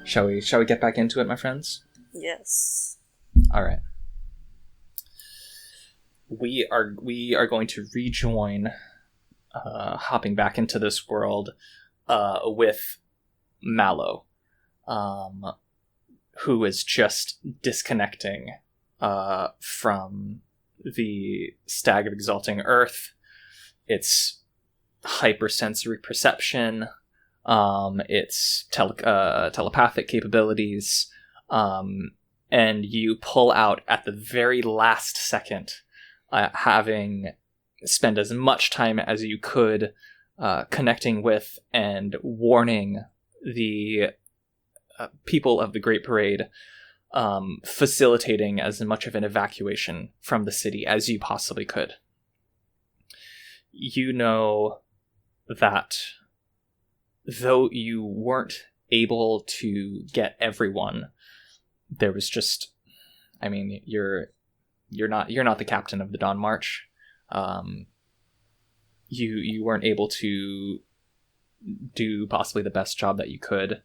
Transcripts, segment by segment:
Shall we get back into it, my friends? Yes. All right. We are going to rejoin, hopping back into this world, with Mallow, who is just disconnecting from the Stag of Exalting Earth. It's hypersensory perception. It's telepathic capabilities. And you pull out at the very last second, having spent as much time as you could connecting with and warning the people of the Great Parade, facilitating as much of an evacuation from the city as you possibly could. You know that though you weren't able to get everyone, there was just, I mean, you're not the captain of the Dawn March. You weren't able to do possibly the best job that you could.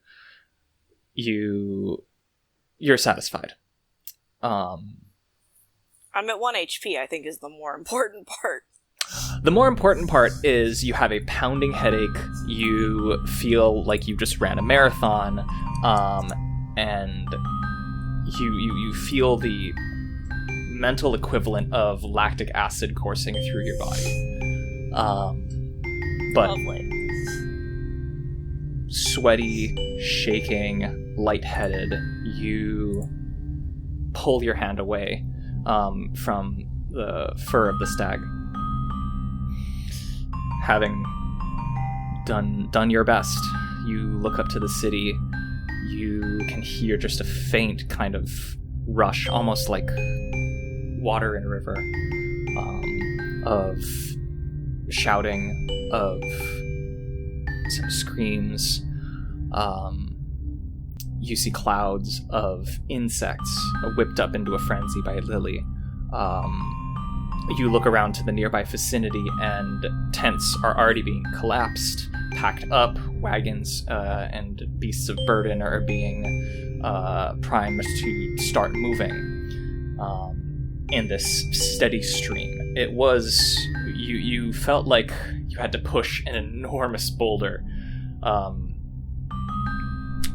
You're satisfied. I'm at 1 HP, I think, is the more important part. The more important part is you have a pounding headache. You feel like you just ran a marathon, and you feel the mental equivalent of lactic acid coursing through your body. But lovely. Sweaty, shaking, lightheaded, you pull your hand away from the fur of the stag. Having done your best, you look up to the city. You can hear just a faint kind of rush, almost like water in a river, of shouting, of some screams. You see clouds of insects whipped up into a frenzy by Lily. You look around to the nearby vicinity, and tents are already being collapsed, packed up. Wagons and beasts of burden are being primed to start moving in this steady stream. It was... You felt like you had to push an enormous boulder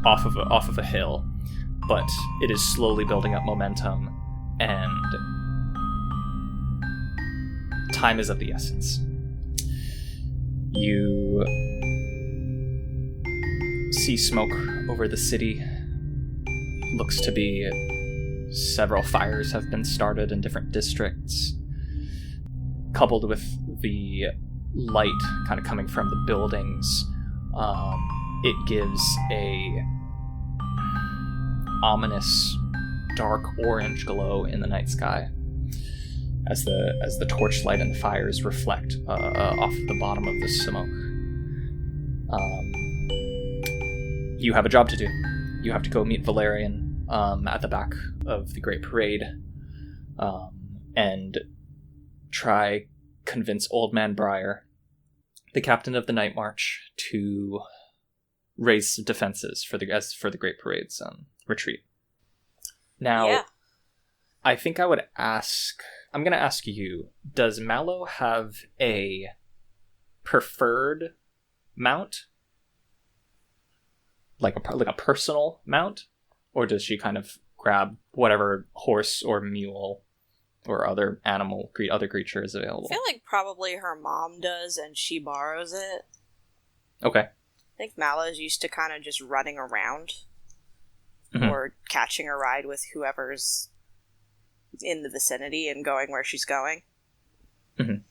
off of a hill, but it is slowly building up momentum, and time is of the essence. You see smoke over the city. Looks to be several fires have been started in different districts, coupled with the light kind of coming from the buildings. It gives a ominous dark orange glow in the night sky as the torchlight and the fires reflect off the bottom of the smoke. You have a job to do. You have to go meet Valerian at the back of the Great Parade and try convince Old Man Briar, the captain of the Night March, to raise defenses for the Great Parade's retreat. Now, yeah. I think I'm going to ask you, does Mallow have a preferred mount? Like a personal mount? Or does she kind of grab whatever horse or mule or other creature is available? I feel like probably her mom does and she borrows it. Okay. I think Mallow's used to kind of just running around. Mm-hmm. Or catching a ride with whoever's in the vicinity and going where she's going. Mm-hmm.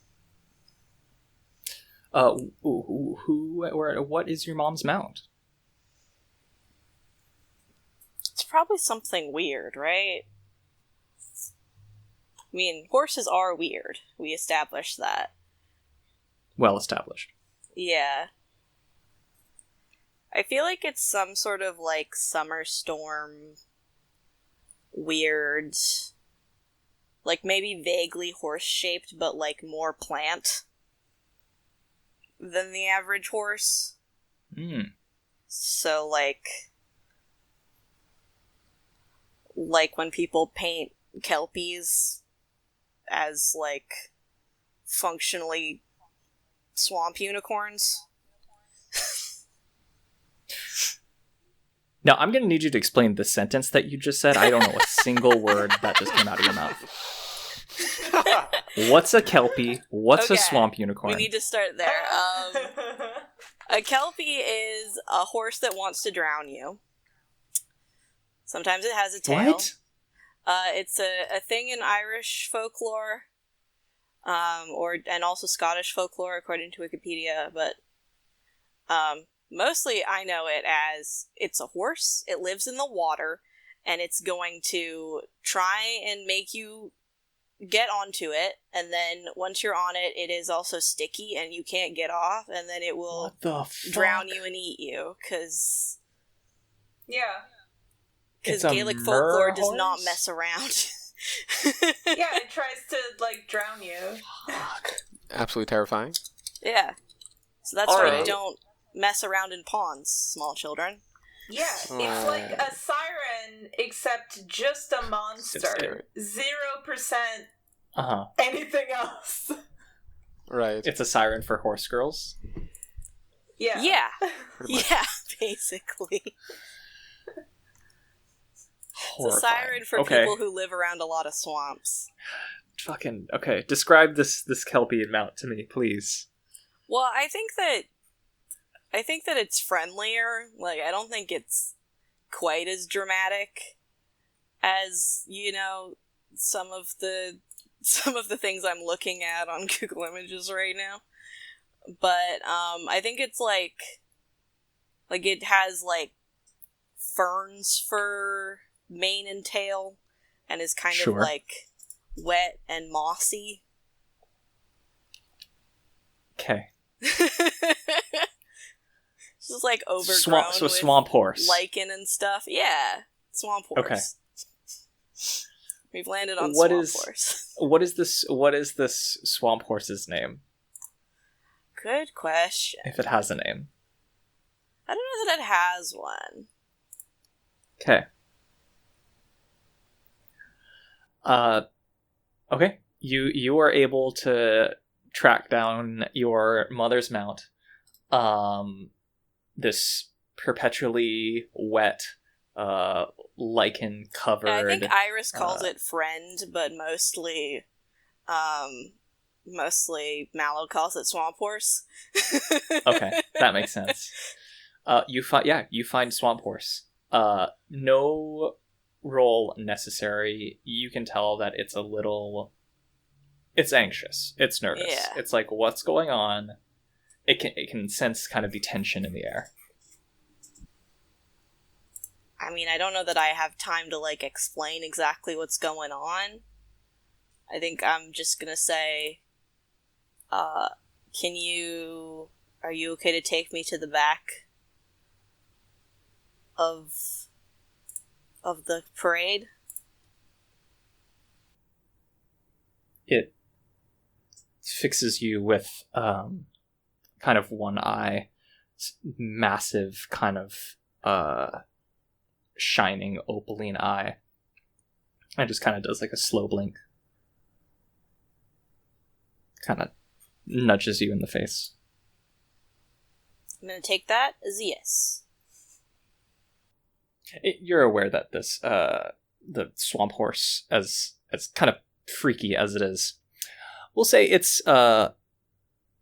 What is your mom's mount? It's probably something weird, right? I mean, horses are weird. We established that. Well established. Yeah. I feel like it's some sort of, like, summer storm weird, like, maybe vaguely horse-shaped, but, like, more plant than the average horse. Mm. So, like, like when people paint kelpies as, like, functionally swamp unicorns. Now, I'm going to need you to explain the sentence that you just said. I don't know a single word that just came out of your mouth. What's a kelpie? What's a swamp unicorn? We need to start there. A kelpie is a horse that wants to drown you. Sometimes it has a tail. What? It's a thing in Irish folklore, and also Scottish folklore, according to Wikipedia, but mostly I know it as it's a horse, it lives in the water, and it's going to try and make you get onto it, and then once you're on it, it is also sticky and you can't get off, and then it will drown you and eat you, because Gaelic folklore does not mess around. Yeah, it tries to, like, drown you. Fuck. Absolutely terrifying. Yeah. So that's why you don't mess around in ponds, small children. Yeah, it's like a siren, except just a monster. 0% anything else. Right. It's a siren for horse girls? Yeah. Yeah. Yeah, basically. It's a siren for people who live around a lot of swamps. Fucking, okay. Describe this kelpie mount to me, please. Well, I think that it's friendlier. Like, I don't think it's quite as dramatic as, you know, some of the things I'm looking at on Google Images right now. But I think it's like it has like ferns for mane and tail, and is kind of like wet and mossy. Okay. Just like overgrown with swamp horse, lichen and stuff. Yeah, swamp horse. Okay. We've landed on swamp horse. What is this swamp horse's name? Good question. If it has a name. I don't know that it has one. Okay. Okay. You are able to track down your mother's mount. This perpetually wet, lichen covered. Yeah, I think Iris calls it friend, but mostly Mallow calls it swamp horse. Okay, that makes sense. You find swamp horse. No roll necessary. You can tell that it's anxious. It's nervous. Yeah. It's like, what's going on? It can sense kind of the tension in the air. I mean, I don't know that I have time to, like, explain exactly what's going on. I think I'm just gonna say, are you okay to take me to the back of the parade? It fixes you with kind of one eye, massive kind of shining opaline eye, and just kind of does like a slow blink, kind of nudges you in the face. I'm gonna take that as a yes. You're aware that this the swamp horse, as kind of freaky as it is, we'll say it's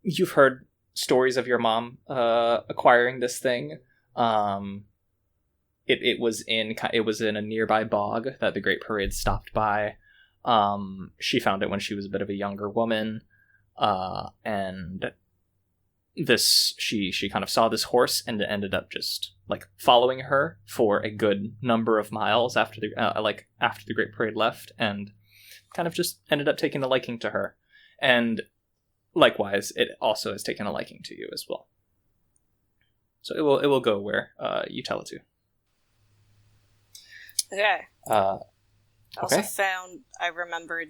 you've heard stories of your mom acquiring this thing. It was in a nearby bog that the Great Parade stopped by. She found it when she was a bit of a younger woman, and she kind of saw this horse and ended up just like following her for a good number of miles after the Great Parade left, and kind of just ended up taking a liking to her. And likewise, it also has taken a liking to you as well. So it will go where you tell it to. Okay. Okay. Also I remembered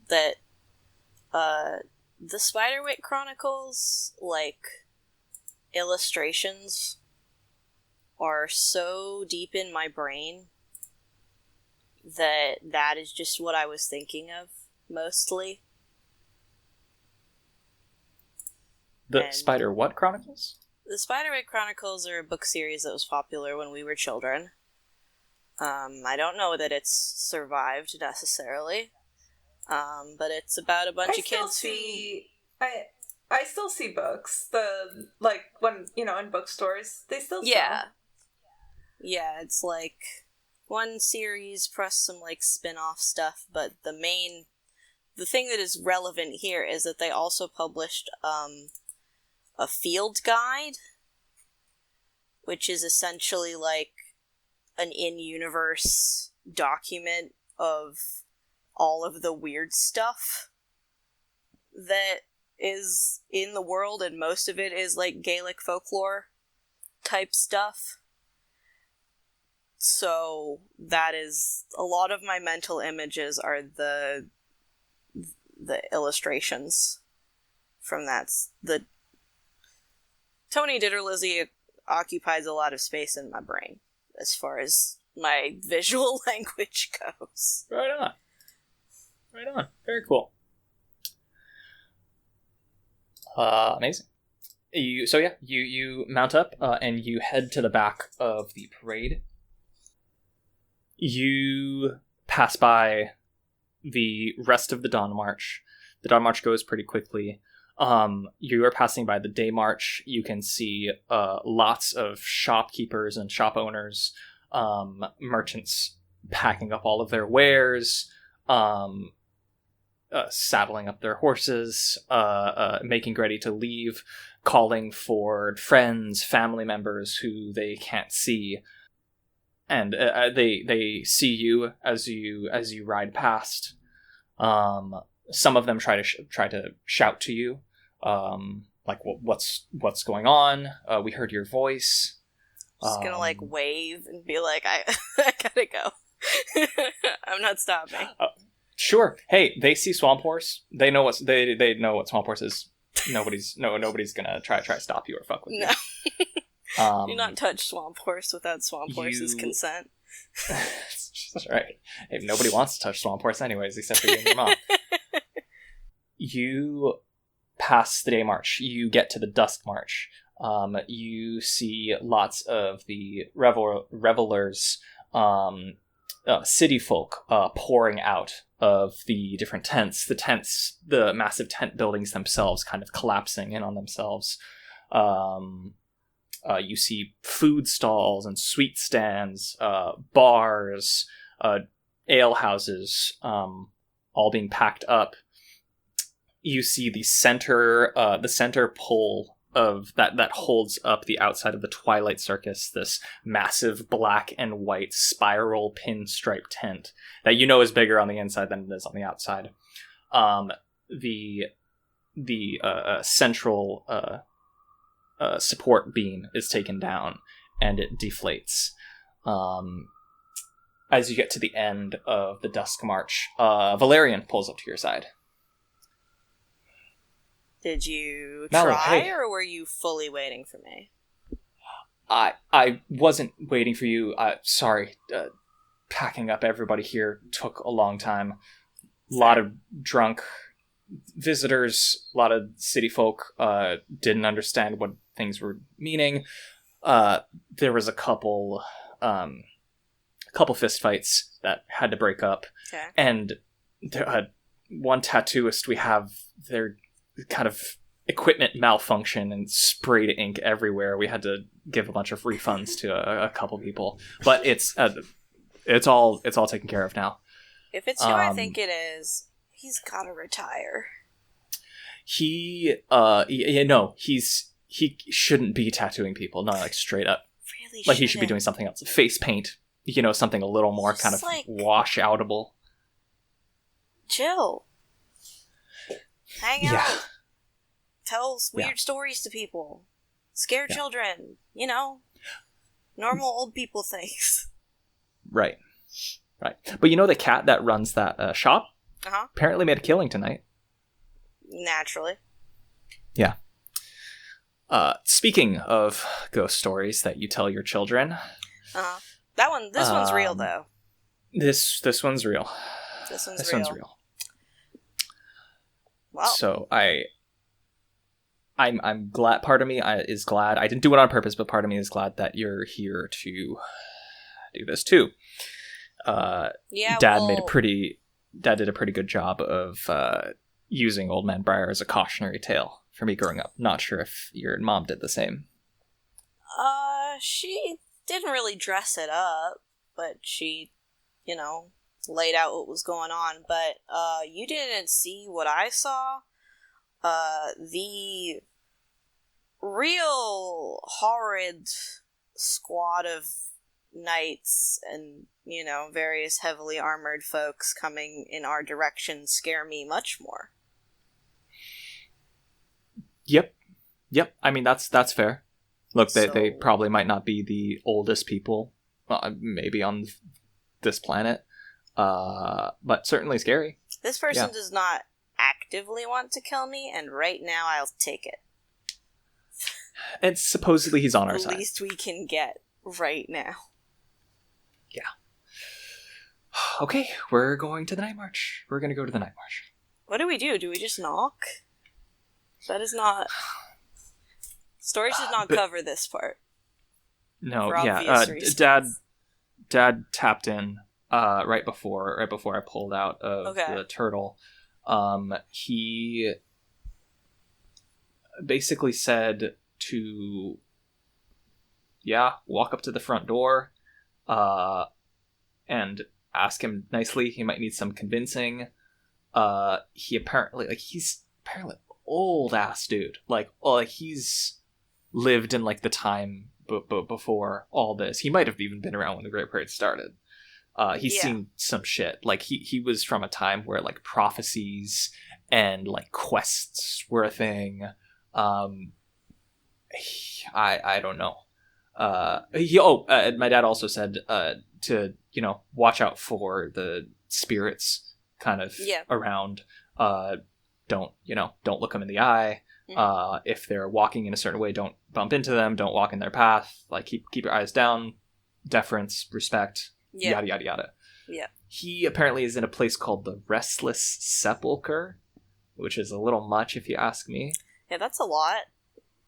that the Spiderwick Chronicles, like, illustrations are so deep in my brain that is just what I was thinking of, mostly. The And Spider what Chronicles? the Spiderwick Chronicles are a book series that was popular when we were children. I don't know that it's survived, necessarily. But it's about a bunch of kids I still see books. When, in bookstores, they still sell. Yeah. Yeah, it's like one series plus some spin-off stuff, but the thing that is relevant here is that they also published a field guide, which is essentially an in-universe document of all of the weird stuff that is in the world, and most of it is Gaelic folklore type stuff. So that is a lot of my mental images are the illustrations from that. The Tony Ditterlizzy occupies a lot of space in my brain as far as my visual language goes. Right on. Right on. Very cool. Amazing. You mount up and you head to the back of the parade. You pass by the rest of the Dawn March. The Dawn March goes pretty quickly. You are passing by the Day March. You can see lots of shopkeepers and shop owners, merchants packing up all of their wares, saddling up their horses, making ready to leave, calling for friends, family members who they can't see. And they see you as you ride past. Some of them try to shout to you, what's going on? We heard your voice. Just gonna wave and be like, I gotta go. I'm not stopping. Sure. Hey, they see swamp horse. They know they know what swamp horse is. Nobody's gonna try to stop you or fuck with you. Do not touch swamp horse without swamp horse's consent. That's right. Hey, nobody wants to touch swamp horse anyways, except for you and your mom. You pass the Day March. You get to the Dusk March. You see lots of the revelers, city folk pouring out of the different tents. The massive tent buildings themselves kind of collapsing in on themselves. You see food stalls and sweet stands, bars, ale houses, all being packed up. You see the center pole of that holds up the outside of the Twilight Circus, this massive black and white spiral pinstripe tent that is bigger on the inside than it is on the outside. The central support beam is taken down and it deflates. As you get to the end of the Dusk March, Valerian pulls up to your side. Did you Mallow, try, hey. or were you fully waiting for me? I wasn't waiting for you. Sorry. Packing up everybody here took a long time. A lot of drunk visitors, a lot of city folk didn't understand what things were meaning. There was a couple fistfights that had to break up. Okay. And one tattooist we have, their kind of equipment malfunction and sprayed ink everywhere. We had to give a bunch of refunds to a couple people, but it's all taken care of now. If it's who I think it is, he's gotta retire. He shouldn't be tattooing people. Not straight up. Really, He should be doing something else. Face paint. Something a little more Just kind of wash-outable. Chill. Hang out. Yeah. Tell weird stories to people. Scare children. Normal old people things. Right. But the cat that runs that shop apparently made a killing tonight. Naturally. Yeah. Speaking of ghost stories that you tell your children. This one's real, though. This one's real. This one's This real. one's real. Wow. So I'm glad. Part of me is glad. I didn't do it on purpose, but part of me is glad that you're here to do this too. Yeah, Dad did a pretty good job of using Old Man Briar as a cautionary tale for me growing up. Not sure if your mom did the same. She didn't really dress it up, but she, laid out what was going on. But, you didn't see what I saw. The real horrid squad of knights and, various heavily armored folks coming in our direction scare me much more. Yep. I mean, that's fair. Look, they probably might not be the oldest people, maybe on this planet, but certainly scary. This person does not actively want to kill me, and right now I'll take it. And supposedly he's on our side. The least we can get right now. Yeah. Okay, we're going to the Night March. We're going to go to the Night March. What do we do? Do we just knock? That is not... Stories does not cover this part. No, for yeah. obvious reasons. Dad tapped in right before I pulled out of the turtle. He basically said to walk up to the front door and ask him nicely. He might need some convincing. He's apparently old ass dude. He's lived in the time before all this. He might have even been around when the Great Parade started. He's seen some shit. He was from a time where prophecies and quests were a thing. I don't know. My dad also said to watch out for the spirits kind of around. Don't look them in the eye. If they're walking in a certain way, don't bump into them. Don't walk in their path. Keep your eyes down. Deference, respect. Yada yada yada. Yeah. He apparently is in a place called the Restless Sepulchre, which is a little much if you ask me. Yeah, that's a lot.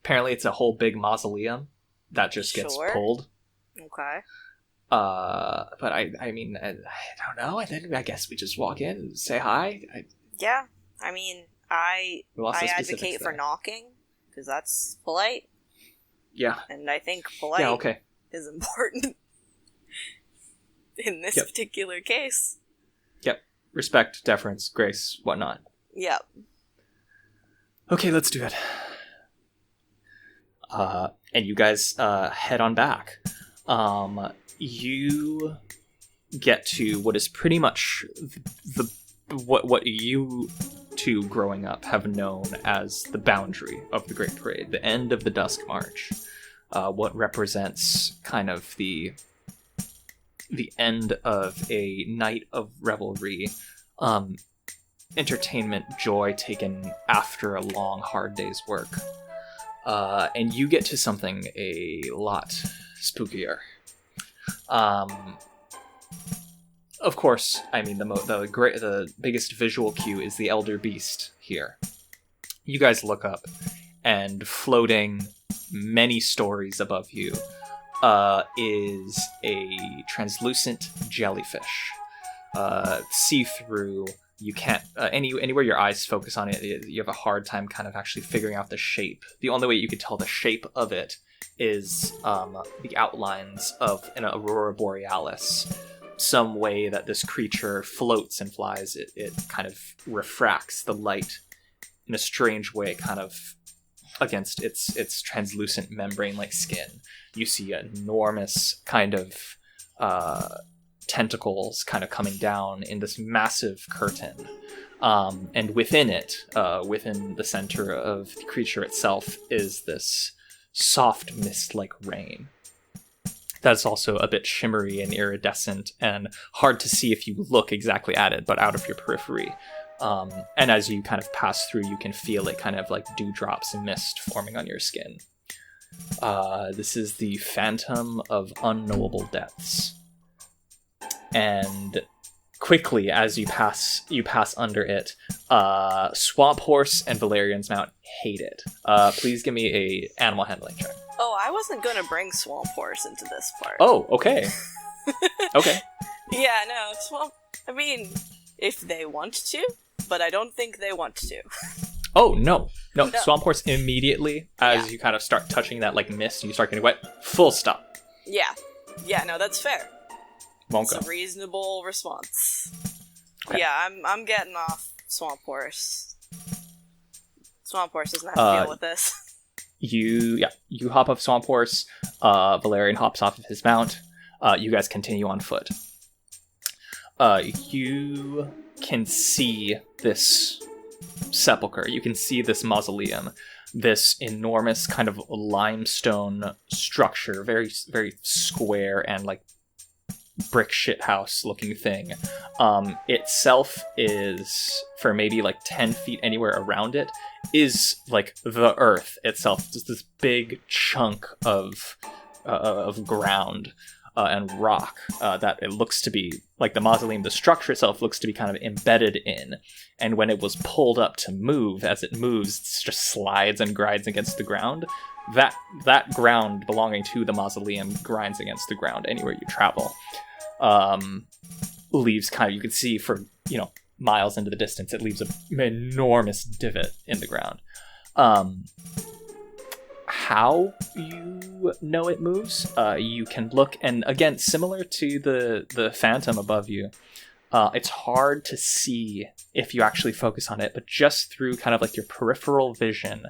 Apparently, it's a whole big mausoleum that just gets pulled. Okay. But I mean, I don't know. I guess we just walk in and say hi. Yeah, I mean, I advocate for knocking because that's polite. Yeah. And I think polite is important in this particular case. Yep. Respect, deference, grace, whatnot. Yep. Okay, let's do it. And you guys head on back. You get to what is pretty much what you two growing up have known as the boundary of the Great Parade, the end of the Dusk March, what represents kind of the end of a night of revelry, entertainment, joy taken after a long, hard day's work. And you get to something a lot spookier. Of course, I mean the biggest visual cue is the Elder Beast here. You guys look up, and floating many stories above you is a translucent jellyfish. See-through. You can't anywhere your eyes focus on it, you have a hard time kind of actually figuring out the shape. The only way you could tell the shape of it is the outlines of an aurora borealis. Some way that this creature floats and flies, it kind of refracts the light in a strange way, kind of against its translucent membrane-like skin. You see enormous kind of tentacles kind of coming down in this massive curtain. And within it, within the center of the creature itself, is this soft mist-like rain. That's also a bit shimmery and iridescent and hard to see if you look exactly at it, but out of your periphery. And as you kind of pass through, you can feel it kind of like dewdrops and mist forming on your skin. This is the Phantom of Unknowable Depths. and quickly as you pass under it, Swamp Horse and Valerian's mount hate it. Please give me a animal handling check. Oh, I wasn't gonna bring Swamp Horse into this part. Oh, okay. Okay. Yeah, no, I mean, if they want to, but I don't think they want to. Oh, no. Swamp Horse immediately, as you kind of start touching that, like, mist, and you start getting wet, full stop. Yeah, no, that's fair. Won't go. It's a reasonable response. Okay. Yeah, I'm getting off Swamp Horse. Swamp Horse doesn't have to deal with this. You hop off Swamp Horse, Valerian hops off of his mount, you guys continue on foot. You can see this sepulcher, you can see this mausoleum, this enormous kind of limestone structure, very, very square and like brick shithouse looking thing. Itself is, for maybe like 10 feet anywhere around it, is like the earth itself, just this big chunk of ground and rock that it looks to be, like the mausoleum, the structure itself looks to be kind of embedded in. And when it was pulled up to move, as it moves, it just slides and grinds against the ground. That ground belonging to the mausoleum grinds against the ground anywhere you travel. Leaves kind of, you can see for, miles into the distance, it leaves an enormous divot in the ground. How you know it moves, you can look, and again, similar to the phantom above you, it's hard to see if you actually focus on it, but just through kind of like your peripheral vision,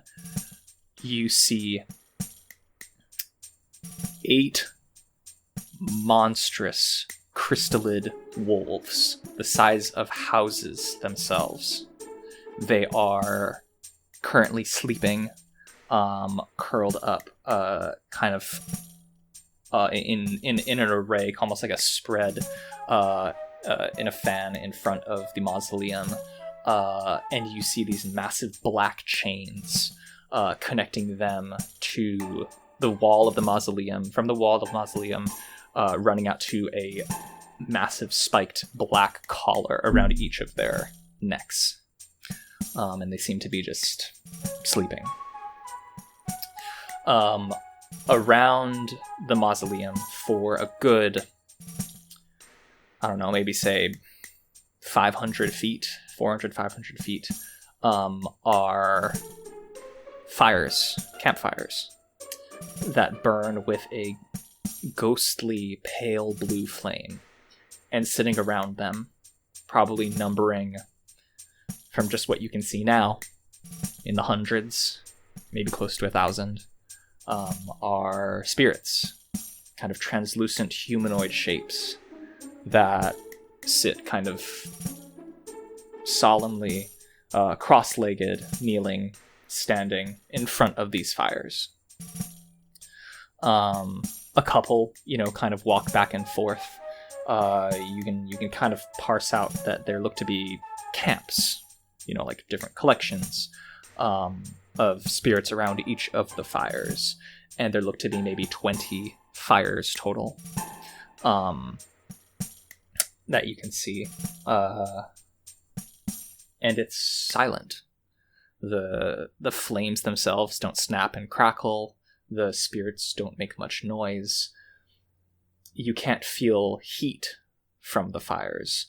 you see 8 monstrous crystallid wolves, the size of houses themselves. They are currently sleeping, curled up, kind of in an array, almost like a spread, in a fan in front of the mausoleum, and you see these massive black chains connecting them to the wall of the mausoleum. From the wall of the mausoleum, running out to a massive spiked black collar around each of their necks. And they seem to be just sleeping. Around the mausoleum for a good, I don't know, maybe say 500 feet, 400, 500 feet, are fires, campfires, that burn with a ghostly pale blue flame. And sitting around them, probably numbering, from just what you can see now, in the hundreds, maybe close to 1,000, are spirits, kind of translucent humanoid shapes that sit kind of solemnly, cross-legged, kneeling, standing in front of these fires. A couple, kind of walk back and forth. You can kind of parse out that there look to be camps, like different collections of spirits around each of the fires, and there look to be maybe 20 fires total that you can see, and it's silent. The flames themselves don't snap and crackle. The spirits don't make much noise. You can't feel heat from the fires,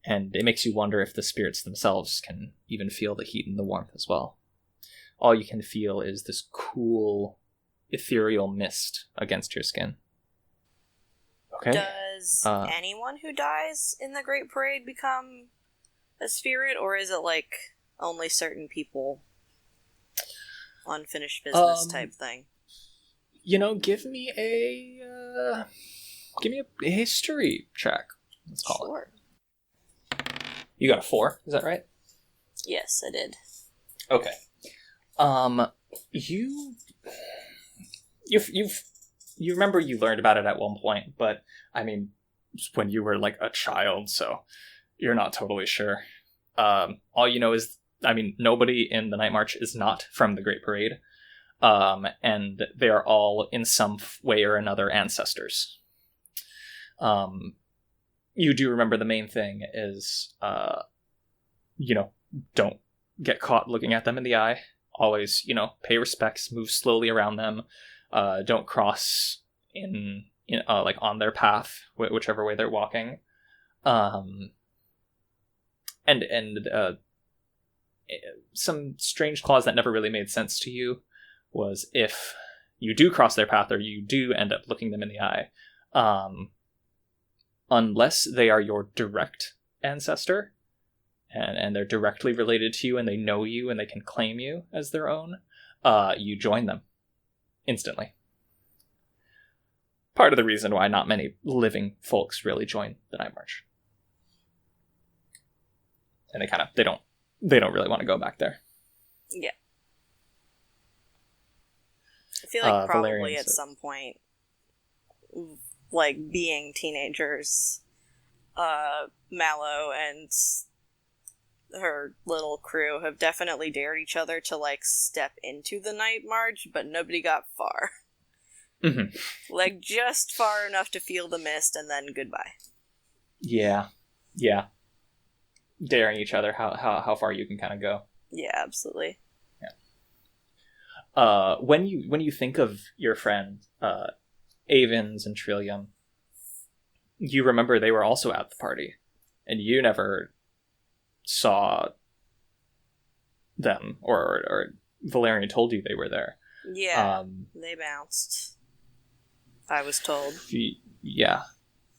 and it makes you wonder if the spirits themselves can even feel the heat and the warmth as well. All you can feel is this cool, ethereal mist against your skin. Okay. Does anyone who dies in the Great Parade become a spirit, or is it like only certain people? Unfinished business type thing. Give me a history check. Let's call it. You got a 4, is that right? Yes, I did. Okay. You remember you learned about it at one point, but I mean, when you were like a child, so you're not totally sure. All you know is, nobody in the Night March is not from the Great Parade, and they are all in some way or another ancestors. you do remember the main thing is, don't get caught looking at them in the eye. Always, pay respects, move slowly around them. Don't cross in like on their path, whichever way they're walking. And some strange clause that never really made sense to you was if you do cross their path or you do end up looking them in the eye, unless they are your direct ancestor and they're directly related to you and they know you and they can claim you as their own, you join them instantly. Part of the reason why not many living folks really join the Night March. And they don't really want to go back there. Yeah. I feel like probably Valerian at some point, like being teenagers, Mallow and her little crew have definitely dared each other to like step into the Night March, but nobody got far. Mm-hmm. Like just far enough to feel the mist and then goodbye. Yeah. Daring each other how far you can kind of go. Yeah, absolutely. Yeah. When you think of your friend Avens and Trillium, you remember they were also at the party, and you never saw them, or Valerian told you they were there. Yeah, they bounced. I was told. Yeah,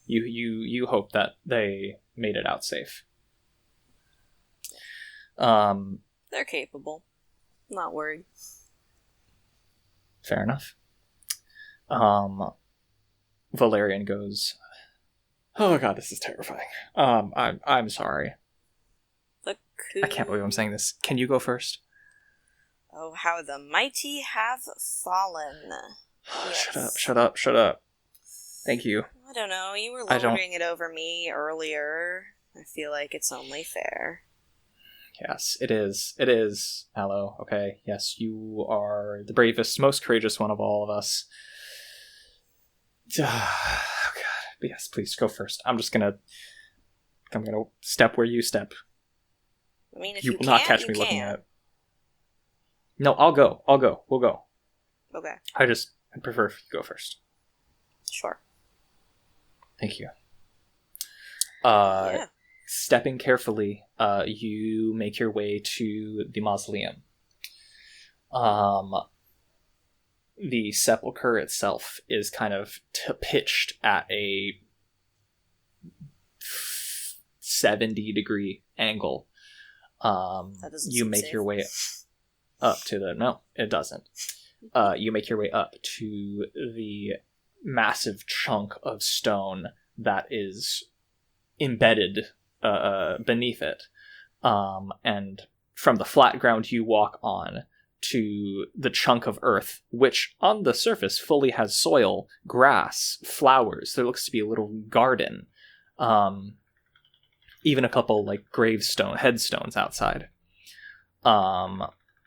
you hope that they made it out safe. They're capable. Not worried. Fair enough. Valerian goes, "Oh god, this is terrifying. I'm sorry. I can't believe I'm saying this. Can you go first?" Oh, how the mighty have fallen. Yes. Shut up. Thank you. I don't know, you were lording it over me earlier. I feel like it's only fair. Yes, it is, Mallow. Okay, yes, you are the bravest, most courageous one of all of us. Oh, God. But yes, please, go first. I'm gonna step where you step. I mean, if you you will can, not catch you me looking can. at it. No, I'll go. We'll go. Okay. I'd prefer if you go first. Sure. Thank you. Yeah. Stepping carefully, you make your way to the mausoleum. The sepulcher itself is kind of pitched at a 70-degree angle. That doesn't You seem make safe. your way up to the... No, it doesn't. You make your way up to the massive chunk of stone that is embedded beneath it. And from the flat ground you walk on to the chunk of earth, which on the surface fully has soil, grass, flowers. There looks to be a little garden. Even a couple like headstones outside.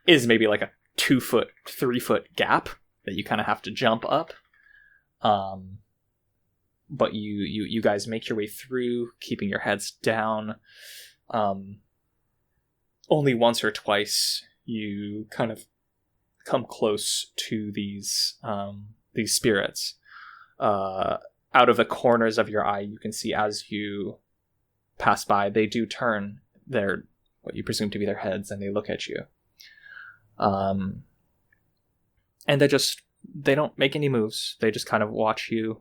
Is maybe like a 2-foot, 3-foot gap that you kind of have to jump up. But you guys make your way through, keeping your heads down. Only once or twice you kind of come close to these spirits. Out of the corners of your eye, you can see as you pass by, they do turn what you presume to be their heads, and they look at you. And they don't make any moves. They just kind of watch you.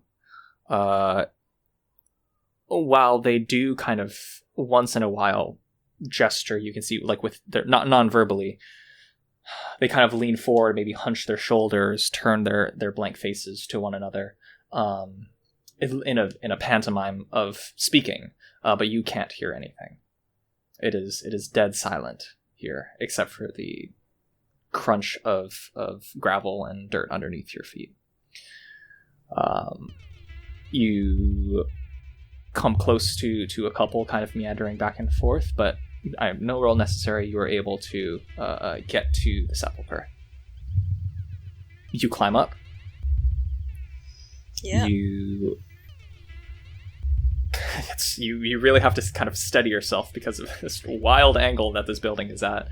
While they do kind of once in a while gesture, you can see like with their not non-verbally, they kind of lean forward, maybe hunch their shoulders, turn their blank faces to one another, in a pantomime of speaking, but you can't hear anything. It is dead silent here, except for the crunch of gravel and dirt underneath your feet. You come close to a couple kind of meandering back and forth, but no roll necessary. You are able to get to the sepulcher. You climb up. Yeah. you really have to kind of steady yourself because of this wild angle that this building is at.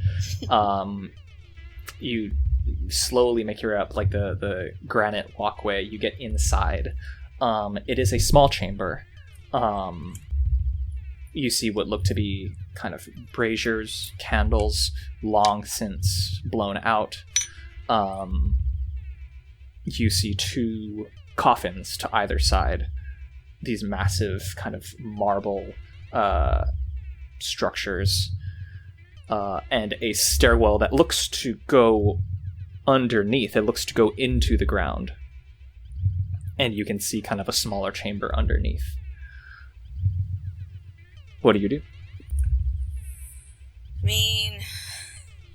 You slowly make your way up like the granite walkway. You get inside. It is a small chamber. You see what look to be kind of braziers, candles, long since blown out. You see 2 coffins to either side. These massive kind of marble structures. And a stairwell that looks to go underneath. It looks to go into the ground. And you can see kind of a smaller chamber underneath. What do you do? I mean,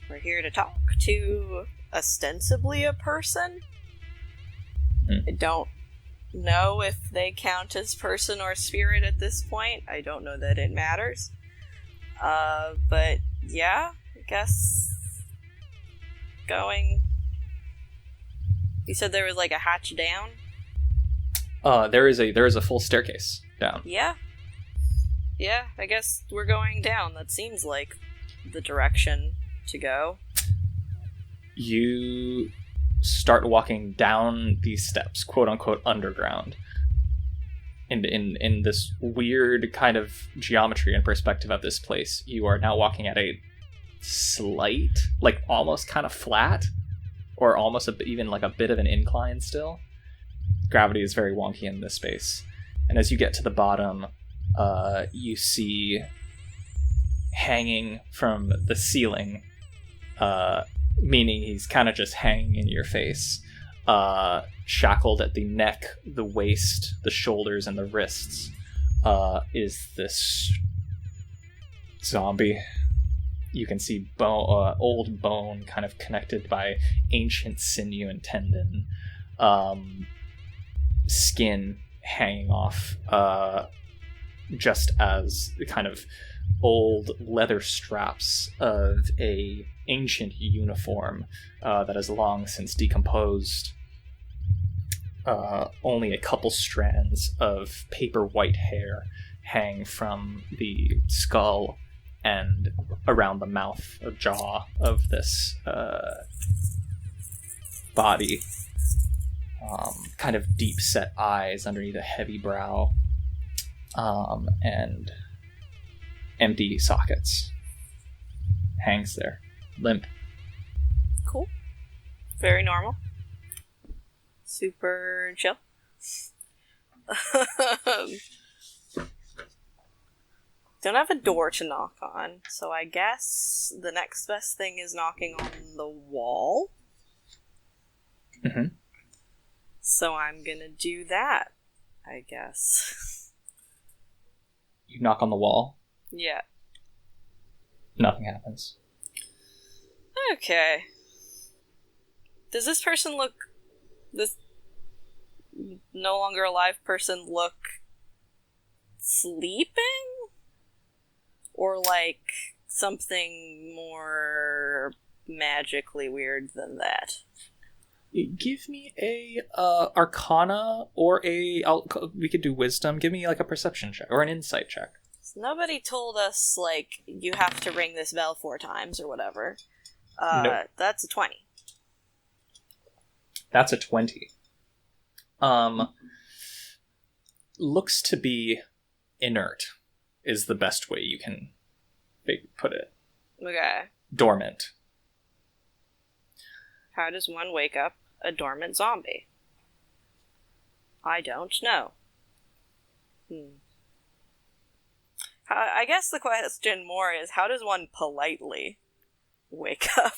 we're here to talk to ostensibly a person. I don't know if they count as person or spirit at this point. I don't know that it matters. But yeah, I guess going... You said there was like a hatch down? There is a full staircase down. Yeah. Yeah, I guess we're going down. That seems like the direction to go. You start walking down these steps, quote unquote, underground. In this weird kind of geometry and perspective of this place, you are now walking at a slight, like almost kind of flat, or almost even like a bit of an incline still. Gravity is very wonky in this space. And as you get to the bottom, you see hanging from the ceiling, meaning he's kind of just hanging in your face, shackled at the neck, the waist, the shoulders, and the wrists, is this zombie. You can see old bone kind of connected by ancient sinew and tendon, skin hanging off, just as the kind of old leather straps of a ancient uniform that has long since decomposed. Only a couple strands of paper white hair hang from the skull and around the mouth or jaw of this body. Kind of deep set eyes underneath a heavy brow, and empty sockets. Hangs there, limp. Cool. Very normal. Super chill. Don't have a door to knock on, so I guess the next best thing is knocking on the wall. Mm-hmm. So I'm gonna do that, I guess. You knock on the wall. Yeah. Nothing happens. Okay. Does this person look... This no longer alive person look sleeping? Or like something more magically weird than that? Give me a Arcana or we could do Wisdom. Give me like a Perception check or an Insight check. Nobody told us, like, you have to ring this bell 4 times or whatever. Nope. That's a 20. That's a 20. Looks to be inert is the best way you can put it. Okay. Dormant. How does one wake up a dormant zombie? I don't know. I guess the question more is, how does one politely wake up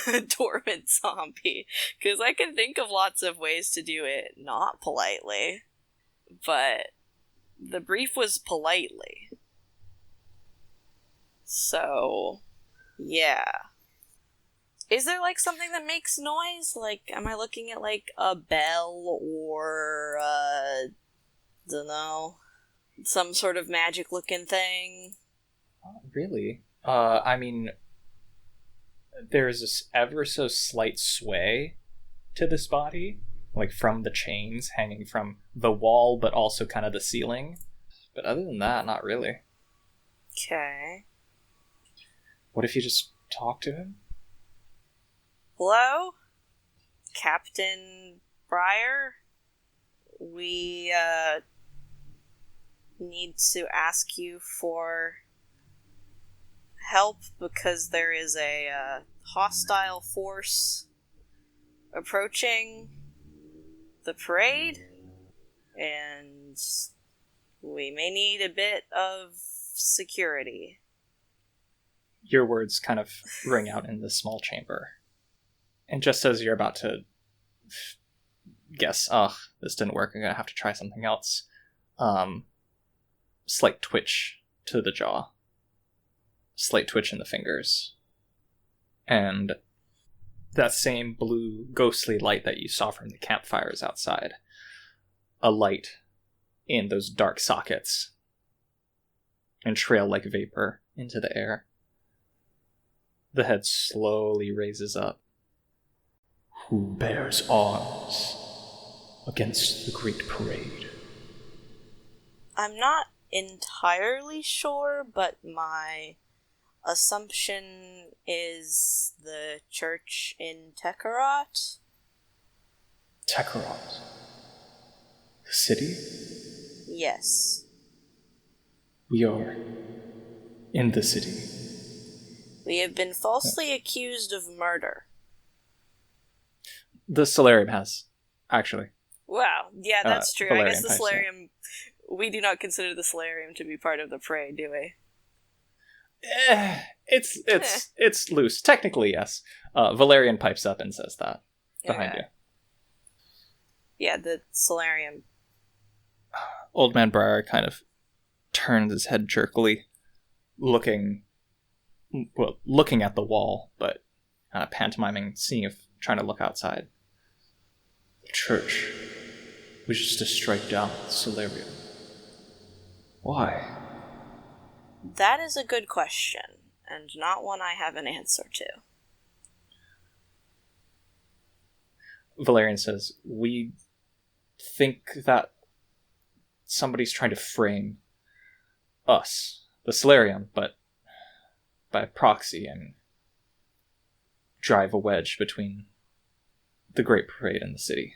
a dormant zombie? Because I can think of lots of ways to do it not politely, but the brief was politely. So, yeah. Is there, like, something that makes noise? Like, am I looking at, like, a bell or, dunno, some sort of magic-looking thing? Not really. I mean, there's this ever so slight sway to this body, like from the chains hanging from the wall, but also kind of the ceiling. But other than that, not really. Okay. What if you just talk to him? Hello? Captain Briar? We, need to ask you for help because there is a, hostile force approaching the parade, and we may need a bit of security. Your words kind of ring out in the small chamber. And just as you're about to guess, this didn't work, I'm gonna have to try something else, slight twitch to the jaw, slight twitch in the fingers, and that same blue ghostly light that you saw from the campfires outside, a light in those dark sockets, and trail like vapor into the air. The head slowly raises up. Who bears arms against the great parade? I'm not entirely sure, but my assumption is the church in Tekerot. Tekerot? The city? Yes. We are in the city. We have been falsely accused of murder. The solarium has, actually. Wow, yeah, that's true. I guess the Valerian solarium... We do not consider the solarium to be part of the parade, do we? It's loose. Technically, yes. Valerian pipes up and says that behind you. Yeah, the solarium. Old Man Briar kind of turns his head jerkily, looking at the wall, but kind of pantomiming, trying to look outside. The church wishes to strike down the solarium. Why? That is a good question, and not one I have an answer to. Valerian says, we think that somebody's trying to frame us, the solarium, but by proxy, and drive a wedge between the Great Parade and the city.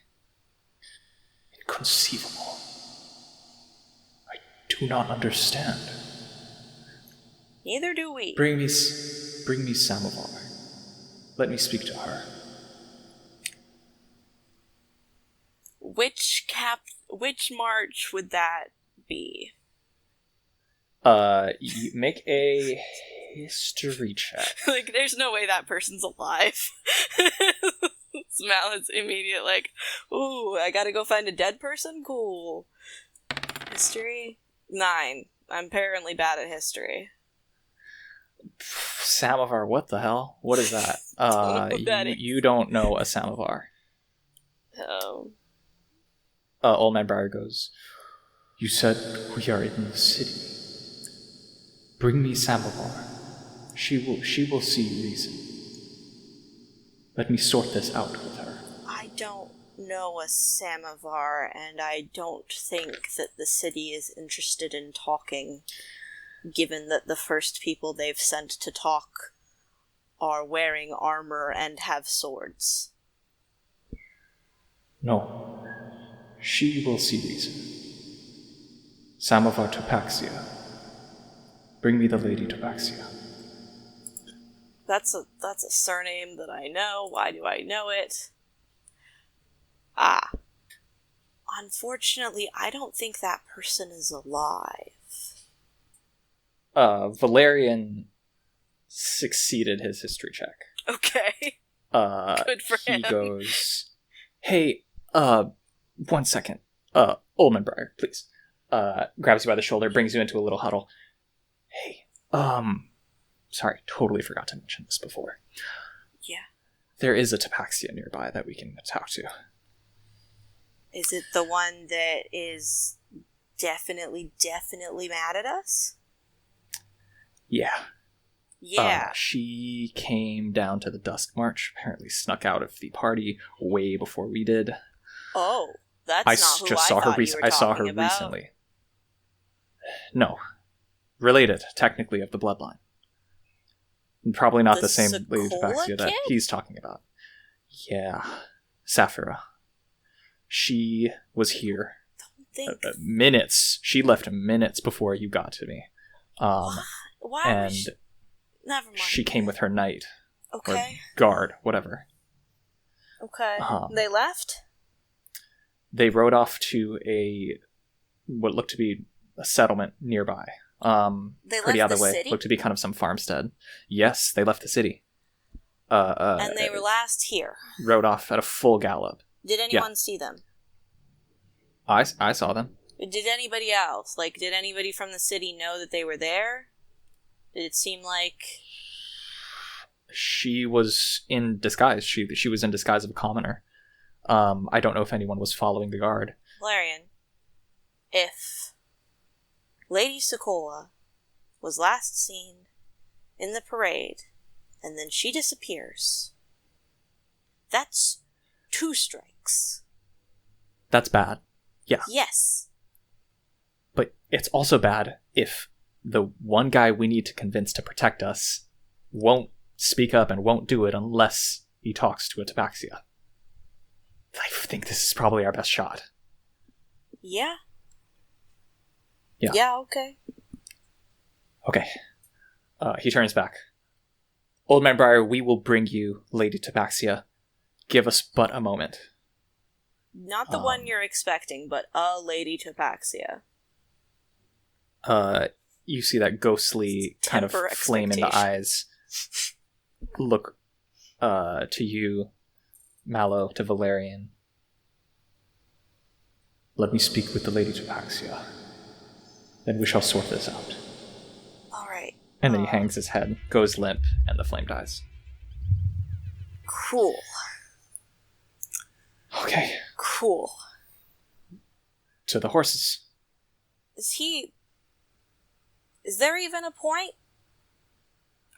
Inconceivable. I do not understand. Neither do we. Bring me Samovar. Let me speak to her. Which march would that be? You make a history check. Like, there's no way that person's alive. Smell is immediate, like, ooh, I gotta go find a dead person? Cool. History? 9. I'm apparently bad at history. Samovar, what the hell? What is that? You don't know a Samovar. Oh. Old Man Briar goes, you said we are in the city. Bring me Samovar. She will see reason. Let me sort this out with her. I don't know a samovar, and I don't think that the city is interested in talking, given that the first people they've sent to talk are wearing armor and have swords. No. She will see reason. Samovar Topaxia. Bring me the Lady Topaxia. That's a surname that I know. Why do I know it? Unfortunately, I don't think that person is alive. Valerian succeeded his history check. Okay. Good for him. He goes, hey, 1 second. Old Man Briar, please. Grabs you by the shoulder, brings you into a little huddle. Hey, sorry, totally forgot to mention this before. Yeah. There is a Tapaxia nearby that we can talk to. Is it the one that is definitely mad at us? Yeah. Yeah. She came down to the Dusk March, apparently snuck out of the party way before we did. Oh, that's I not who just I saw her. thought you were I saw her talking about. recently. No, related technically of the bloodline. Probably not the same Lady Sequoia Tabaxia that kid? he's talking about. Yeah, Saphira. She was here Think minutes. She left minutes before you got to me. why and was she... Never mind. she came with her knight Okay. or guard, whatever. Okay. They left? They rode off to what looked to be a settlement nearby. They pretty left out of the the way. city? Looked to be kind of some farmstead. Yes, they left the city. And they were last here. Rode off at a full gallop. Did anyone see them? I saw them. Did anybody else? Like, did anybody from the city know that they were there? Did it seem like... She was in disguise. She was in disguise of a commoner. I don't know if anyone was following the guard. Valerian, if Lady Sokola was last seen in the parade, and then she disappears, that's 2 strikes. That's bad. Yeah. Yes. But it's also bad if the one guy we need to convince to protect us won't speak up and won't do it unless he talks to a tabaxia. I think this is probably our best shot. Yeah. Yeah. Yeah, okay. Okay. He turns back. Old Man Briar, we will bring you Lady Tabaxia. Give us but a moment. Not the one you're expecting, but a Lady Tabaxia. You see that ghostly kind of Temper flame in the eyes. Look to you, Mallow, to Valerian. Let me speak with the Lady Tabaxia. Then we shall sort this out. All right. And then he hangs his head, goes limp, and the flame dies. Cool. Okay. Cool. To the horses. Is there even a point?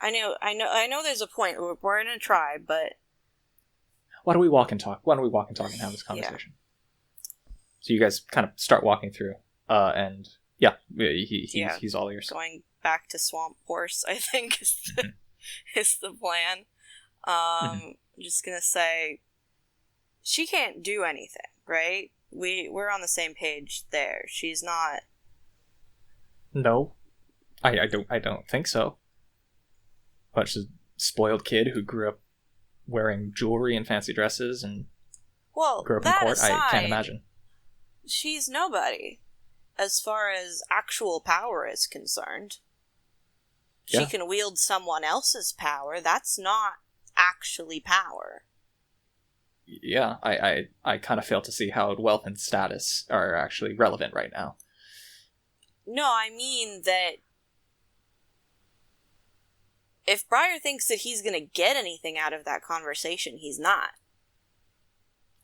I know there's a point. We're in a tribe, but... Why don't we walk and talk? Why don't we walk and talk and have this conversation? Yeah. So you guys kind of start walking through, and yeah, he's all ears. Going back to Swamp Horse, I think, is the plan. I'm just gonna say, she can't do anything, right? We're on the same page there. She's not... No. I don't think so. But she's a spoiled kid who grew up wearing jewelry and fancy dresses and grew up in court. Aside, I can't imagine. She's nobody as far as actual power is concerned. Yeah. She can wield someone else's power. That's not actually power. Yeah, I kind of fail to see how wealth and status are actually relevant right now. No, I mean that if Briar thinks that he's going to get anything out of that conversation, he's not.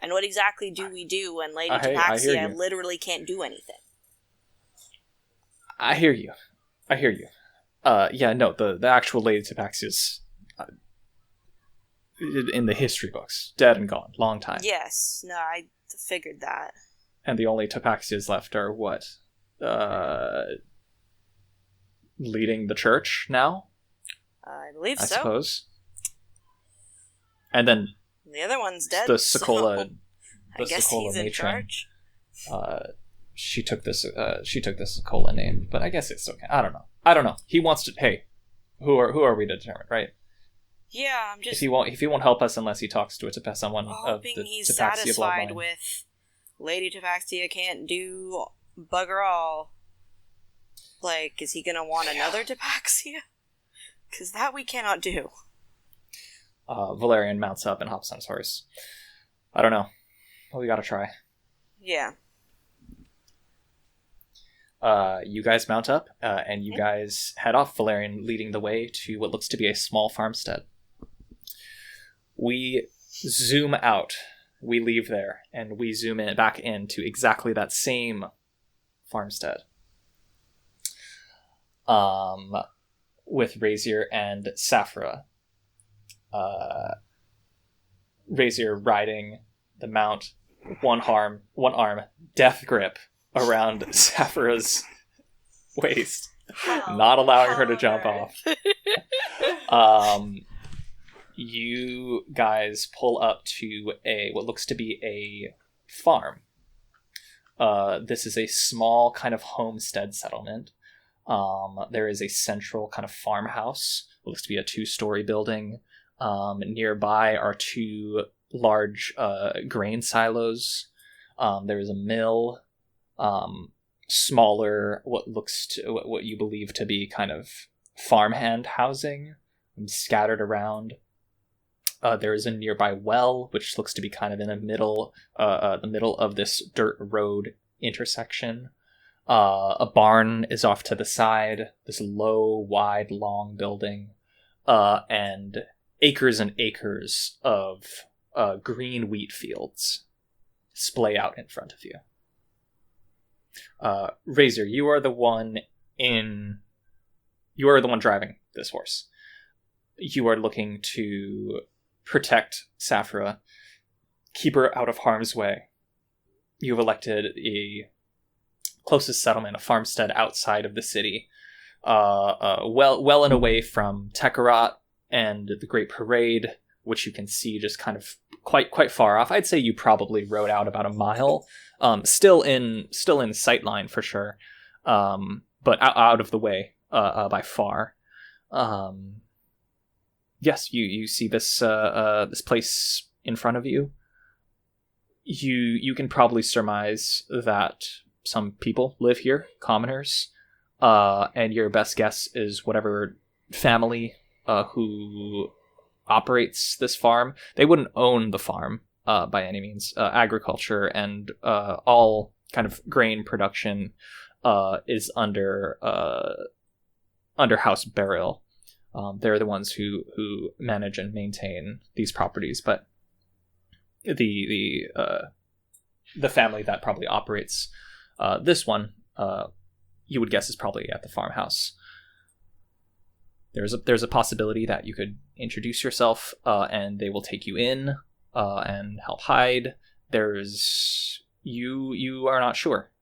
And what exactly do we do when Lady Tabaxia literally can't do anything? I hear you. Yeah, no, the actual Lady Tabaxia's in the history books. Dead and gone. Long time. Yes. No, I figured that. And the only Tabaxias left are what? Leading the church now? I believe so. I suppose. And then the other one's dead. The Sokola, I guess Sokola he's in matron, charge. She took this Sokola name, but I guess it's okay. I don't know. He wants to. Hey, who are we to determine, right? Yeah, I'm just. If he won't help us unless he talks to someone of the hoping he's Tabaxia satisfied bloodline. with Lady Tabaxia can't do bugger all. Like, is he gonna want another Tabaxia? Because that we cannot do. Valerian mounts up and hops on his horse. I don't know. Well, we gotta try. Yeah. You guys mount up, and you guys head off, Valerian leading the way to what looks to be a small farmstead. We zoom out. We leave there, and we zoom in back into exactly that same farmstead. With Rosseart and Saphira. Rosseart riding the mount, one arm, death grip around Saphira's waist, not allowing her to jump off. You guys pull up to what looks to be a farm. This is a small kind of homestead settlement. There is a central kind of farmhouse. It looks to be a 2-story building. Nearby are 2 large grain silos. There is a mill. Smaller, what you believe to be kind of farmhand housing scattered around. There is a nearby well, which looks to be kind of in the middle of this dirt road intersection. A barn is off to the side, this low, wide, long building, and acres and acres of green wheat fields splay out in front of you. Razor, you are the one driving this horse. You are looking to protect Saphira, keep her out of harm's way. You've elected a closest settlement, a farmstead outside of the city, well and away from Tekarat and the Great Parade, which you can see just kind of quite far off. I'd say you probably rode out about a mile, still in sightline for sure, but out of the way by far. Yes, you see this this place in front of you. You can probably surmise that some people live here, commoners, and your best guess is whatever family who operates this farm. They wouldn't own the farm by any means. Agriculture and all kind of grain production is under House Burial. They're the ones who manage and maintain these properties, but the family that probably operates this one, you would guess, is probably at the farmhouse. There's a possibility that you could introduce yourself, and they will take you in and help hide. You are not sure.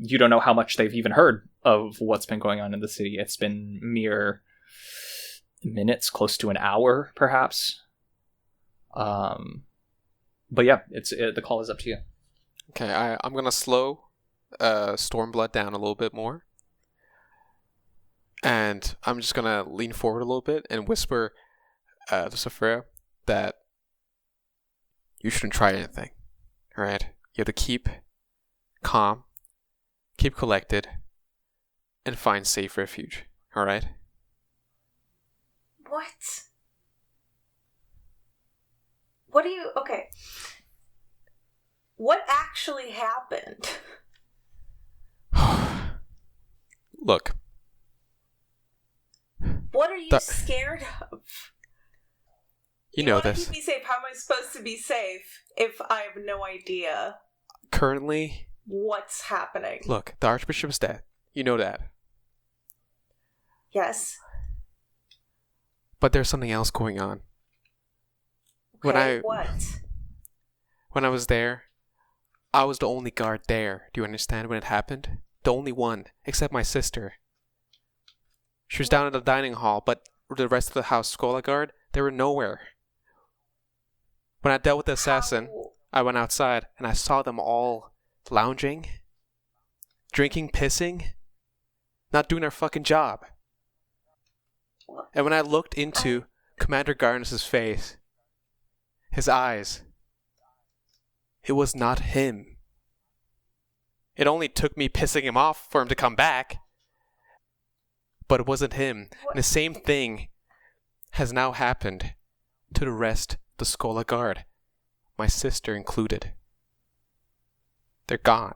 You don't know how much they've even heard of what's been going on in the city. It's been mere minutes, close to an hour, perhaps. But yeah, the call is up to you. Okay, I'm gonna slow Stormblood down a little bit more, and I'm just gonna lean forward a little bit and whisper to Saphira that you shouldn't try anything. All right, you have to keep calm, keep collected, and find safe refuge. All right. What? What do you... Okay. What actually happened? Look. What are you scared of? You know want this. To keep me safe. How am I supposed to be safe if I have no idea currently what's happening? Look, the Archbishop's dead. You know that. Yes. But there's something else going on. Okay, what? When I was there, I was the only guard there. Do you understand when it happened? The only one, except my sister. She was down in the dining hall, but the rest of the house Skola guard, they were nowhere. When I dealt with the assassin, I went outside and I saw them all lounging, drinking, pissing, not doing their fucking job. And when I looked into Commander Garnus' face, his eyes, it was not him. It only took me pissing him off for him to come back. But it wasn't him. And the same thing has now happened to the rest of the Skola Guard, my sister included. They're gone.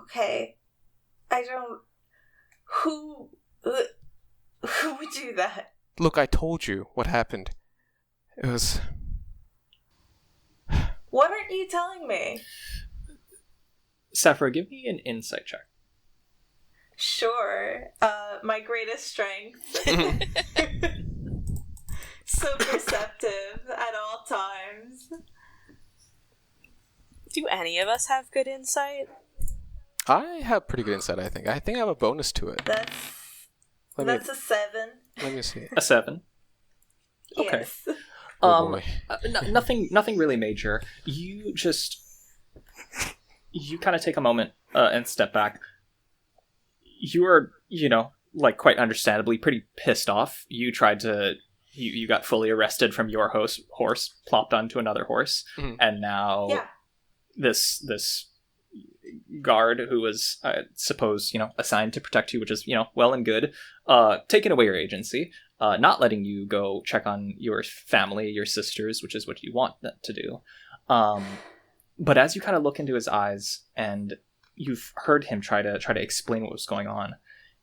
Okay. I don't... Who would do that? Look, I told you what happened. It was... What aren't you telling me? Saphira, give me an insight check. Sure. My greatest strength. So perceptive at all times. Do any of us have good insight? I have pretty good insight, I think. I think I have a bonus to it. That's a 7. Let me see. A 7. Okay. Yes. Oh boy. Nothing really major. You kind of take a moment and step back. You are, like quite understandably pretty pissed off. You tried to, you got fully arrested from your horse, plopped onto another horse, and now this guard who was, I suppose, assigned to protect you, which is, well and good, taking away your agency, not letting you go check on your family, your sisters, which is what you want to do. But as you kind of look into his eyes and you've heard him try to explain what was going on,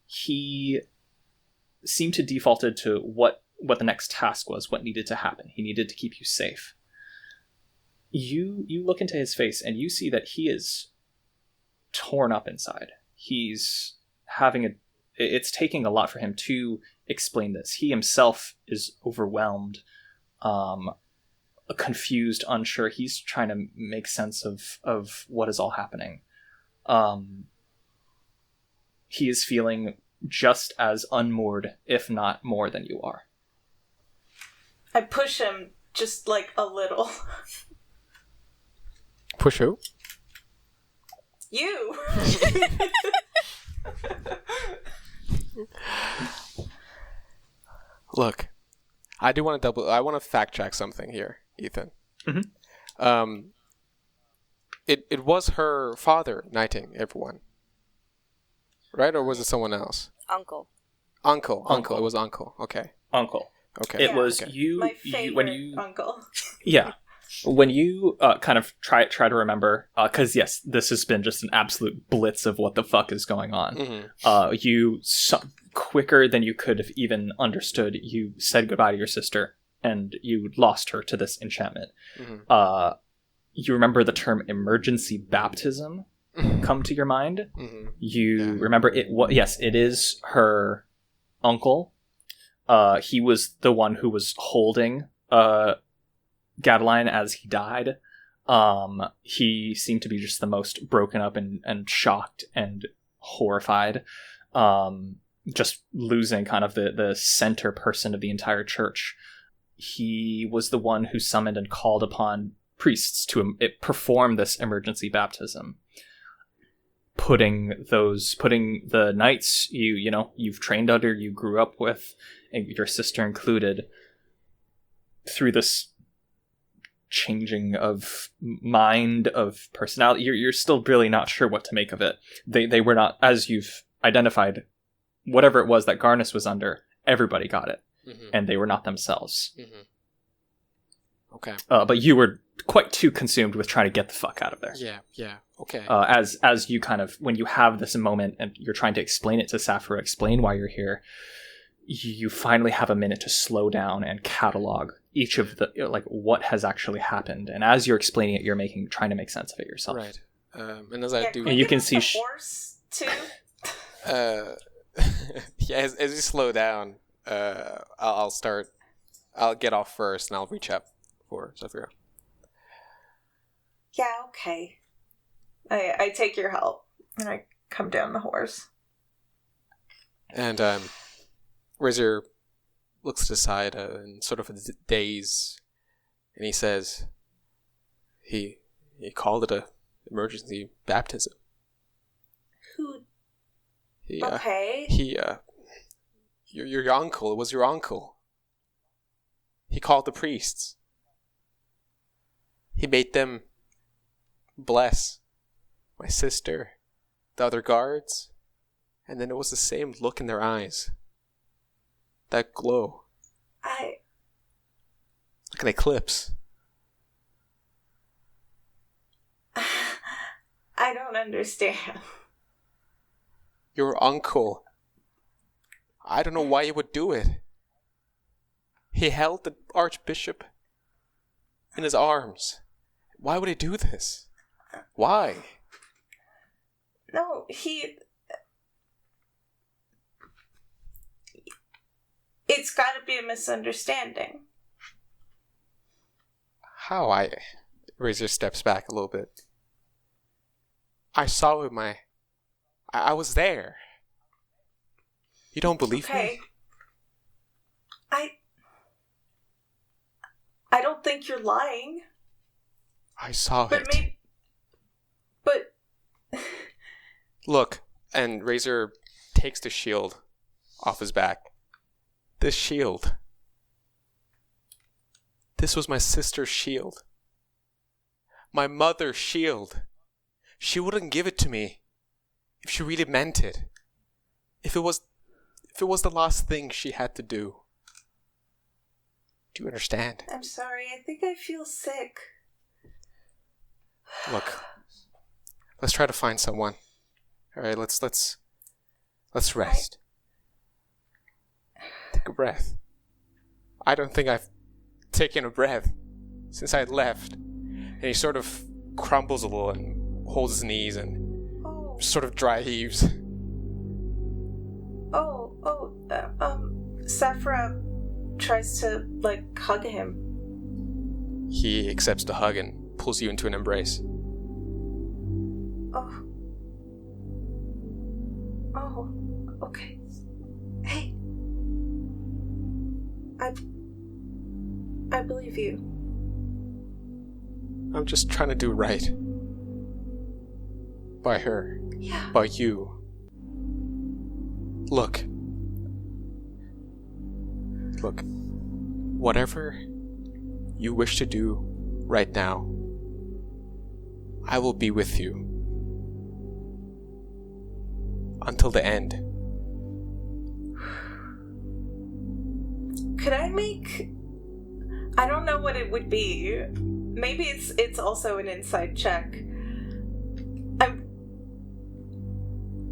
he seemed to defaulted to what the next task was, what needed to happen. He needed to keep you safe. You look into his face and you see that he is torn up inside. He's it's taking a lot for him to explain this. He himself is overwhelmed, confused, unsure. He's trying to make sense of what is all happening. He is feeling just as unmoored, if not more than you are. I push him just like a little. Push who? You! Look, I want to fact check something here, Ethan. Mm-hmm. It was her father knighting everyone, right? Or was it someone else? Uncle. It was uncle. Okay. Uncle. Okay. It was okay. My favorite when you uncle. Yeah. When you kind of try to remember, because yes, this has been just an absolute blitz of what the fuck is going on. Mm-hmm. Quicker than you could have even understood, you said goodbye to your sister, and you lost her to this enchantment. Mm-hmm. You remember the term emergency baptism come to your mind. Mm-hmm. You remember it. Yes, it is her uncle. He was the one who was holding Gadeline as he died. He seemed to be just the most broken up and shocked and horrified. Just losing kind of the center person of the entire church. He was the one who summoned and called upon priests to perform this emergency baptism. Putting the knights you've trained under, you grew up with, and your sister included, through this changing of mind, of personality. You're still really not sure what to make of it. They were not, as you've identified, whatever it was that Garnus was under, everybody got it, and they were not themselves. Okay. But you were quite too consumed with trying to get the fuck out of there. Yeah. Okay. As you kind of, when you have this moment and you're trying to explain it to Sappho, explain why you're here, you finally have a minute to slow down and catalog each of the, like, what has actually happened. And as you're explaining it, you're trying to make sense of it yourself. Right. And as I do, and you can see horse too. as you slow down, I'll get off first, and I'll reach up for Zephyr. Yeah, okay. I take your help, and I come down the horse. And Razor looks to the side in sort of a daze, and he says, he called it a emergency baptism. Who? He, okay. Your uncle. It was your uncle. He called the priests. He made them bless my sister, the other guards, and then it was the same look in their eyes. That glow. Like an eclipse. I don't understand. Your uncle. I don't know why he would do it. He held the archbishop in his arms. Why would he do this? Why? No, it's got to be a misunderstanding. How? Razor steps back a little bit. I saw with my... I was there. You don't believe me? I don't think you're lying. I saw it. But... Look, and Razor takes the shield off his back. This shield. This was my sister's shield. My mother's shield. She wouldn't give it to me if she really meant it. If it was the last thing she had to do. Do you understand? I'm sorry, I think I feel sick. Look, let's try to find someone. All right, let's rest. Take a breath. I don't think I've taken a breath since I left. And he sort of crumbles a little and holds his knees and sort of dry heaves. Saphira tries to, hug him. He accepts the hug and pulls you into an embrace. Oh, okay. Hey. I believe you. I'm just trying to do right. By her. Yeah. By you. Look, whatever you wish to do right now, I will be with you until the end. Could I make... I don't know what it would be. Maybe it's also an inside check.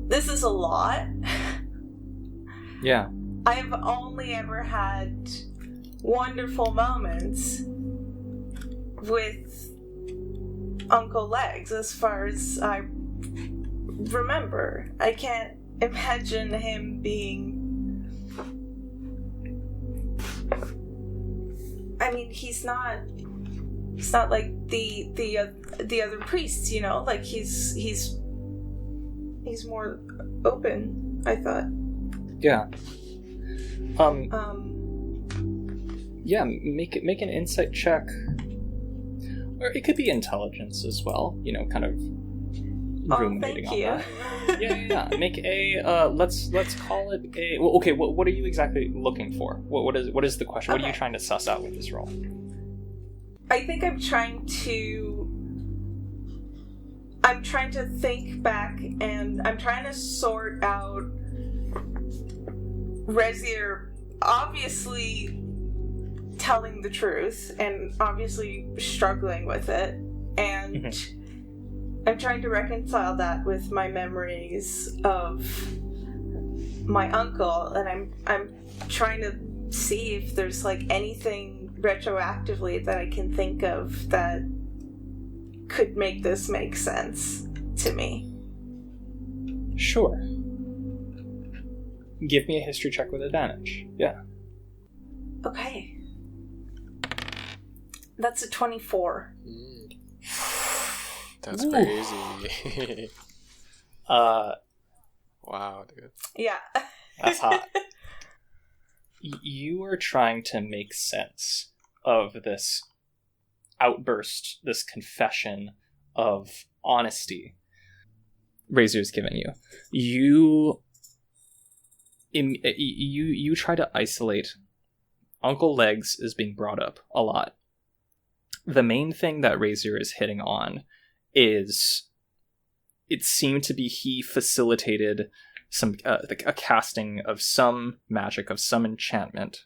This is a lot. Yeah. I have only ever had wonderful moments with Uncle Legs, as far as I remember. I can't imagine him being... I mean, he's not like the other priests, you know? Like, he's more open, I thought. Yeah. Yeah, make an insight check. Or it could be intelligence as well, you know, kind of ruminating on that. Yeah. Make a let's call it a... Well, okay, what are you exactly looking for? What is the question? Okay. What are you trying to suss out with this roll? I think I'm trying to think back, and I'm trying to sort out Rosseart obviously telling the truth and obviously struggling with it, and I'm trying to reconcile that with my memories of my uncle, and I'm trying to see if there's anything retroactively that I can think of that could make this make sense to me. Sure. Give me a history check with advantage. Yeah. Okay. That's a 24. That's crazy. Wow, dude. Yeah. That's hot. You are trying to make sense of this outburst, this confession of honesty Razor's given you. You try to isolate. Uncle Legs is being brought up a lot. The main thing that Razor is hitting on is it seemed to be he facilitated a casting of some magic, of some enchantment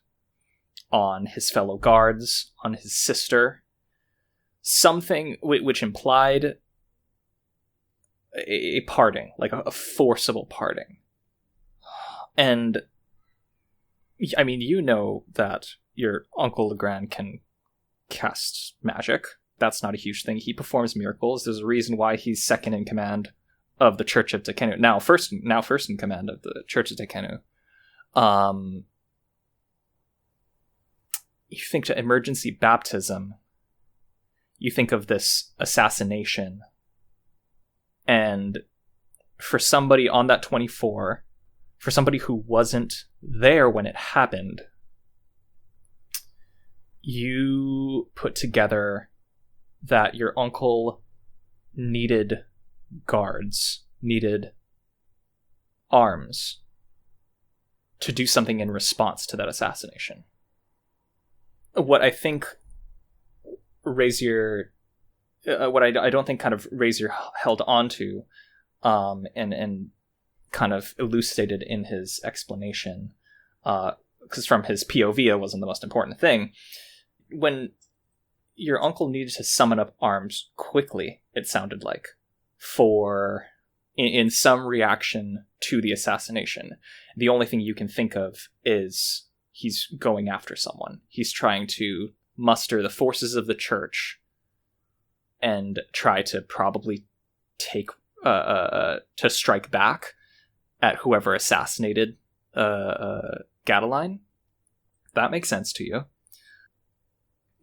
on his fellow guards, on his sister, something which implied a parting, like a forcible parting. And I mean, you know that your Uncle Legrand can cast magic. That's not a huge thing. He performs miracles. There's a reason why he's second in command of the Church of Tekenu. Now first in command of the Church of Tekenu. You think to emergency baptism. You think of this assassination. And for somebody on that 24, for somebody who wasn't there when it happened, you put together that your uncle needed guards, needed arms to do something in response to that assassination. What I think Rosseart, what I don't think kind of Rosseart held onto, and kind of elucidated in his explanation, because from his POV it wasn't the most important thing. When your uncle needed to summon up arms quickly, it sounded like, in some reaction to the assassination, the only thing you can think of is he's going after someone. He's trying to muster the forces of the church and try to probably to strike back at whoever assassinated Gadaline. That makes sense to you.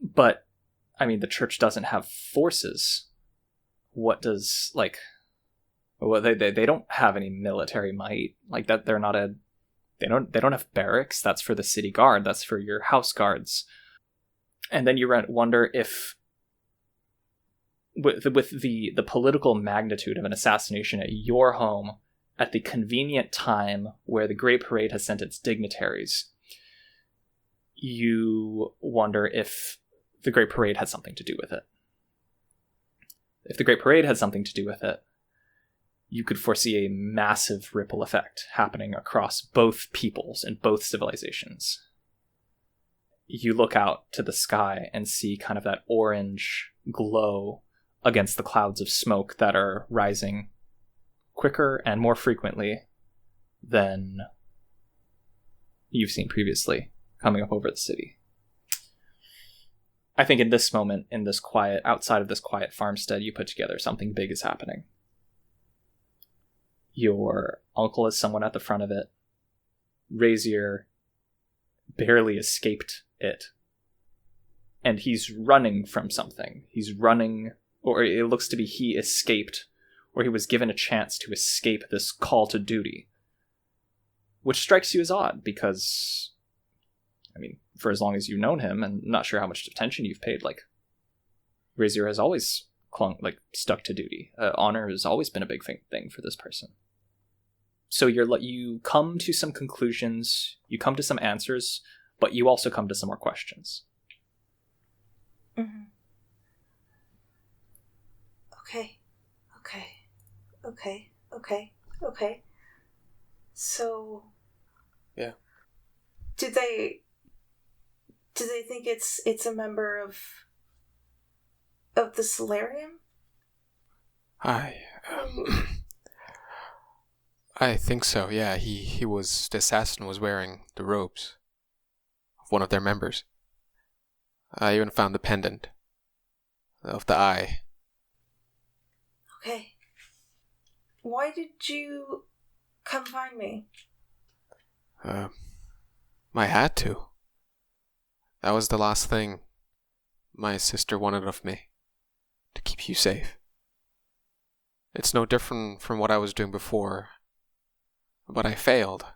But, I mean, the church doesn't have forces. What does, like... Well, they don't have any military might. Like, that they're not they don't have barracks. That's for the city guard. That's for your house guards. And then you wonder if with the political magnitude of an assassination at your home at the convenient time where the Great Parade has sent its dignitaries, you wonder if the Great Parade had something to do with it. If the Great Parade had something to do with it, you could foresee a massive ripple effect happening across both peoples and both civilizations. You look out to the sky and see kind of that orange glow against the clouds of smoke that are rising quicker and more frequently than you've seen previously coming up over the city. I think in this moment, in this quiet, outside of this quiet farmstead you put together, something big is happening. Your uncle is someone at the front of it. Rosseart barely escaped it. And he's running from something. He's running, or it looks to be he escaped, or he was given a chance to escape this call to duty. Which strikes you as odd, because, I mean, for as long as you've known him, and not sure how much attention you've paid, like, Rosseart has always stuck to duty. Honor has always been a big thing for this person. So you come to some conclusions, you come to some answers, but you also come to some more questions. Mm-hmm. Okay. So... Yeah. Do they think it's a member of the Solarium? I think so, yeah. The assassin was wearing the robes of one of their members. I even found the pendant of the eye. Okay. Why did you come find me? I had to. That was the last thing my sister wanted of me. To keep you safe. It's no different from what I was doing before. But I failed.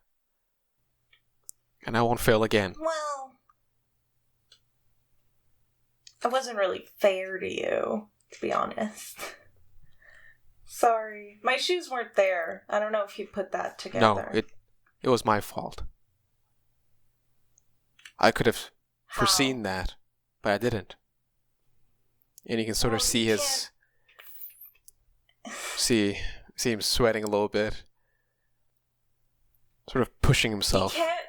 And I won't fail again. Well, it wasn't really fair to you, to be honest. Sorry. My shoes weren't there. I don't know if you put that together. No, it was my fault. I could have foreseen that, but I didn't. And you can sort of see see him sweating a little bit. Sort of pushing himself. You can't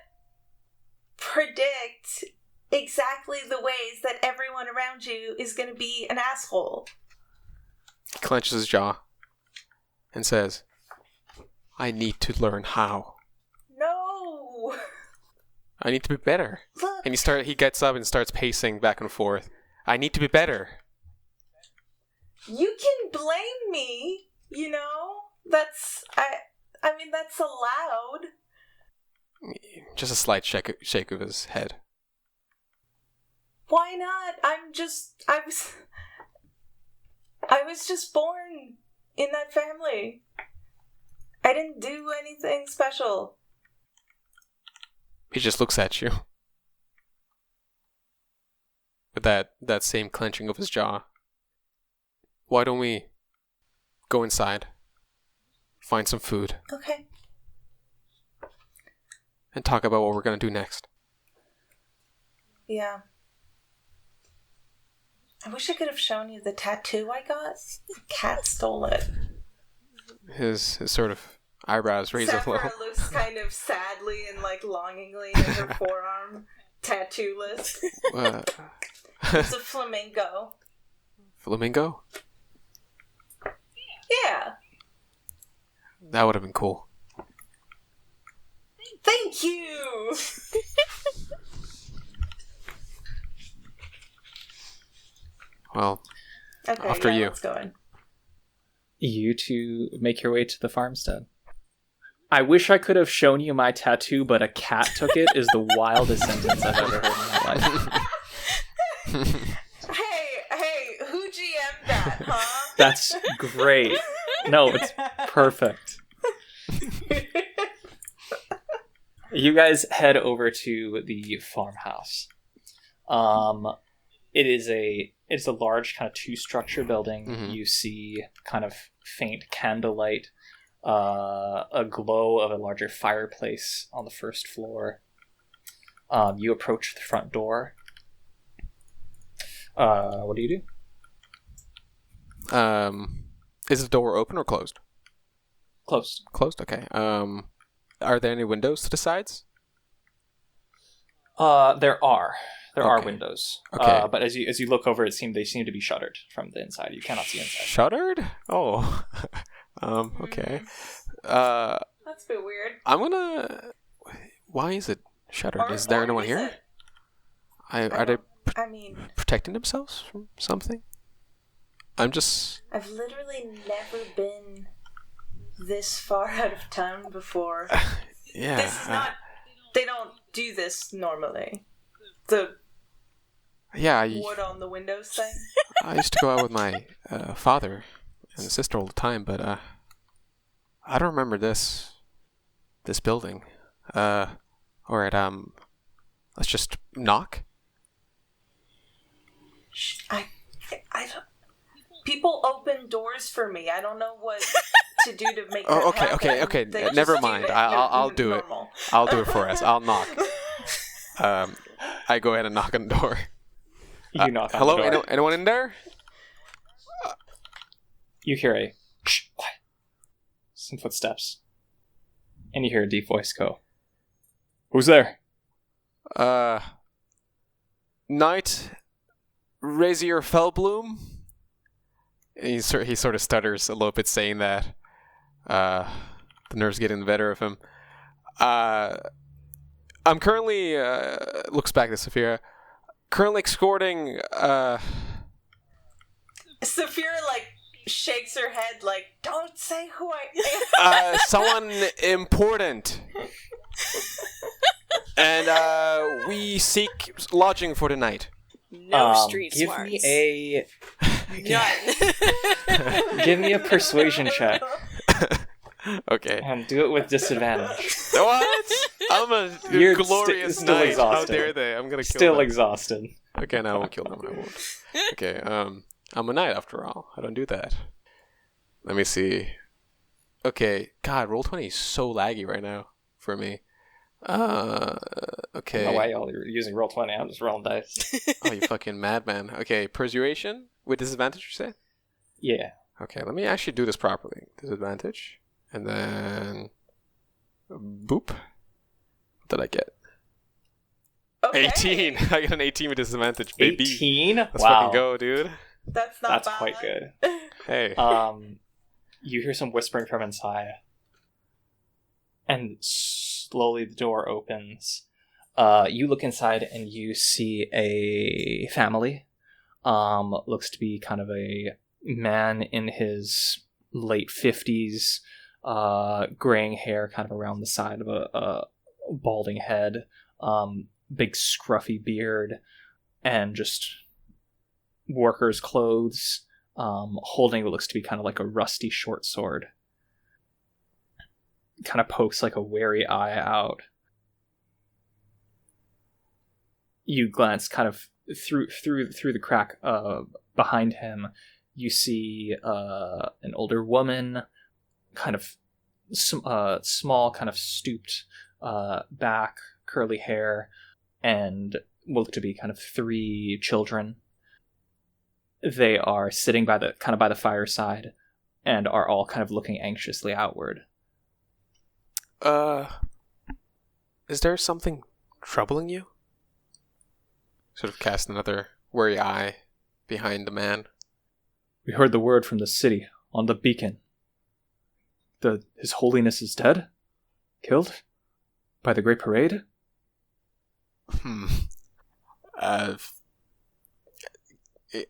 predict exactly the ways that everyone around you is going to be an asshole. He clenches his jaw and says, I need to learn how. No! I need to be better. Look. And he gets up and starts pacing back and forth. I need to be better. You can blame me, you know? That's allowed. Just a slight shake of his head. Why not? I was just born in that family. I didn't do anything special. He just looks at you. With that same clenching of his jaw. Why don't we go inside, find some food, Okay. and talk about what we're going to do next? Yeah. I wish I could have shown you the tattoo I got. The cat stole it. His sort of eyebrows raise a little. Sapphire looks kind of sadly and like longingly at her forearm, tattoo-less. It's a flamingo. Flamingo? Yeah. That would have been cool. Thank you! Well, Okay, after you. Let's go in. You two make your way to the farmstead. I wish I could have shown you my tattoo, but a cat took it is the wildest sentence I've ever heard in my life. Hey, who GM'd that, huh? That's great. No, it's perfect. You guys head over to the farmhouse. It's a large kind of two-structure building. Mm-hmm. You see kind of faint candlelight, a glow of a larger fireplace on the first floor. You approach the front door. What do you do? Is the door open or closed? Closed. Closed, okay. Are there any windows to the sides? There are. There are Okay. windows. Okay. But as you look over, they seem to be shuttered from the inside. You cannot see inside. Shuttered? Oh. Okay. That's a bit weird. I'm gonna... Why is it shuttered? Is there anyone here? Are they I mean, protecting themselves from something? I'm just... I've literally never been this far out of town before. Yeah. This is not... They don't do this normally. The Yeah, wood on the windows thing. I used to go out with my father and sister all the time, but I don't remember this building. Alright, let's just knock. I don't... People open doors for me. I don't know what to do to make Oh, that okay, happen. okay. They Never just do mind. it. I'll do it. Normal. I'll do it for us. I'll knock. I go ahead and knock on the door. You knock on hello, the door. anyone in there? You hear a shh, quiet, some footsteps, and you hear a deep voice go, "Who's there?" Knight Rosseart Fellbloom. He sort of stutters a little bit saying that. The nerves getting the better of him. I'm currently looks back to Saphira. Currently escorting Saphira like shakes her head like, don't say who I am. someone important. And we seek lodging for the night. No street give smarts. me None. give me a persuasion check, Okay. and do it with disadvantage. What? I'm a You're glorious still knight. How exhausted. dare they? I'm gonna kill Still them. exhausted. Okay, no, I won't kill them. I won't. Okay, I'm a knight after all. I don't do that. Let me see. Okay, God, Roll20 is so laggy right now for me. I don't Okay. know why y'all are using Roll20. I'm just rolling dice. Oh, you fucking madman. Okay, persuasion with disadvantage, you say? Yeah. Okay, let me actually do this properly. Disadvantage. And then... Boop. What did I get? Okay. 18! I got an 18 with disadvantage, baby. 18? Let's Wow. fucking go, dude. That's not That's bad. quite good. Hey. You hear some whispering from inside, and slowly the door opens. You look inside and you see a family. Looks to be kind of a man in his late 50s, graying hair kind of around the side of a balding head, big scruffy beard, and just workers' clothes. holding what looks to be kind of like a rusty short sword. Kind of pokes like a wary eye out. You glance kind of through the crack behind him. You see an older woman, kind of small, kind of stooped back, curly hair, and what look to be kind of 3 children. They are sitting by the fireside and are all kind of looking anxiously outward. Is there something troubling you? Sort of cast another worry eye behind the man. We heard the word from the city on the beacon. His Holiness is dead? Killed? By the Great Parade?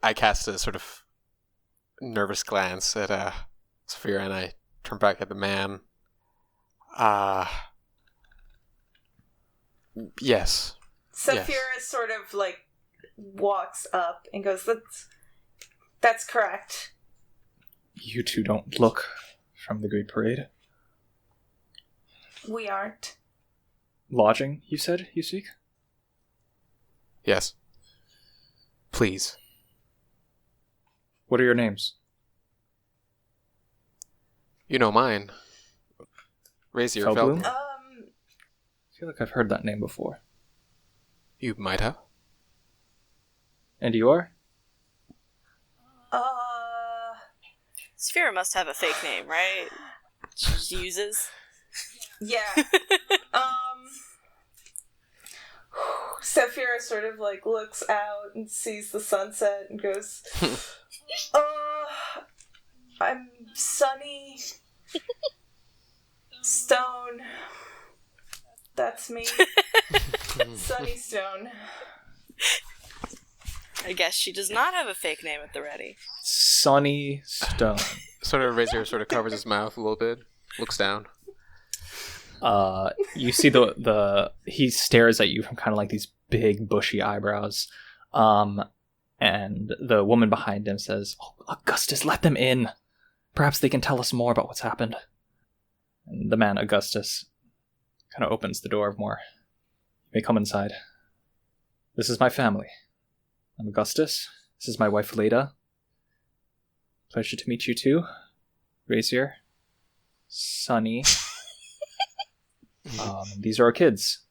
I cast a sort of nervous glance at Sophia, and I turn back at the man. Yes. Saphira sort of like walks up and goes, That's correct. You two don't look from the Great Parade. We aren't. Lodging, you said you seek? Yes. Please. What are your names? You know mine. Rosseart. Feldbloom? I feel like I've heard that name before. You might have. And you are? Sphera must have a fake name, right? She just uses. Yeah. Saphira sort of like looks out and sees the sunset and goes, I'm Sunny Stone. That's me. Sunny Stone. I guess she does not have a fake name at the ready. Sunny Stone. Sort of Razor sort of covers his mouth a little bit, looks down. You see he stares at you from kind of like these big bushy eyebrows. And the woman behind him says, Augustus, let them in. Perhaps they can tell us more about what's happened. And the man, Augustus, kind of opens the door more. You may come inside. This is my family. I'm Augustus. This is my wife, Leda. Pleasure to meet you too. Rosseart. Sunny. These are our kids.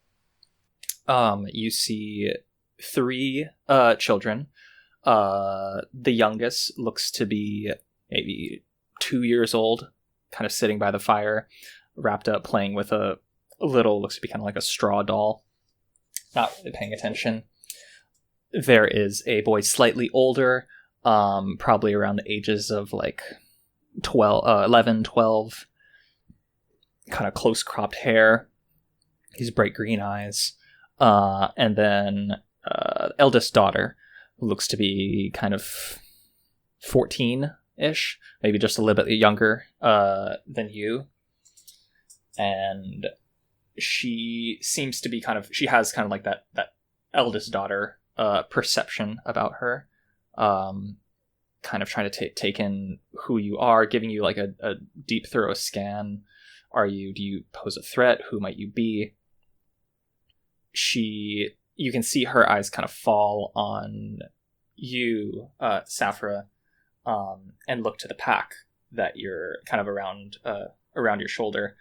You see 3 children. The youngest looks to be maybe 2 years old, kind of sitting by the fire, wrapped up, playing with a little, looks to be kind of like a straw doll. Not really paying attention. There is a boy slightly older, probably around the ages of like 11, 12, kind of close cropped hair. He's bright green eyes. And then eldest daughter, who looks to be kind of 14-ish, maybe just a little bit younger than you. And she seems to be she has kind of like that eldest daughter perception about her, kind of trying to take in who you are, giving you like a deep, thorough scan. Do you pose a threat? Who might you be? You can see her eyes kind of fall on you, Saphira, and look to the pack that you're kind of around your shoulder.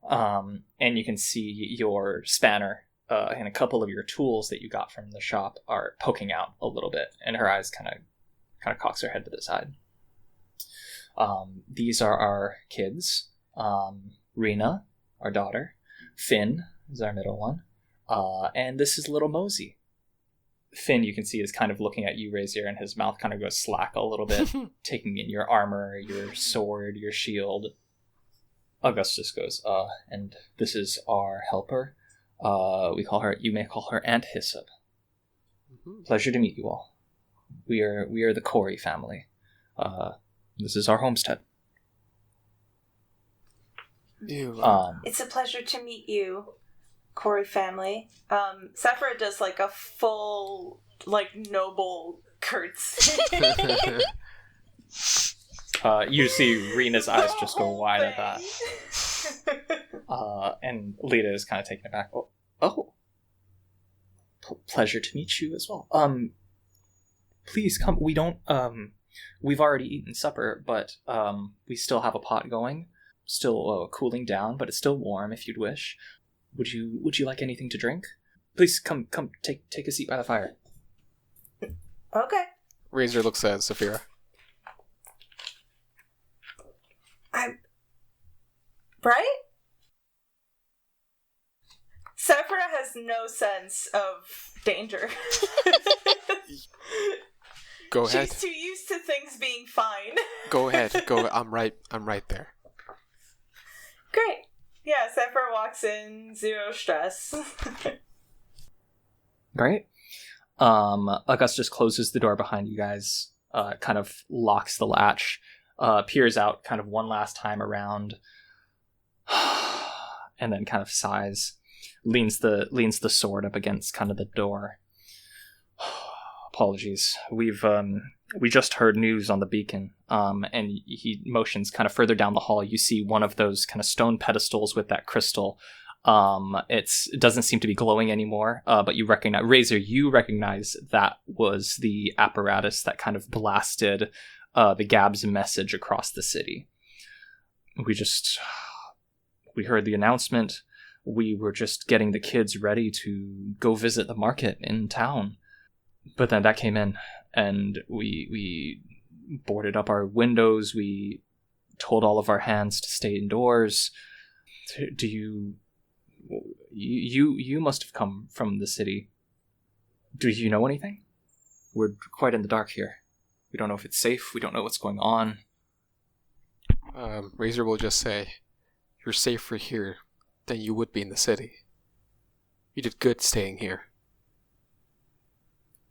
And you can see your spanner and a couple of your tools that you got from the shop are poking out a little bit, and her eyes kind of cocks her head to the side. These are our kids. Rena, our daughter. Finn is our middle one. And this is little Mosey. Finn, you can see, is kind of looking at you, Rosseart, and his mouth kind of goes slack a little bit, taking in your armor, your sword, your shield. Augustus goes, and this is our helper. You may call her Aunt Hyssop. Mm-hmm. Pleasure to meet you all. We are the Corey family. This is our homestead. It's a pleasure to meet you, Corey family. Saphira does like a full, like, noble curtsy. You see Rena's eyes just go wide at that. And Lita is kind of taken aback. Pleasure to meet you as well. Please come. We don't, we've already eaten supper, but, we still have a pot going. Still cooling down, but it's still warm if you'd wish. Would you like anything to drink? Please come, take a seat by the fire. Okay. Razor looks at Saphira. Right? Saphira has no sense of danger. Go ahead. She's too used to things being fine. Go ahead. Go. I'm right there. Great. Yeah, Saphira walks in, zero stress. Great. Augustus closes the door behind you guys, kind of locks the latch, peers out kind of one last time around, and then kind of sighs, leans the sword up against kind of the door. Apologies. We just heard news on the beacon, and he motions kind of further down the hall. You see one of those kind of stone pedestals with that crystal. It doesn't seem to be glowing anymore, but you recognize, Razor, you recognize that was the apparatus that kind of blasted the Gab's message across the city. We heard the announcement. We were just getting the kids ready to go visit the market in town. But then that came in, and we boarded up our windows. We told all of our hands to stay indoors. Do you must have come from the city. Do you know anything? We're quite in the dark here. We don't know if it's safe. We don't know what's going on. Razor will just say, "You're safer here than you would be in the city. You did good staying here."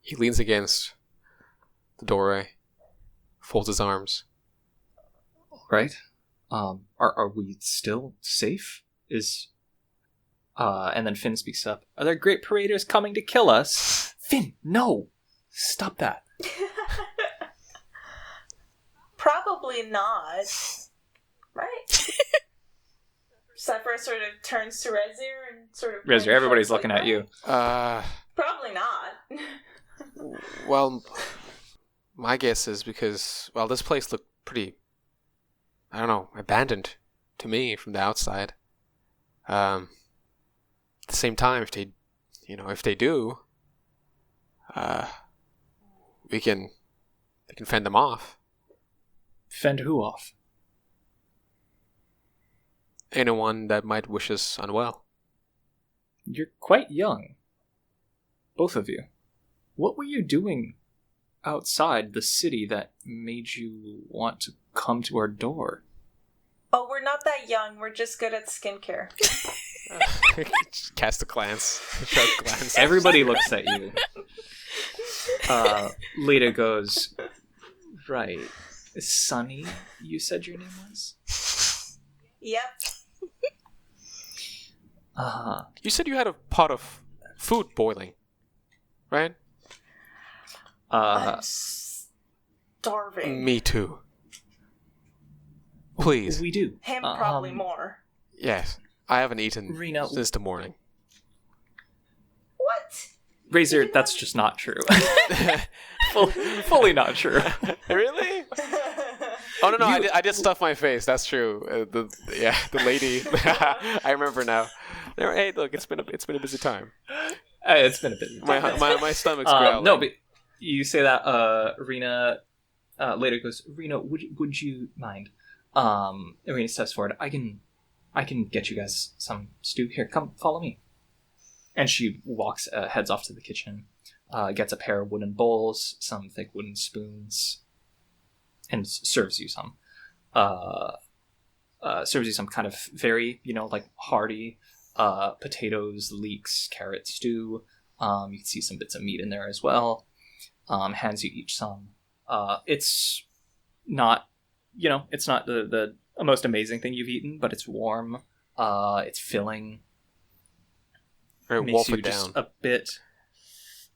He leans against the doorway, folds his arms. Right. Are we still safe? And then Finn speaks up. Are there great paraders coming to kill us? Finn, no! Stop that. Probably not. Right? Saphira sort of turns to Rosseart and sort of... Razor, everybody's looking at you. Probably not. Well, my guess is because, well, this place looked pretty, I don't know, abandoned to me from the outside. At the same time, if they do, they can fend them off. Fend who off? Anyone that might wish us unwell. You're quite young. Both of you. What were you doing outside the city that made you want to come to our door? Oh, we're not that young. We're just good at skincare. Cast a glance. Sharp glance. Everybody looks at you. Lita goes, right. Sunny, you said your name was? Yep. You said you had a pot of food boiling, right? I'm starving. Me too. Please. We do. Him probably more. Yes. I haven't eaten Reno. since the morning. What? Razor, that's just not true. Fully not true. Really? Oh, no, I did stuff my face. That's true. The lady. I remember now. Hey, look, it's been a busy time. It's been a busy time. My stomach's growling. No, but you say that, Rena, later goes, Rena, would you mind? Rena steps forward. I can get you guys some stew. Here, come, follow me. And she walks, heads off to the kitchen, gets a pair of wooden bowls, some thick wooden spoons, and serves you some. Serves you some kind of very, like hearty, potatoes, leeks, carrot stew. You can see some bits of meat in there as well. Hands you each some. It's not, it's not the most amazing thing you've eaten, but it's warm. It's filling. Very makes you wolf it just down. a bit.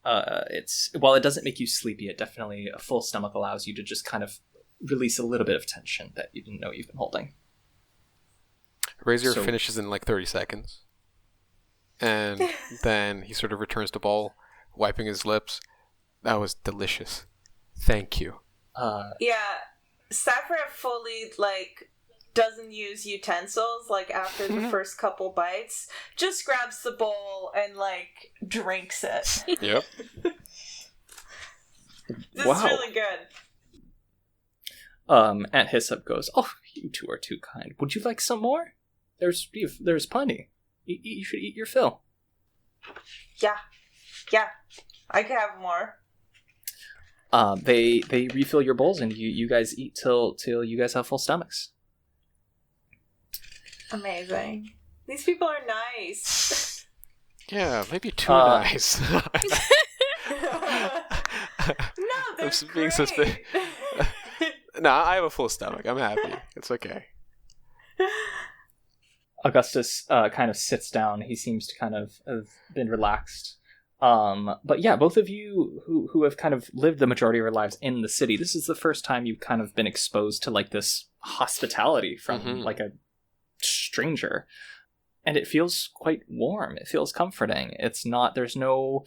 It doesn't make you sleepy. It definitely, a full stomach allows you to just kind of release a little bit of tension that you didn't know you've been holding. Rosseart finishes in like 30 seconds. And then he sort of returns the bowl, wiping his lips. That was delicious. Thank you. Yeah, Saffron fully, like, doesn't use utensils, like, after the first couple bites. Just grabs the bowl and, like, drinks it. Yep. This is really good. Aunt Hyssop goes, "Oh, you two are too kind. Would you like some more? There's plenty. You should eat your fill." Yeah, I can have more. They refill your bowls, and you guys eat till you guys have full stomachs. Amazing. These people are nice. Yeah, maybe too nice. No, they're great. No, I have a full stomach. I'm happy. It's okay. Augustus kind of sits down. He seems to kind of have been relaxed. But yeah, both of you who have kind of lived the majority of your lives in the city, this is the first time you've kind of been exposed to like this hospitality from like a stranger. And it feels quite warm. It feels comforting. It's not, there's no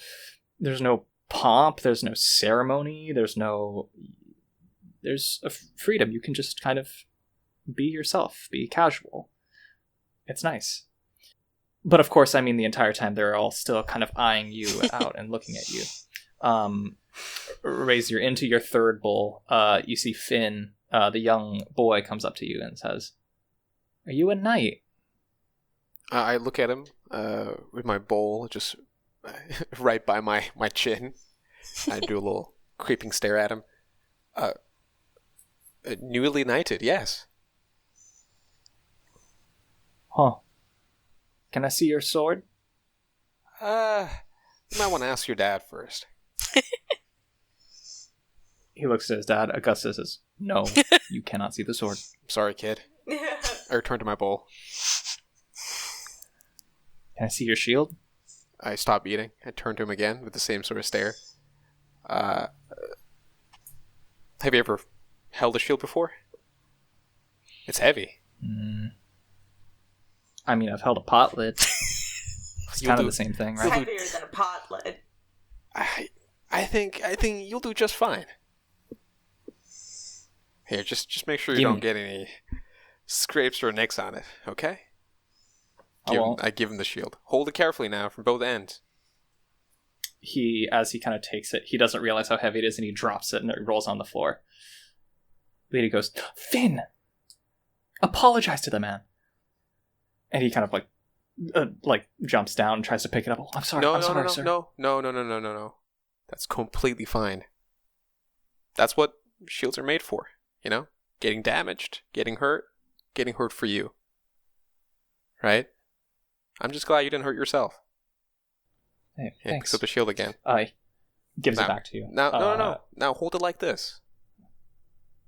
pomp, there's no ceremony, there's a freedom. You can just kind of be yourself, be casual. It's nice. But of course, I mean, the entire time they're all still kind of eyeing you out and looking at you. Raise your into your third bowl. You see Finn, the young boy, comes up to you and says, "Are you a knight?" I look at him with my bowl just right by my chin. I do a little creeping stare at him. Newly knighted, yes. Huh. Can I see your sword? You might want to ask your dad first. He looks at his dad. Augustus says, "No, you cannot see the sword." Sorry, kid. I return to my bowl. Can I see your shield? I stop eating. I turn to him again with the same sort of stare. Have you ever held a shield before? It's heavy. I mean, I've held a pot lid. It's kind of the same thing, It's right? heavier than a pot lid. I think you'll do just fine. Here, just make sure you don't get any scrapes or nicks on it, okay? I give him the shield. Hold it carefully now from both ends. As he kind of takes it, he doesn't realize how heavy it is, and he drops it, and it rolls on the floor. Lady goes, "Finn, apologize to the man." And he kind of like jumps down and tries to pick it up. "Oh, I'm sorry, sir." No. That's completely fine. That's what shields are made for, you know? Getting damaged, getting hurt for you. Right? I'm just glad you didn't hurt yourself. Hey, He thanks. picks up the shield again. Gives it back to you. No. Now hold it like this.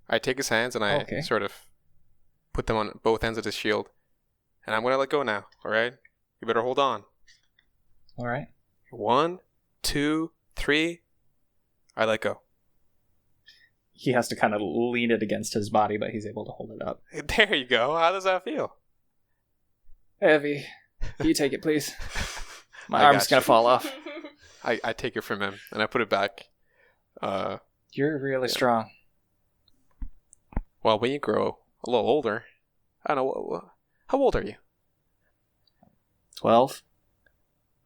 I take his hands and I sort of put them on both ends of his shield. And I'm going to let go now, alright? You better hold on. Alright. 1, 2, 3. I let go. He has to kind of lean it against his body, but he's able to hold it up. There you go. How does that feel? Heavy. Can you take it, please? My arm's going to fall off. I take it from him and I put it back. You're really strong. Well, when you grow a little older, I don't know, how old are you? 12.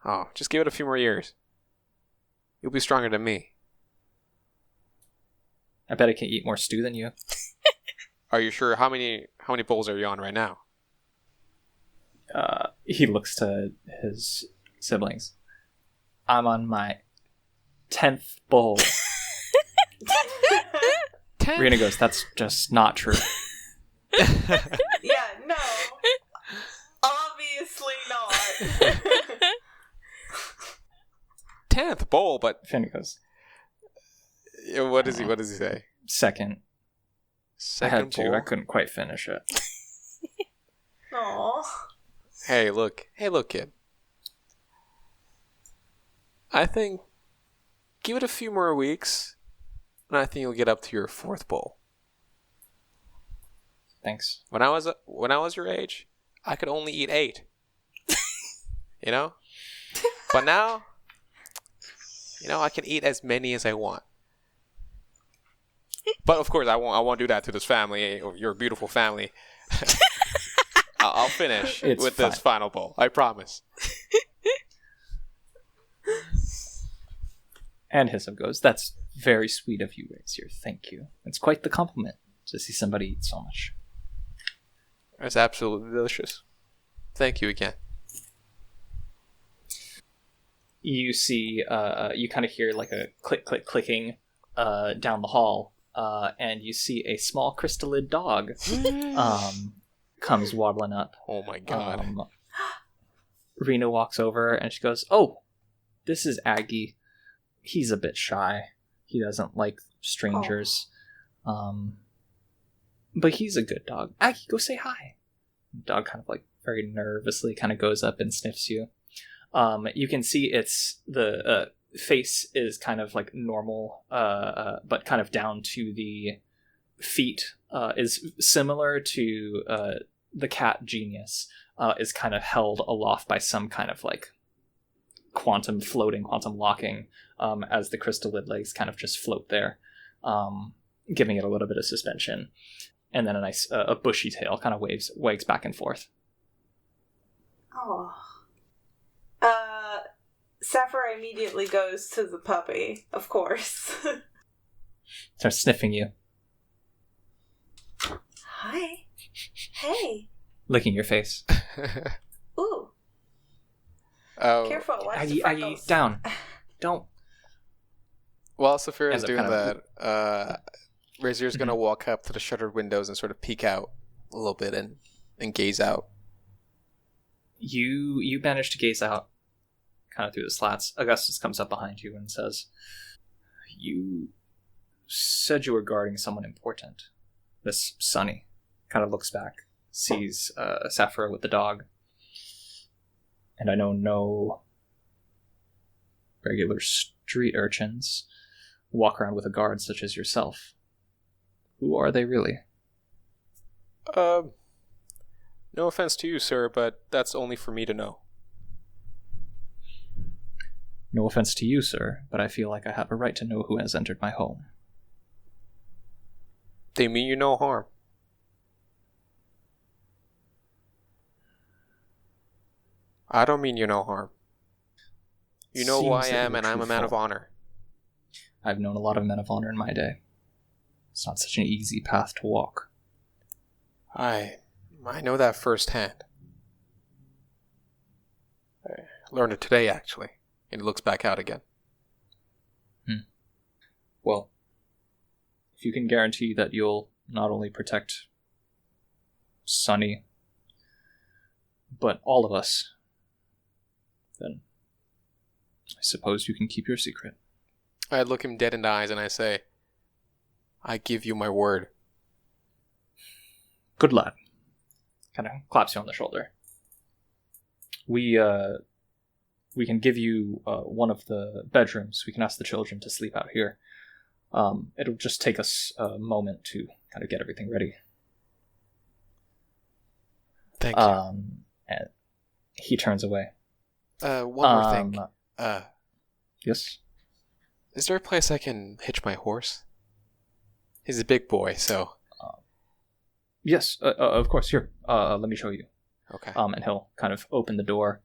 Oh, just give it a few more years. You'll be stronger than me. I bet I can eat more stew than you. Are you sure? How many bowls are you on right now? He looks to his siblings. I'm on my 10th bowl. 10? Rena goes, "That's just not true." Yeah, no. Obviously not. 10th bowl, but Finn goes, what does he say? "Second. I had Second bowl. to. I couldn't quite finish it." Aww. Hey, look, kid. I think give it a few more weeks, and I think you'll get up to your 4th bowl. thanks. When I was your age, I could only eat 8. You know? But now, I can eat as many as I want. But of course, I won't do that to this family, or your beautiful family. I'll finish with this final bowl. I promise. And Hyssop goes, "That's very sweet of you, Rosseart. Thank you. It's quite the compliment to see somebody eat so much." It's absolutely delicious. Thank you again. You see, you kind of hear like a clicking down the hall, and you see a small crystallid dog comes waddling up. Oh my god. Rena walks over and she goes, "Oh, this is Aggie. He's a bit shy. He doesn't like strangers. But he's a good dog. Aggie, go say hi." The dog kind of like very nervously kind of goes up and sniffs you. You can see it's the face is kind of like normal, but kind of down to the feet is similar to the cat Genius, is kind of held aloft by some kind of like quantum locking, as the crystallid legs kind of just float there, giving it a little bit of suspension. And then a nice a bushy tail kind of wags back and forth. Oh. Sapphire immediately goes to the puppy, of course. Starts sniffing you. Hi. Hey. Licking your face. Ooh. Oh. Careful, watch Aggie, the freckles. down. Don't. While Saphira's doing kind of- that, Razier's going to walk up to the shuttered windows and sort of peek out a little bit and gaze out. You manage to gaze out kind of through the slats. Augustus comes up behind you and says, "You said you were guarding someone important." This Sonny kind of looks back, sees Sapphira with the dog. "And I know no regular street urchins walk around with a guard such as yourself. Who are they really?" No offense to you, sir, but that's only for me to know. "No offense to you, sir, but I feel like I have a right to know who has entered my home." They mean you no harm. I don't mean you no harm. You know who I Seems that am, you're and I'm a man of truthful. honor. I've known a lot of men of honor in my day. It's not such an easy path to walk. I know that firsthand. I learned it today, actually. And he looks back out again. Well, if you can guarantee that you'll not only protect Sonny, but all of us, then I suppose you can keep your secret. I look him dead in the eyes and I say, I give you my word. Good lad. Kind of claps you on the shoulder. We can give you one of the bedrooms. We can ask the children to sleep out here. It'll just take us a moment to kind of get everything ready. Thank you. And he turns away. One more thing. Yes? Is there a place I can hitch my horse? He's a big boy, so... Yes, of course. Here, let me show you. Okay. And he'll kind of open the door,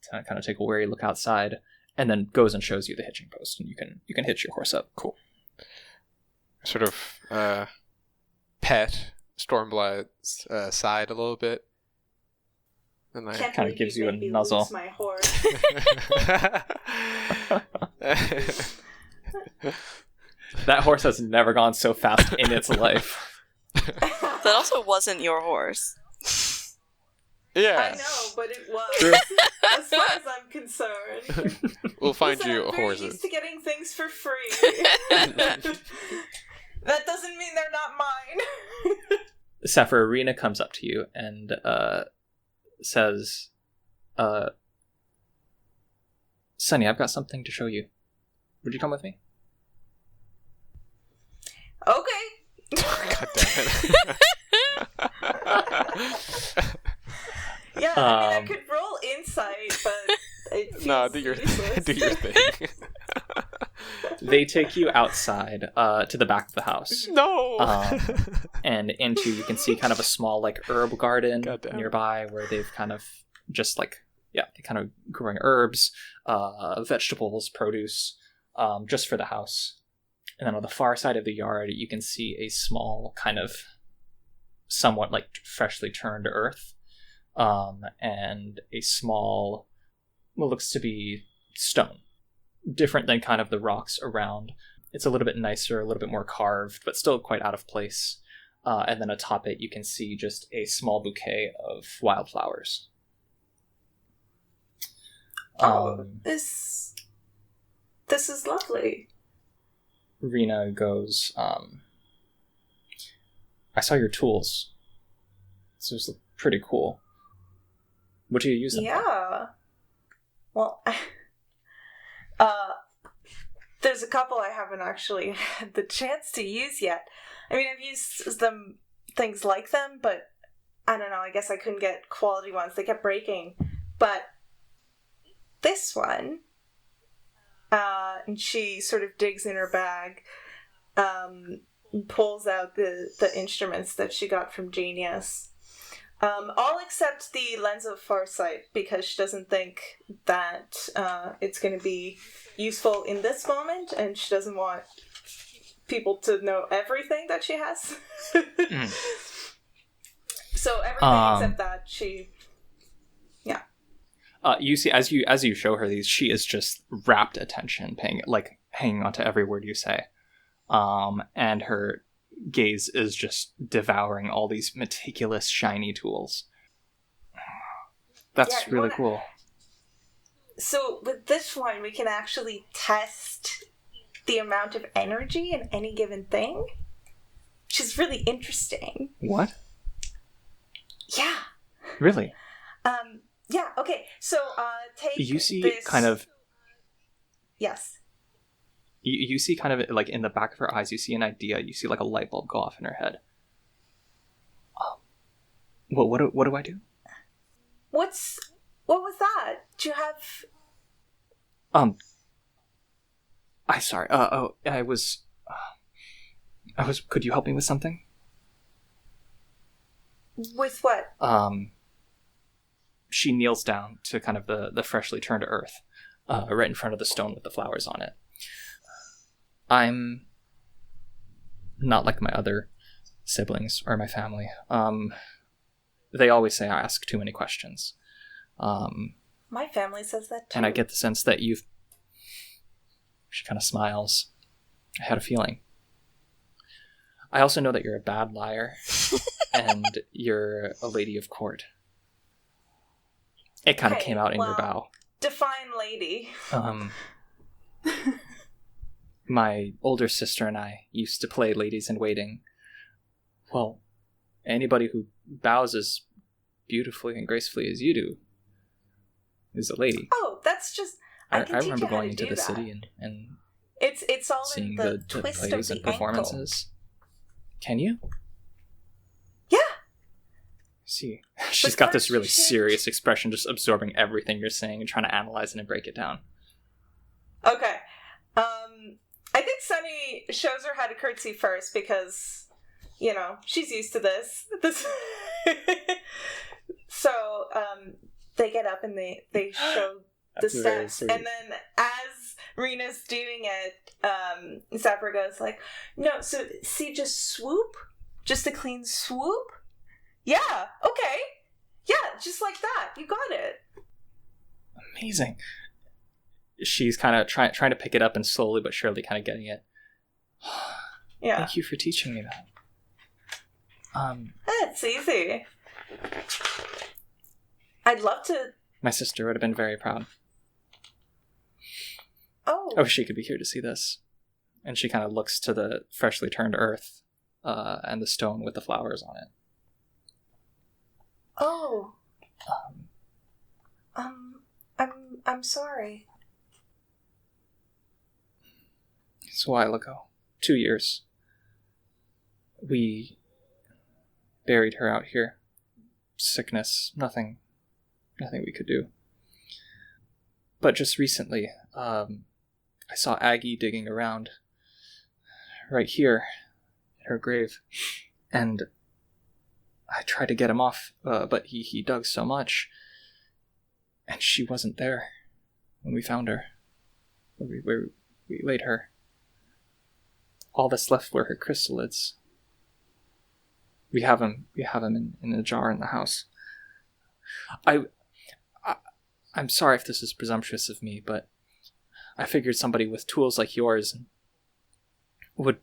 to kind of take a wary look outside, and then goes and shows you the hitching post, and you can hitch your horse up. Cool. Sort of pet Stormblood's side a little bit. And I Can't kind of believe gives you you a made me nuzzle. lose my horse. That horse has never gone so fast in its life. That also wasn't your horse. Yeah. I know, but it was. True. As far as I'm concerned. We'll find Listen, you I'm very horses. used to getting things for free. That doesn't mean they're not mine. Sapphirina comes up to you and says, Sonny, I've got something to show you. Would you come with me? Okay. God damn it. I could roll insight, but it feels No, do your useless. do your thing. They take you outside to the back of the house. No. And into, you can see kind of a small like herb garden Goddamn. nearby where they've kind of just like, they kind of growing herbs, vegetables, produce, just for the house. And then on the far side of the yard, you can see a small kind of somewhat like freshly turned earth, and a small, what looks to be stone. Different than kind of the rocks around. It's a little bit nicer, a little bit more carved, but still quite out of place. And then atop it, you can see just a small bouquet of wildflowers. This is lovely. Rena goes, I saw your tools. This was pretty cool. What do you use them for? Yeah. Well, there's a couple I haven't actually had the chance to use yet. I mean, I've used things like them, but I don't know, I guess I couldn't get quality ones. They kept breaking. But this one, and she sort of digs in her bag, and pulls out the instruments that she got from Genius. All except the lens of farsight, because she doesn't think that it's going to be useful in this moment, and she doesn't want people to know everything that she has. So everything except that, she... Yeah. You see, as you show her these, she is just rapt attention, hanging on to every word you say. And her gaze is just devouring all these meticulous, shiny tools. That's really cool. So with this one, we can actually test the amount of energy in any given thing, which is really interesting. What? Yeah. Really? Yeah, okay. So, take You see this... kind of... Yes. You see kind of, like, in the back of her eyes, you see an idea. You see, like, a light bulb go off in her head. What do I do? What was that? Do you have... I was, could you help me with something? With what? She kneels down to kind of the freshly turned earth, right in front of the stone with the flowers on it. I'm not like my other siblings or my family. They always say I ask too many questions. My family says that too. And I get the sense that you've... She kind of smiles. I had a feeling. I also know that you're a bad liar, and you're a lady of court. It kind of came out in your bow. Define lady. My older sister and I used to play ladies in waiting. Well, anybody who bows as beautifully and gracefully as you do is a lady. Oh, that's just... I remember going into the city and it's all seeing in the twist of plays the and performances. Can you? Yeah. See, she's got this really serious expression, just absorbing everything you're saying and trying to analyze it and break it down. Okay. I think Sunny shows her how to curtsy first because, she's used to this. So, they get up and they show the steps. And then as Rena's doing it, Zapper goes like, no, so see, just swoop? Just a clean swoop? Yeah, okay. Yeah, just like that. You got it. Amazing. She's kind of trying to pick it up and slowly but surely kind of getting it. Yeah. Thank you for teaching me that. It's easy. I'd love to... My sister would have been very proud. Oh, she could be here to see this. And she kind of looks to the freshly turned earth and the stone with the flowers on it. Oh. I'm sorry. It's a while ago. 2 years. We buried her out here. Sickness. Nothing nothing we could do. But just recently, I saw Aggie digging around right here in her grave, and I tried to get him off, but he dug so much, and she wasn't there when we found her. Where we laid her. All that's left were her chrysalids. We have them in a jar in the house. I'm sorry if this is presumptuous of me, but I figured somebody with tools like yours would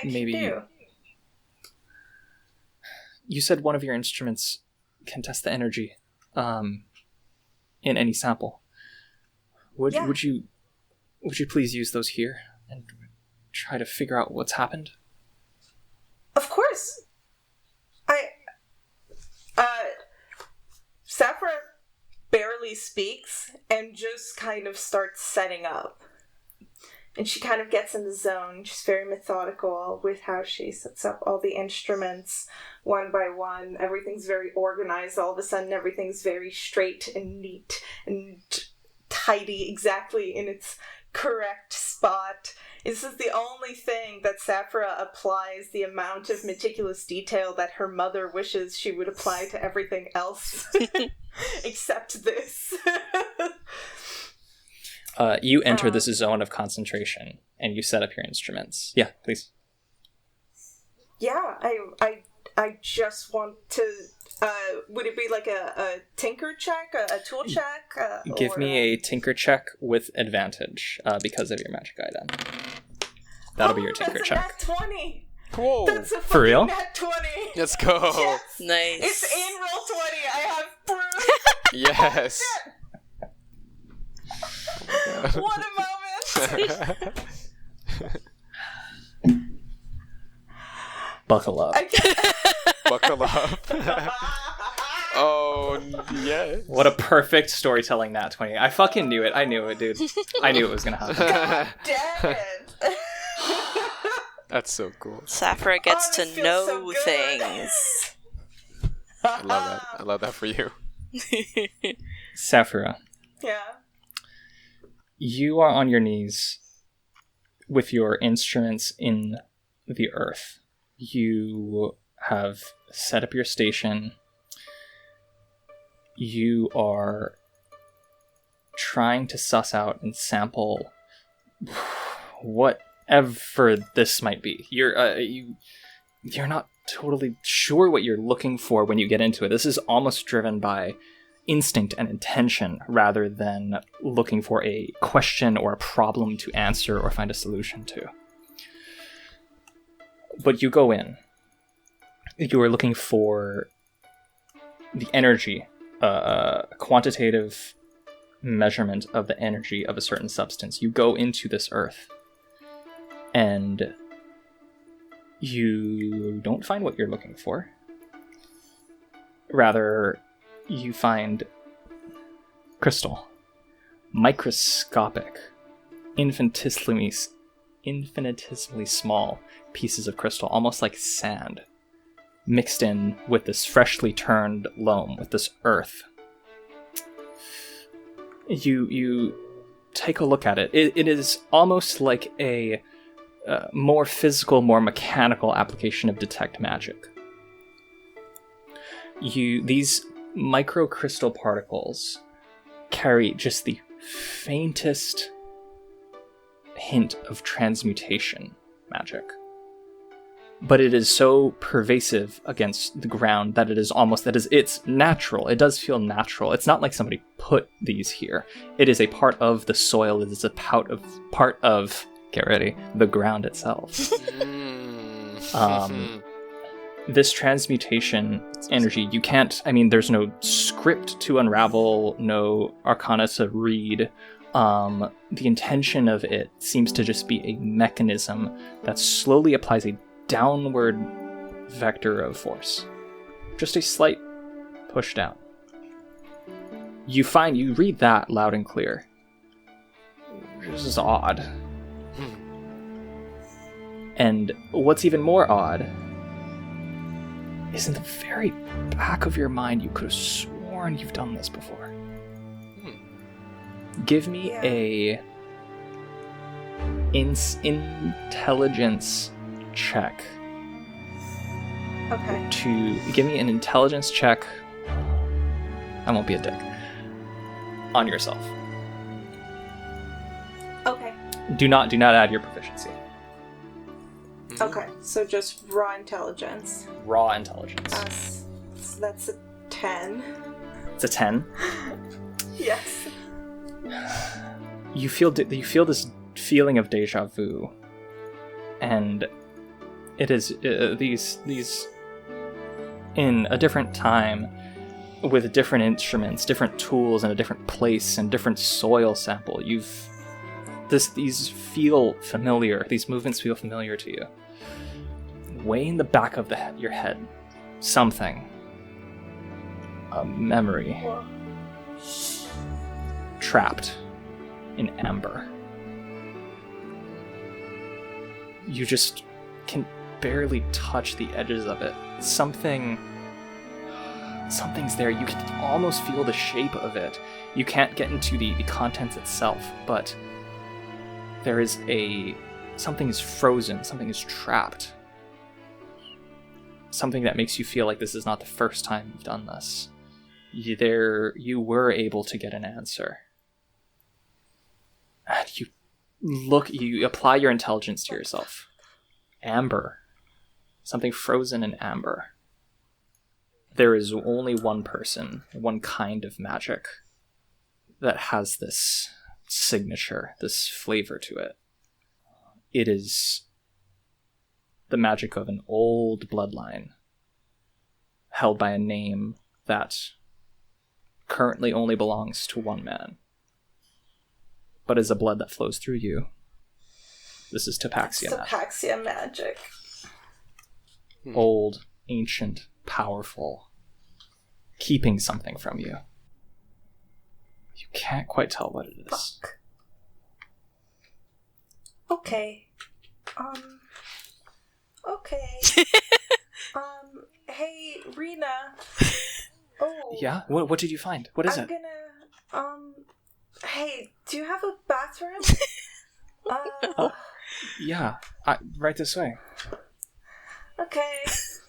maybe do. You said one of your instruments can test the energy in any sample. Would you please use those here and try to figure out what's happened? Of course. Saffron barely speaks and just kind of starts setting up. And she kind of gets in the zone. She's very methodical with how she sets up all the instruments one by one. Everything's very organized. All of a sudden, everything's very straight and neat and tidy, exactly in its correct spot. This is the only thing that Saphira applies the amount of meticulous detail that her mother wishes she would apply to everything else. Except this. You enter this zone of concentration, and you set up your instruments. Yeah, please. Yeah, I just want to... would it be like a tinker check, a tool check? Give me a tinker check with advantage because of your magic item. That'll be your tinker check. That's a nat 20. Whoa. That's a For real? nat 20. Let's go. Yes. Nice. It's in roll 20. I have proof. Yes. What a moment. Buckle up. Buckle up. Oh, yes. What a perfect storytelling nat 20. I fucking knew it. I knew it, dude. I knew it was gonna happen. Damn it. That's so cool. Saphira gets Oh, this to feels know so good. things. I love that. I love that for you. Saphira, Yeah. you are on your knees with your instruments in the earth. You have set up your station. You are trying to suss out and sample whatever this might be. You're not totally sure what you're looking for when you get into it. This is almost driven by instinct and intention rather than looking for a question or a problem to answer or find a solution to. But you go in. You are looking for the energy, a quantitative measurement of the energy of a certain substance. You go into this earth, and you don't find what you're looking for. Rather, you find crystal. Microscopic, infinitesimally small pieces of crystal, almost like sand, mixed in with this freshly turned loam, with this earth. You take a look at it. It is almost like a more physical, more mechanical application of detect magic. These microcrystal particles carry just the faintest hint of transmutation magic. But it is so pervasive against the ground that it's natural. It does feel natural. It's not like somebody put these here. It is a part of the soil. It is a part of get ready, the ground itself. This transmutation energy, there's no script to unravel, no arcana to read. The intention of it seems to just be a mechanism that slowly applies a downward vector of force. Just a slight push down. You read that loud and clear. This is odd. And what's even more odd is in the very back of your mind, you could have sworn sworn you've done this before. Give me a intelligence check. Okay. Give me an intelligence check. I won't be a dick. On yourself. Okay. Do not add your proficiency. Okay, so just raw intelligence. Raw intelligence. So that's a 10. It's a 10. Yes. You feel this feeling of deja vu, and it is these in a different time, with different instruments, different tools, in a different place, and different soil sample. These feel familiar. These movements feel familiar to you. Way in the back of your head, something, a memory, trapped in amber. You just can barely touch the edges of it. Something's there. You can almost feel the shape of it. You can't get into the contents itself, but there is something is frozen, something is trapped. Something that makes you feel like this is not the first time you've done this. You were able to get an answer. And you apply your intelligence to yourself. Amber. Something frozen in amber. There is only one person, one kind of magic that has this signature, this flavor to it. It is the magic of an old bloodline held by a name that currently only belongs to one man, but is a blood that flows through you. This is Tapaxia magic. Tapaxia magic. Old, ancient, powerful, keeping something from you. You can't quite tell what it is. Fuck. Okay. Okay. Hey, Rena. Oh. Yeah? What did you find? What is it? Hey, do you have a bathroom? Oh, yeah. Right this way. Okay.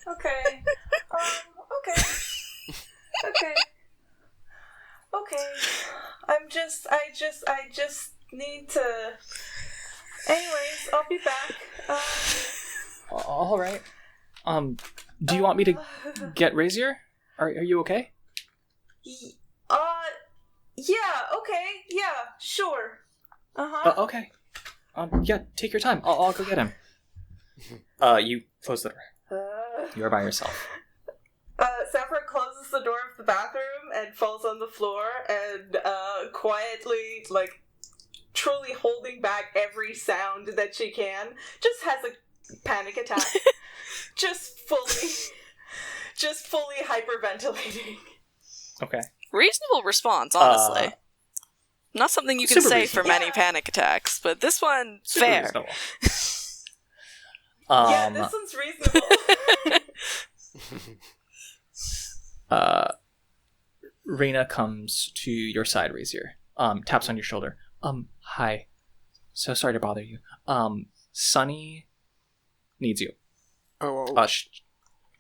Okay. Okay. I just need to. Anyways, I'll be back. All right. Do you want me to get Rosseart? Are you okay? Yeah, okay, yeah, sure. Uh-huh. Okay. Yeah, take your time. I'll go get him. You close the door. You are by yourself. Saffron closes the door of the bathroom and falls on the floor and quietly, truly holding back every sound that she can, just has a panic attack. just fully hyperventilating. Okay. Reasonable response, honestly. Not something you can say for many panic attacks, but this one, fair. Yeah, this one's reasonable. Rena comes to your side, Rosseart. Taps on your shoulder. Hi. So sorry to bother you. Sunny needs you. Oh.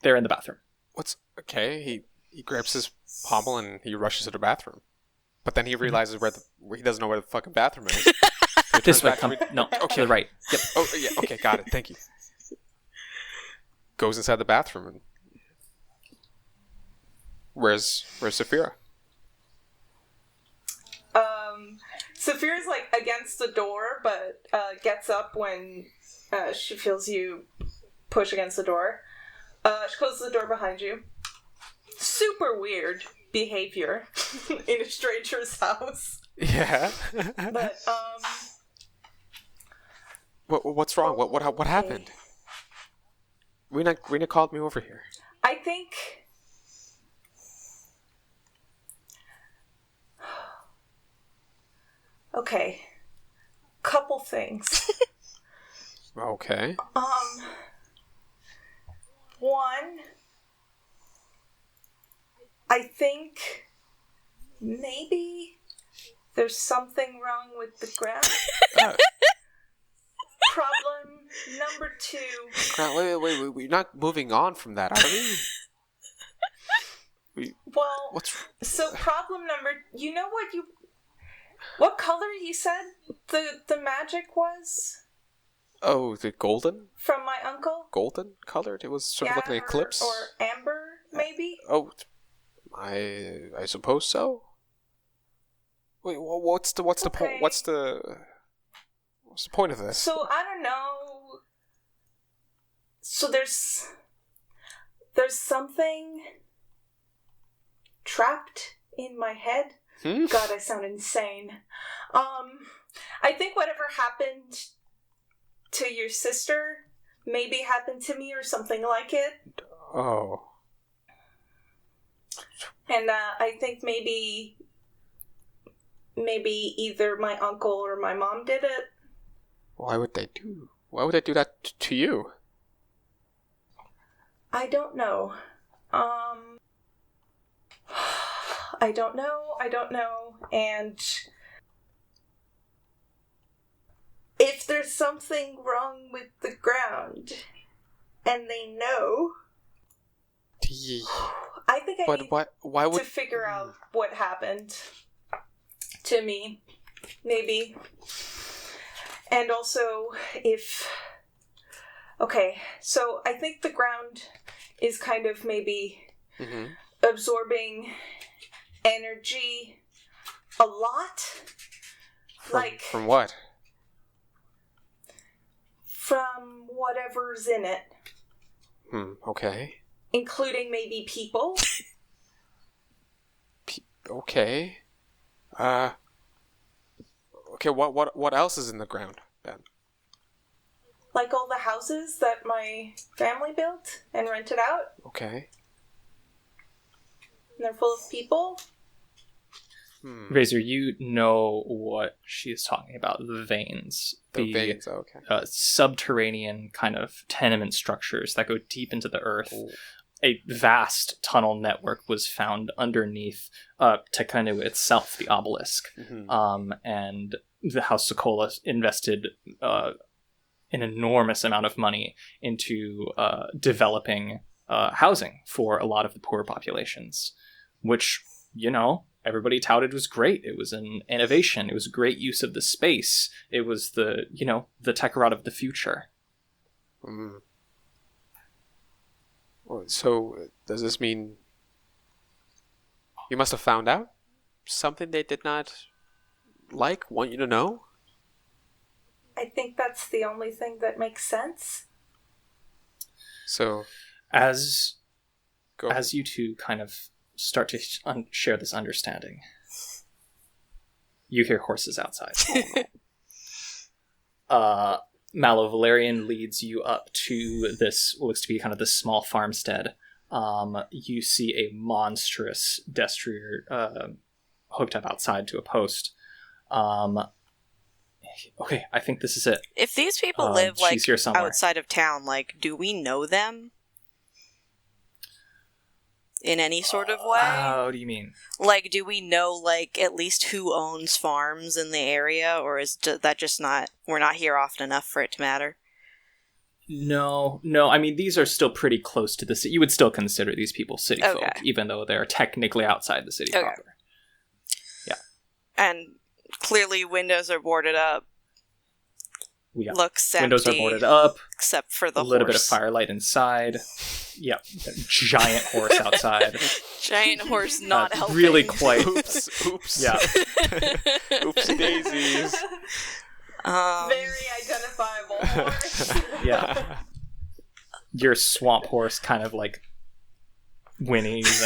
They're in the bathroom. What's okay? He grabs his pommel and he rushes to the bathroom, but then he realizes where he doesn't know where the fucking bathroom is. This way. No. Okay. To the right. Yep. Oh yeah. Okay. Got it. Thank you. Goes inside the bathroom and where's Saphira? Saphira's against the door, but gets up when she feels you push against the door. She closes the door behind you. Super weird behavior in a stranger's house. Yeah. But what's wrong? What happened? Rena called me over here. I think. Okay. Couple things. Okay. One, I think maybe there's something wrong with the ground. Problem number 2. Wait, we're not moving on from that, are we? Well, so problem number, you know what color you said the magic was? Oh, the golden? From my uncle? Golden colored? It was sort of like an eclipse? Or amber, maybe? Oh, I suppose so. Wait, what's the point? What's the point of this? So I don't know. So there's something trapped in my head. God, I sound insane. I think whatever happened to your sister maybe happened to me or something like it. Oh. And I think maybe either my uncle or my mom did it. Why would they do that to you? I don't know. I don't know. And if there's something wrong with the ground and they know, I think I need to figure out what happened to me, maybe. And also, so I think the ground is kind of maybe absorbing energy a lot. From what? From whatever's in it. Okay. Including maybe people. Okay. Okay, what else is in the ground, then? Like all the houses that my family built and rented out. Okay. And they're full of people. Razor, you know what she's talking about. The veins. The veins, okay. Subterranean kind of tenement structures that go deep into the earth. Ooh. A vast tunnel network was found underneath Tekanu itself, the obelisk. And the House Sokola invested an enormous amount of money into developing housing for a lot of the poor populations, which, everybody touted was great. It was an innovation. It was a great use of the space. It was the Tekkeret of the future. So, does this mean you must have found out something they did not want you to know? I think that's the only thing that makes sense. So, as you two kind of start to share this understanding, you hear horses outside. Mallow Valerian leads you up to this, what looks to be kind of this small farmstead. You see a monstrous destrier hooked up outside to a post. Okay, I think this is it. If these people live outside of town, do we know them? In any sort of way? How do you mean? Do we know, at least who owns farms in the area, or is that just not... We're not here often enough for it to matter? No. I mean, these are still pretty close to the city. You would still consider these people city folk, even though they're technically outside the city proper. Yeah. And clearly windows are boarded up. Yeah. Looks empty. Windows are boarded up. Except for the little bit of firelight inside. Yep. Giant horse outside. Giant horse not helping. Really quite. Oops. Yeah. Oopsie daisies. Very identifiable horse. Yeah. Your swamp horse kind of whinnies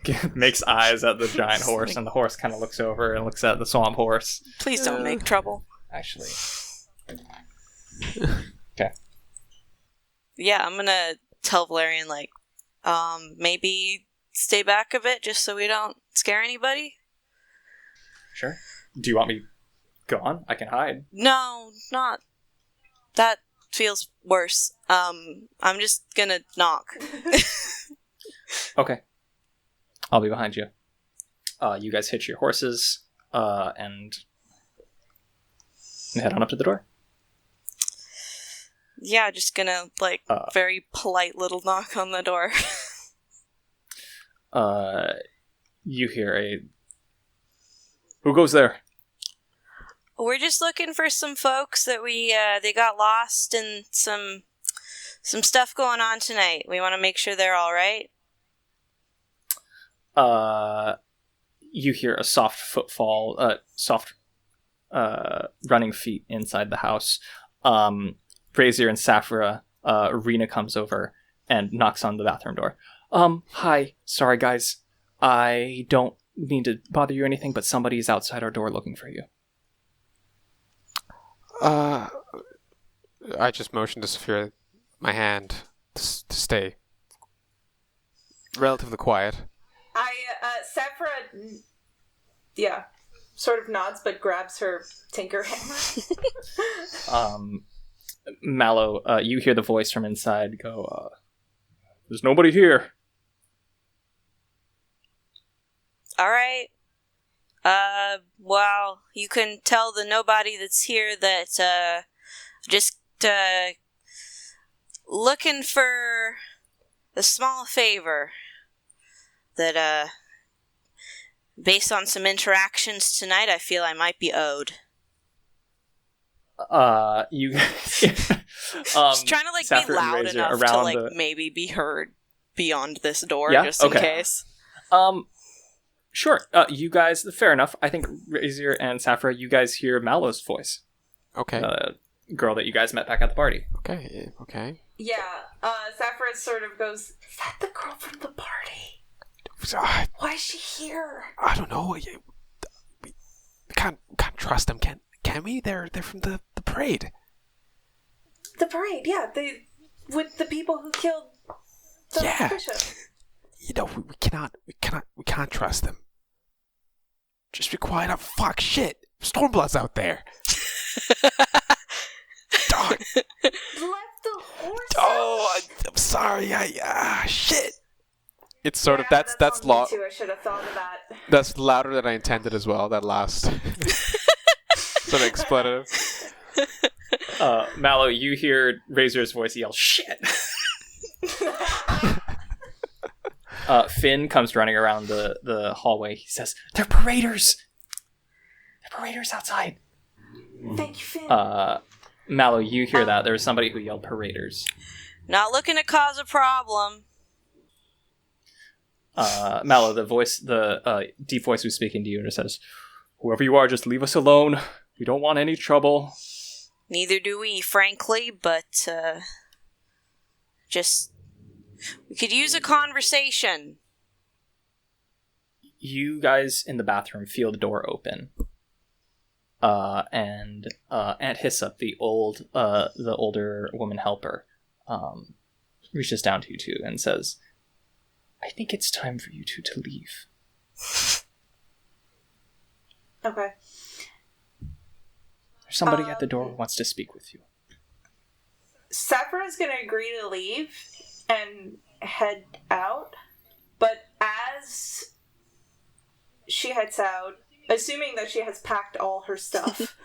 and makes eyes at the giant horse, and the horse kind of looks over and looks at the swamp horse. Please don't make trouble. Actually. Okay. Yeah, I'm gonna tell Valerian, maybe stay back a bit just so we don't scare anybody. Sure. Do you want me gone? I can hide. No, not. That feels worse. I'm just gonna knock. Okay. I'll be behind you. You guys hitch your horses and head on up to the door. Yeah, just gonna, very polite little knock on the door. You hear who goes there? We're just looking for some folks that they got lost and some stuff going on tonight. We want to make sure they're all right. You hear a soft footfall, soft running feet inside the house. Brazier and Saphira, Rena comes over and knocks on the bathroom door. Hi. Sorry, guys. I don't mean to bother you or anything, but somebody's outside our door looking for you. I just motioned to Saphira my hand to stay relatively quiet. Saphira, sort of nods, but grabs her tinker hammer. Mallow, you hear the voice from inside go, there's nobody here. All right. Well, you can tell the nobody that's here that, just, looking for a small favor that, based on some interactions tonight, I feel I might be owed. You just trying to be loud enough to maybe be heard beyond this door, just in case. Sure. You guys, fair enough. I think Rosseart and Saphira, you guys hear Mallow's voice. Okay. Girl that you guys met back at the party. Okay. Yeah. Saphira sort of goes, "Is that the girl from the party? Why is she here?" I don't know. We can't trust them, can we? They're from the parade. The parade, yeah. They with the people who killed the bishop. We can't trust them. Just be quiet. Oh, fuck, shit. Stormblood's out there. Dog. Left the horse. Oh, I'm sorry. Shit. It's sort of that's I should have thought of that. That's louder than I intended as well. That last sort of expletive. Mallow, you hear Razor's voice yell, "Shit!" Finn comes running around the hallway. He says, "They're paraders! They're paraders outside!" Thank you, Finn. Mallow, you hear that. There was somebody who yelled paraders. Not looking to cause a problem. Mallow, the deep voice who's speaking to you and says, "Whoever you are, just leave us alone. We don't want any trouble." Neither do we, frankly, but, we could use a conversation. You guys in the bathroom feel the door open. And Aunt Hyssop, the older woman helper, reaches down to you two and says, "I think it's time for you two to leave." Okay. There's somebody at the door who wants to speak with you. Saphira's gonna agree to leave and head out, but as she heads out, assuming that she has packed all her stuff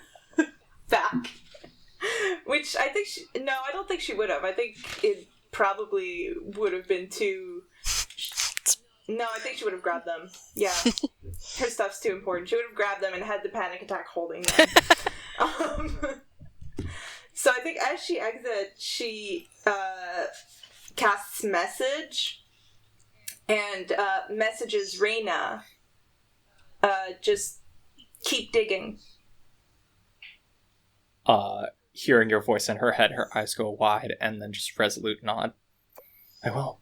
back, which I think I don't think she would have. I think it probably would have been too... No, I think she would have grabbed them. Yeah. Her stuff's too important. She would have grabbed them and had the panic attack holding them. So I think as she exits, she casts message and messages Reyna, just keep digging. Hearing your voice in her head, her eyes go wide and then just resolute nod. I will.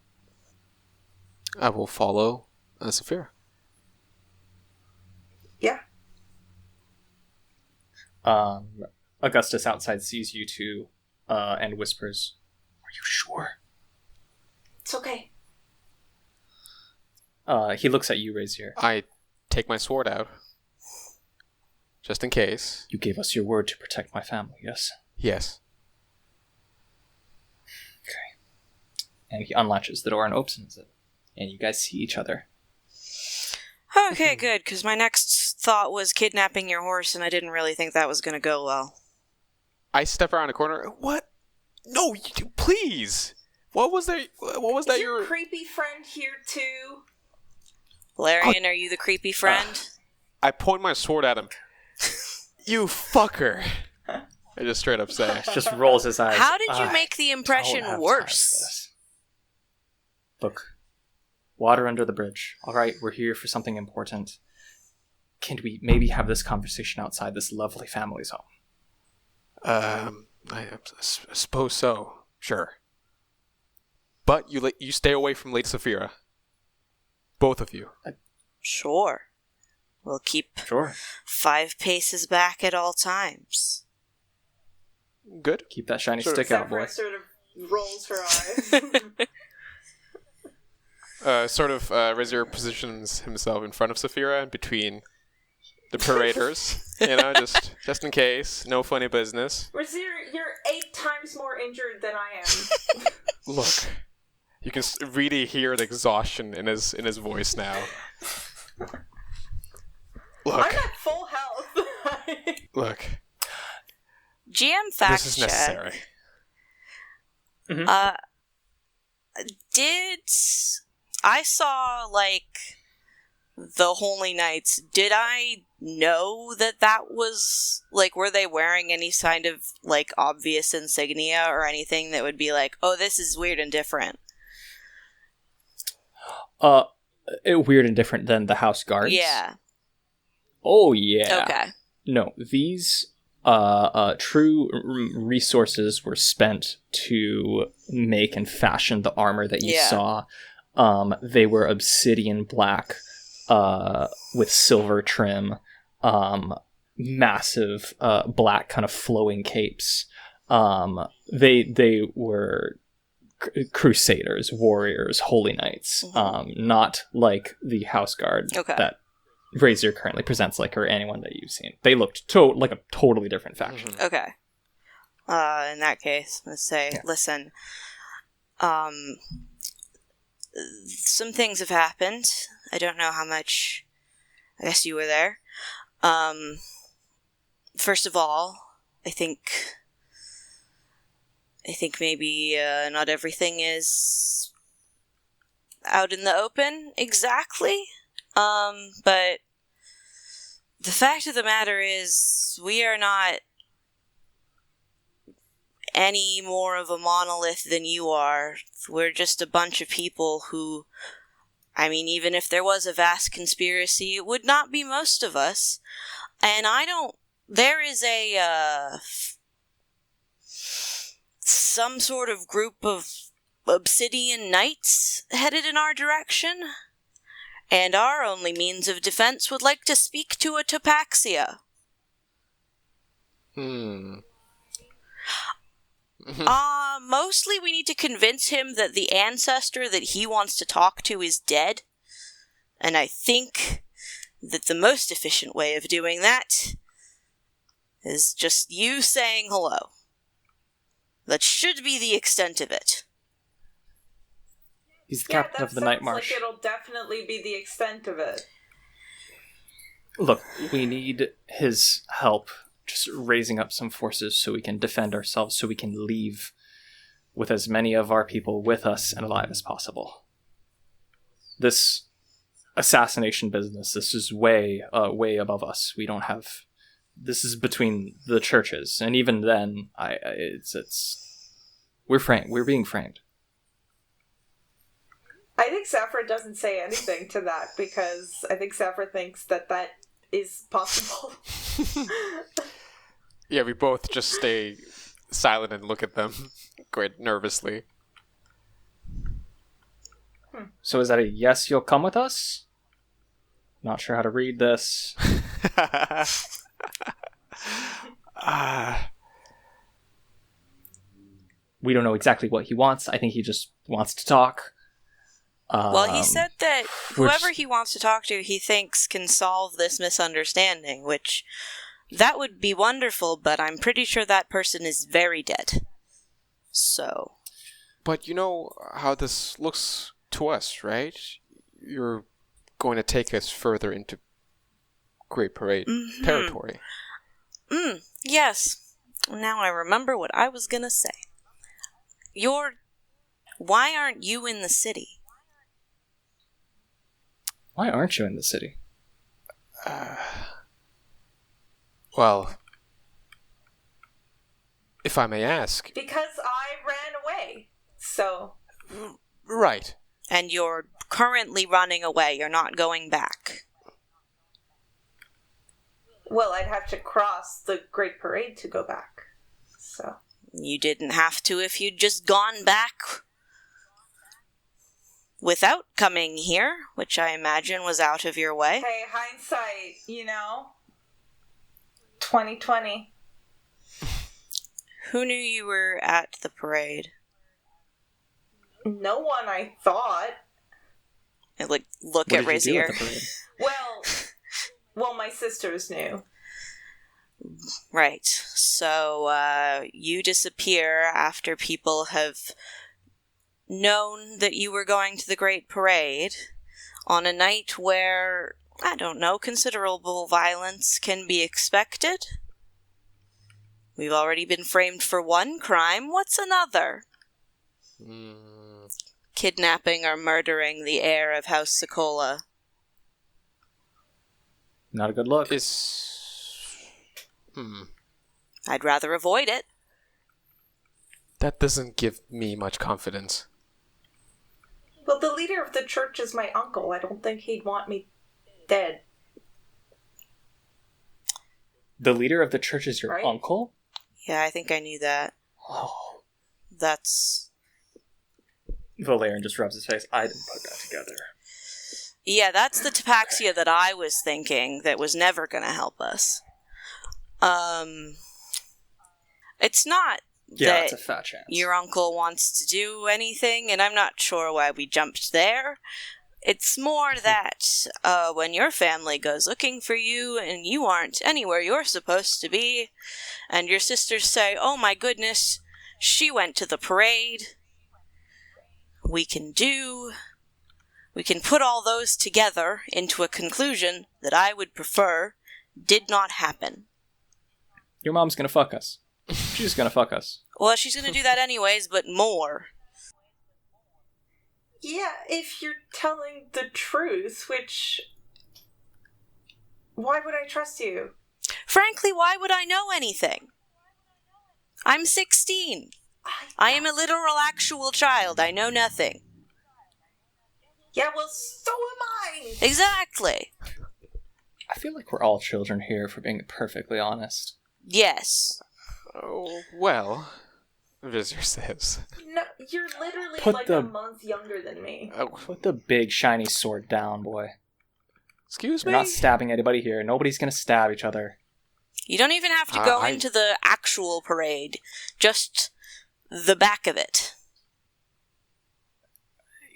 I will follow Saphira. Yeah. Augustus outside sees you two and whispers, "Are you sure?" It's okay. He looks at you, Rosseart. I take my sword out. Just in case. You gave us your word to protect my family, yes? Yes. Okay. And he unlatches the door and opens it. And you guys see each other. Okay, good, because my next thought was kidnapping your horse, and I didn't really think that was going to go well. I step around the corner. What? No, please. What was that? Is your creepy friend here too? Valerian, are you the creepy friend? I point my sword at him. You fucker. I just straight up say. Just rolls his eyes. How did you make the impression worse? Look, water under the bridge. All right, we're here for something important. Can we maybe have this conversation outside this lovely family's home? I suppose so. Sure. But you stay away from Lady Saphira. Both of you. Sure. We'll keep 5 paces back at all times. Good. Keep that shiny stick out, boy. Sort of rolls her eyes. Rosseart positions himself in front of Saphira and between the paraders. Just in case. No funny business. Rosseart, you're 8 times more injured than I am. Look. You can really hear the exhaustion in his voice now. Look. I'm at full health. Look. GM fact This is necessary. Mm-hmm. I saw, the Holy Knights, did I know that was, were they wearing any kind of, obvious insignia or anything that would be oh, this is weird and different? Weird and different than the house guards? Yeah. Oh, yeah. Okay. No, these true resources were spent to make and fashion the armor that you saw. They were obsidian black with silver trim, massive black kind of flowing capes. They were crusaders, warriors, holy knights, not like the house guard that Rosseart currently presents or anyone that you've seen. They looked like a totally different faction. Okay. In that case, let's say, listen, some things have happened. I don't know how much, I guess you were there. First of all, I think maybe not everything is out in the open exactly. But the fact of the matter is we are not any more of a monolith than you are. We're just a bunch of people who, even if there was a vast conspiracy, it would not be most of us. And there is some sort of group of obsidian knights headed in our direction, and our only means of defense would like to speak to a tapaxia. Mostly we need to convince him that the ancestor that he wants to talk to is dead, and I think that the most efficient way of doing that is just you saying hello. That should be the extent of it. He's the captain of the Night March. It'll definitely be the extent of it. Look, we need his help just raising up some forces so we can defend ourselves, so we can leave with as many of our people with us and alive as possible. This assassination business, this is way above us. We don't have... This is between the churches, and even then, we're framed. We're being framed. I think Saphira doesn't say anything to that, because I think Saphira thinks that is possible. Yeah, we both just stay silent and look at them quite nervously. So is that a yes, you'll come with us? Not sure how to read this. We don't know exactly what he wants. I think he just wants to talk. Well, he said that whoever he wants to talk to, he thinks can solve this misunderstanding, which that would be wonderful, but I'm pretty sure that person is very dead. So. But you know how this looks to us, right? You're going to take us further into Great Parade territory. Yes. Now I remember what I was gonna say. Why aren't you in the city? Why aren't you in the city? Well, if I may ask. Because I ran away. So. Right. And you're currently running away. You're not going back. Well, I'd have to cross the Great Parade to go back. So. You didn't have to if you'd just gone back without coming here, which I imagine was out of your way. Hey, hindsight, 2020. Who knew you were at the parade? No one, I thought. I, look What at did you do Rosseart. at the parade? Well, my sisters knew. Right. So, you disappear after people have known that you were going to the Great Parade on a night where, I don't know, considerable violence can be expected. We've already been framed for one crime. What's another? Kidnapping or murdering the heir of House Sokola. Not a good look. I'd rather avoid it. That doesn't give me much confidence. Well, the leader of the church is my uncle. I don't think he'd want me dead. The leader of the church is your uncle? Yeah, I think I knew that. Oh. That's... Valerian just rubs his face. I didn't put that together. Yeah, that's the tapaxia that I was thinking that was never going to help us. It's not that it's a fat chance. your uncle wants to do anything, and I'm not sure why we jumped there. It's more that when your family goes looking for you and you aren't anywhere you're supposed to be, and your sisters say, "Oh my goodness, she went to the parade," we can put all those together into a conclusion that I would prefer did not happen. Your mom's gonna fuck us. She's just gonna fuck us. Well, she's gonna do that anyways, but more. Yeah, if you're telling the truth, which... Why would I trust you? Frankly, why would I know anything? I'm 16. I am a literal actual child. I know nothing. Yeah, well, so am I! Exactly. I feel like we're all children here, for being perfectly honest. Yes. Oh, well, Visitor says. No, you're literally Put a month younger than me. Put the big shiny sword down, boy. Excuse We're me? not stabbing anybody here. Nobody's gonna stab each other. You don't even have to go into the actual parade. Just the back of it.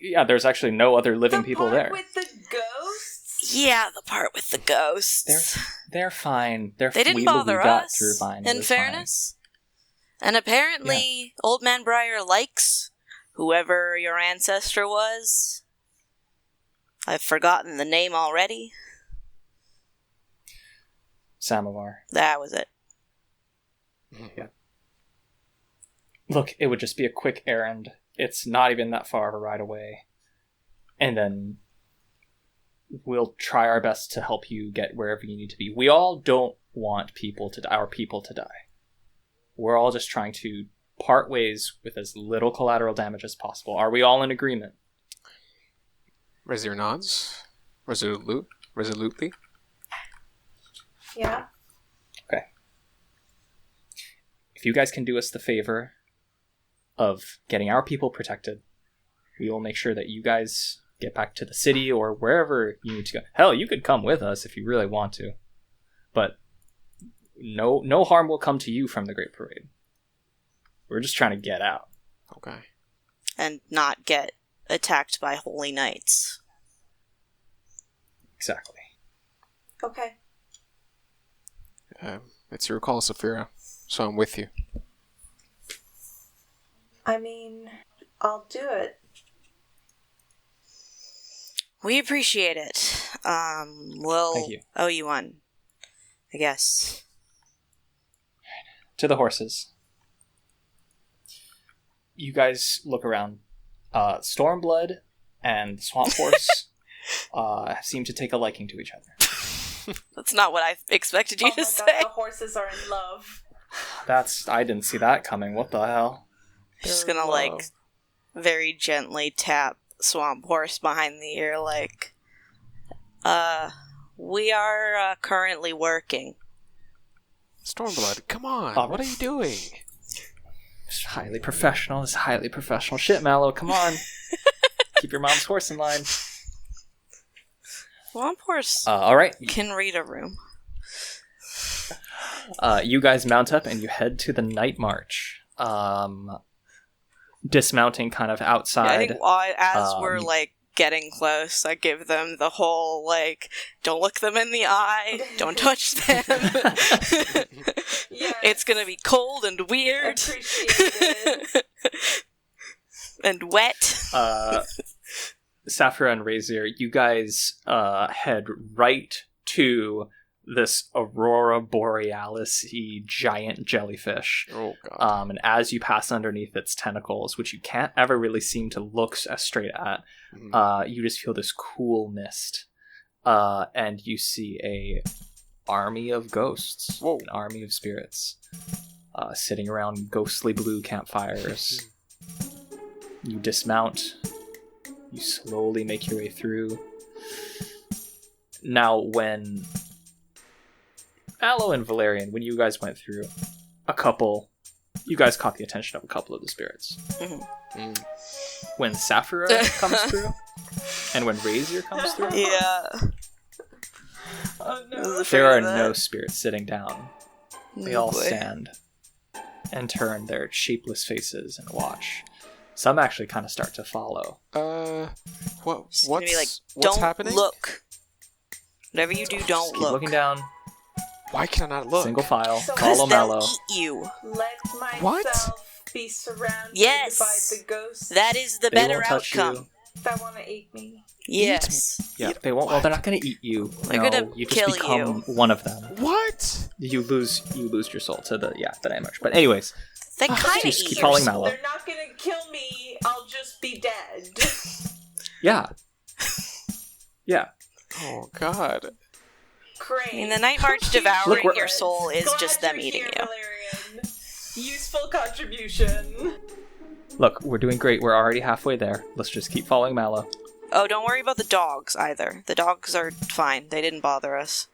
Yeah, there's actually no other living people there. With the ghosts? Yeah, the part with the ghosts. They're fine. They didn't bother us, through fine. in fairness. And apparently, Old Man Briar likes whoever your ancestor was. I've forgotten the name already. Samovar. That was it. Yeah. Look, it would just be a quick errand. It's not even that far of a ride away. And then we'll try our best to help you get wherever you need to be. We all don't want our people to die. We're all just trying to part ways with as little collateral damage as possible. Are we all in agreement? Rosseart nods. Resolutely. Yeah. Okay. If you guys can do us the favor of getting our people protected, we will make sure that you guys get back to the city or wherever you need to go. Hell, you could come with us if you really want to. But no harm will come to you from the Great Parade. We're just trying to get out. Okay. And not get attacked by holy knights. Exactly. Okay. It's your call, Saphira, so I'm with you. I mean, I'll do it. We appreciate it. We'll Thank you. owe you one, I guess. To the horses. You guys look around. Stormblood and Swamp Horse seem to take a liking to each other. That's not what I expected you to say. The horses are in love. I didn't see that coming. What the hell? Just gonna, like, very gently tap Swamp Horse behind the ear, like, we are currently working. Stormblood, come on. Oh. What are you doing? It's highly professional. It's highly professional shit, Mallow. Come on. Keep your mom's horse in line. Swamp Horse All right. can read a room. You guys mount up and you head to the night march. Dismounting kind of outside. I think as we're, like, getting close, I give them the whole, like, don't look them in the eye, don't touch them. Yes. It's gonna be cold and weird. Appreciated. And wet. Saphira and Rosseart, you guys head right to this Aurora Borealis-y giant jellyfish. Oh, God. And as you pass underneath its tentacles, which you can't ever really seem to look as straight at, you just feel this cool mist. And you see a army of ghosts. Whoa. An army of spirits. Sitting around ghostly blue campfires. You dismount. You slowly make your way through. Now, when Aloe and Valerian, when you guys went through, you guys caught the attention of a couple of the spirits. When Saphira comes through, and when Rosseart comes through, Yeah. Oh no. there are no spirits sitting down. They all boy. stand and turn their shapeless faces and watch. Some actually kind of start to follow. Just gonna What's be like, what's don't happening? look. Whatever you do, don't Keep look. looking down, Why can I not look? single file, So- follow Because they'll Mallow. eat you. Let myself What? be surrounded Yes. by the ghosts That is the They better won't touch outcome. you. that want to eat me. Yes. Yeah, they won't. Well, they're not going to eat you. They're No, gonna you just kill become one of them. What? You lose your soul to the night march. But anyways, They kind of just eat keep your following soul. Mallow. They're not gonna kill me. I'll just be dead. yeah, yeah. Oh, God. Great. I mean, the Night March Look, devouring we're- your soul is Glad just them you're eating here, you. Valerian. Useful contribution. Look, we're doing great. We're already halfway there. Let's just keep following Mallow. Oh, don't worry about the dogs either. The dogs are fine. They didn't bother us.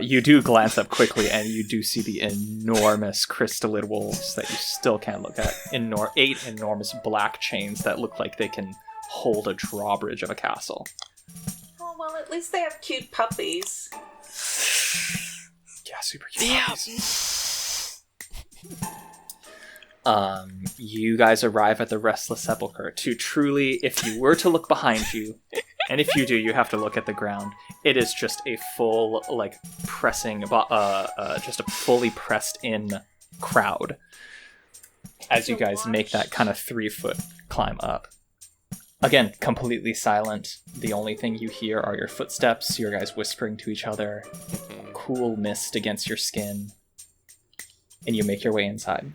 You do glance up quickly, and you do see the enormous crystallid wolves that you still can't look at. 8 enormous black chains that look like they can hold a drawbridge of a castle. Oh well, at least they have cute puppies. Yeah, super cute. Yeah. puppies. You guys arrive at the Restless Sepulchre to truly, if you were to look behind you, and if you do, you have to look at the ground. It is just a full, like, pressing, just a fully pressed in crowd as you guys make that kind of 3-foot climb up. Again, completely silent. The only thing you hear are your footsteps, your guys whispering to each other, cool mist against your skin, and you make your way inside.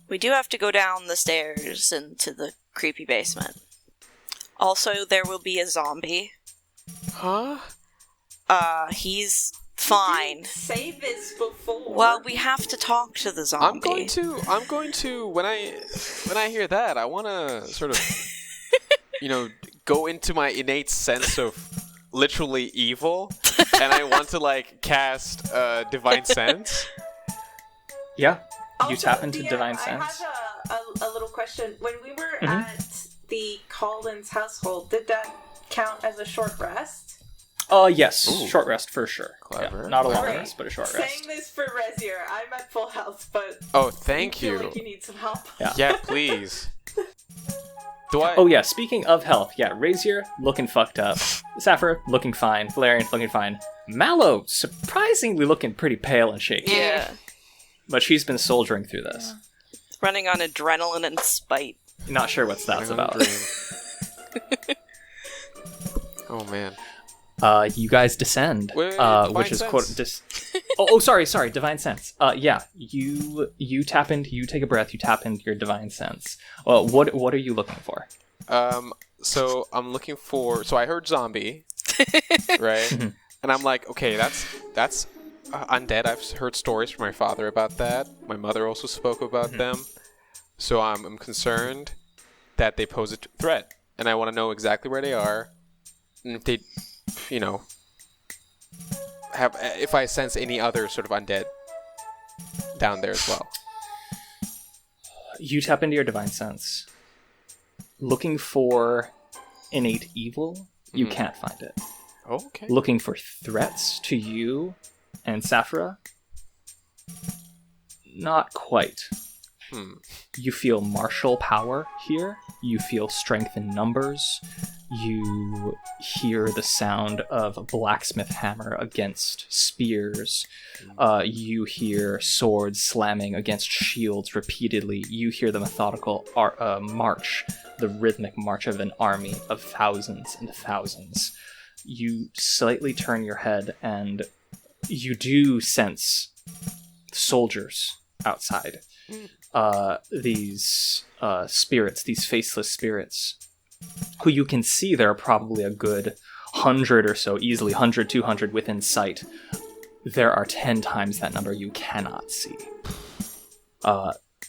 We do have to go down the stairs into the creepy basement. Also, there will be a zombie. Huh? He's fine. Didn't say this before. Well, we have to talk to the zombie. I'm going to when I hear that, I want to sort of go into my innate sense of literally evil, and I want to like cast divine sense. Yeah, you Also, tap into Divine Sense. I have a little question. When we were Mhm. at the Collins household, did that count as a short rest? Yes, Ooh. short rest for sure. Clever. Yeah, not a long Alright. rest, but a short Saying rest. this for Rosseart, I'm at full health, but Oh, thank feel you. like you need some help. Yeah. Yeah, please. Do I? Oh yeah, speaking of health, yeah, Rosseart looking fucked up. Saphira looking fine. Valerian looking fine. Mallow surprisingly looking pretty pale and shaky. Yeah. But she's been soldiering through this. Running on adrenaline and spite. Not sure what that's about. Oh man. You guys descend, Wait, which is sense. sorry, divine sense. Yeah, you tap into, you take a breath, you tap into your divine sense. What are you looking for? So I'm looking for. So I heard zombie, right? And I'm like, okay, that's undead. I've heard stories from my father about that. My mother also spoke about them. So I'm concerned that they pose a threat, and I want to know exactly where they are, and if they, if I sense any other sort of undead down there as well. You tap into your divine sense, looking for innate evil. You can't find it. Okay. Looking for threats to you and Saphira. Not quite. You feel martial power here. You feel strength in numbers. You hear the sound of a blacksmith hammer against spears. You hear swords slamming against shields repeatedly. You hear the methodical march, the rhythmic march of an army of thousands and thousands. You slightly turn your head and you do sense soldiers outside. These spirits, these faceless spirits, who you can see there are probably a good 100 or so, easily 100, 200 within sight. There are 10 times that number you cannot see.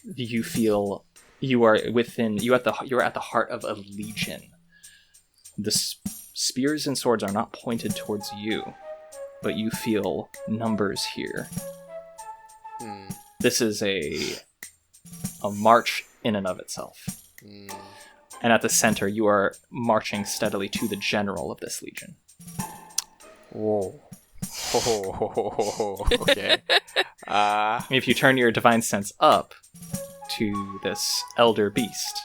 You feel you're at the heart of a legion. The spears and swords are not pointed towards you, but you feel numbers here. This is a march in and of itself. And at the center, you are marching steadily to the general of this legion. Whoa. Okay. If you turn your divine sense up to this elder beast,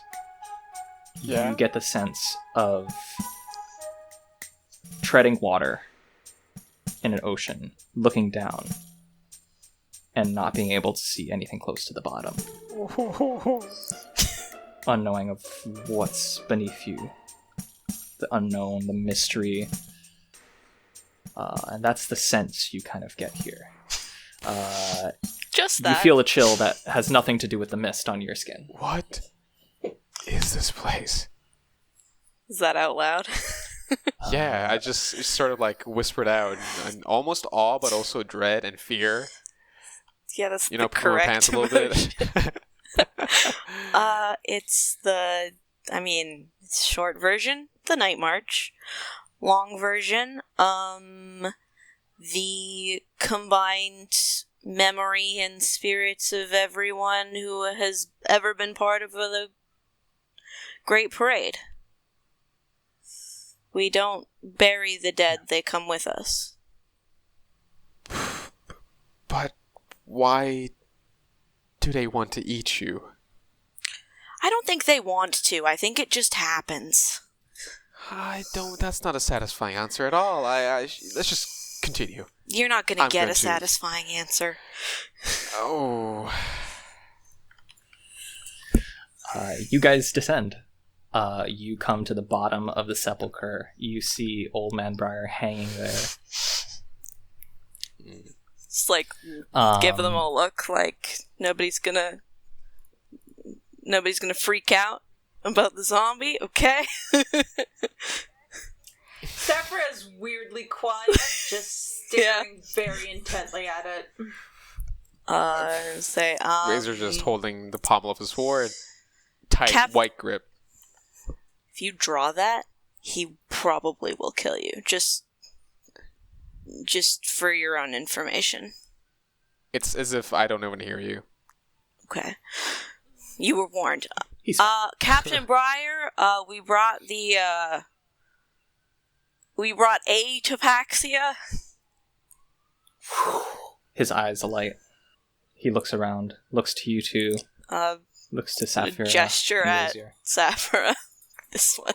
you get the sense of treading water in an ocean, looking down, and not being able to see anything close to the bottom. Unknowing of what's beneath you. The unknown, the mystery. And that's the sense you kind of get here. Just that. You feel a chill that has nothing to do with the mist on your skin. What is this place? Is that out loud? Yeah, I just sort of like whispered out, and almost awe, but also dread and fear. Yeah, that's the put my correct pants a little bit. It's short version, the Night March. Long version, the combined memory and spirits of everyone who has ever been part of the Great Parade. We don't bury the dead, they come with us. But why do they want to eat you? I don't think they want to. I think it just happens. That's not a satisfying answer at all. Let's just continue. You're not going to get a satisfying answer. Oh. You guys descend. You come to the bottom of the sepulchre. You see Old Man Briar hanging there. Just give them a look like nobody's gonna freak out about the zombie, okay? Saphira's weirdly quiet, just staring very intently at it. Razor just holding the pommel of his sword, tight, white grip. If you draw that, he probably will kill you. Just for your own information. It's as if I don't even hear you. Okay. You were warned. Captain Briar, we brought a tapaxia. His eyes alight. He looks around, looks to you two, looks to Saphira. Gesture at Saphira. This one.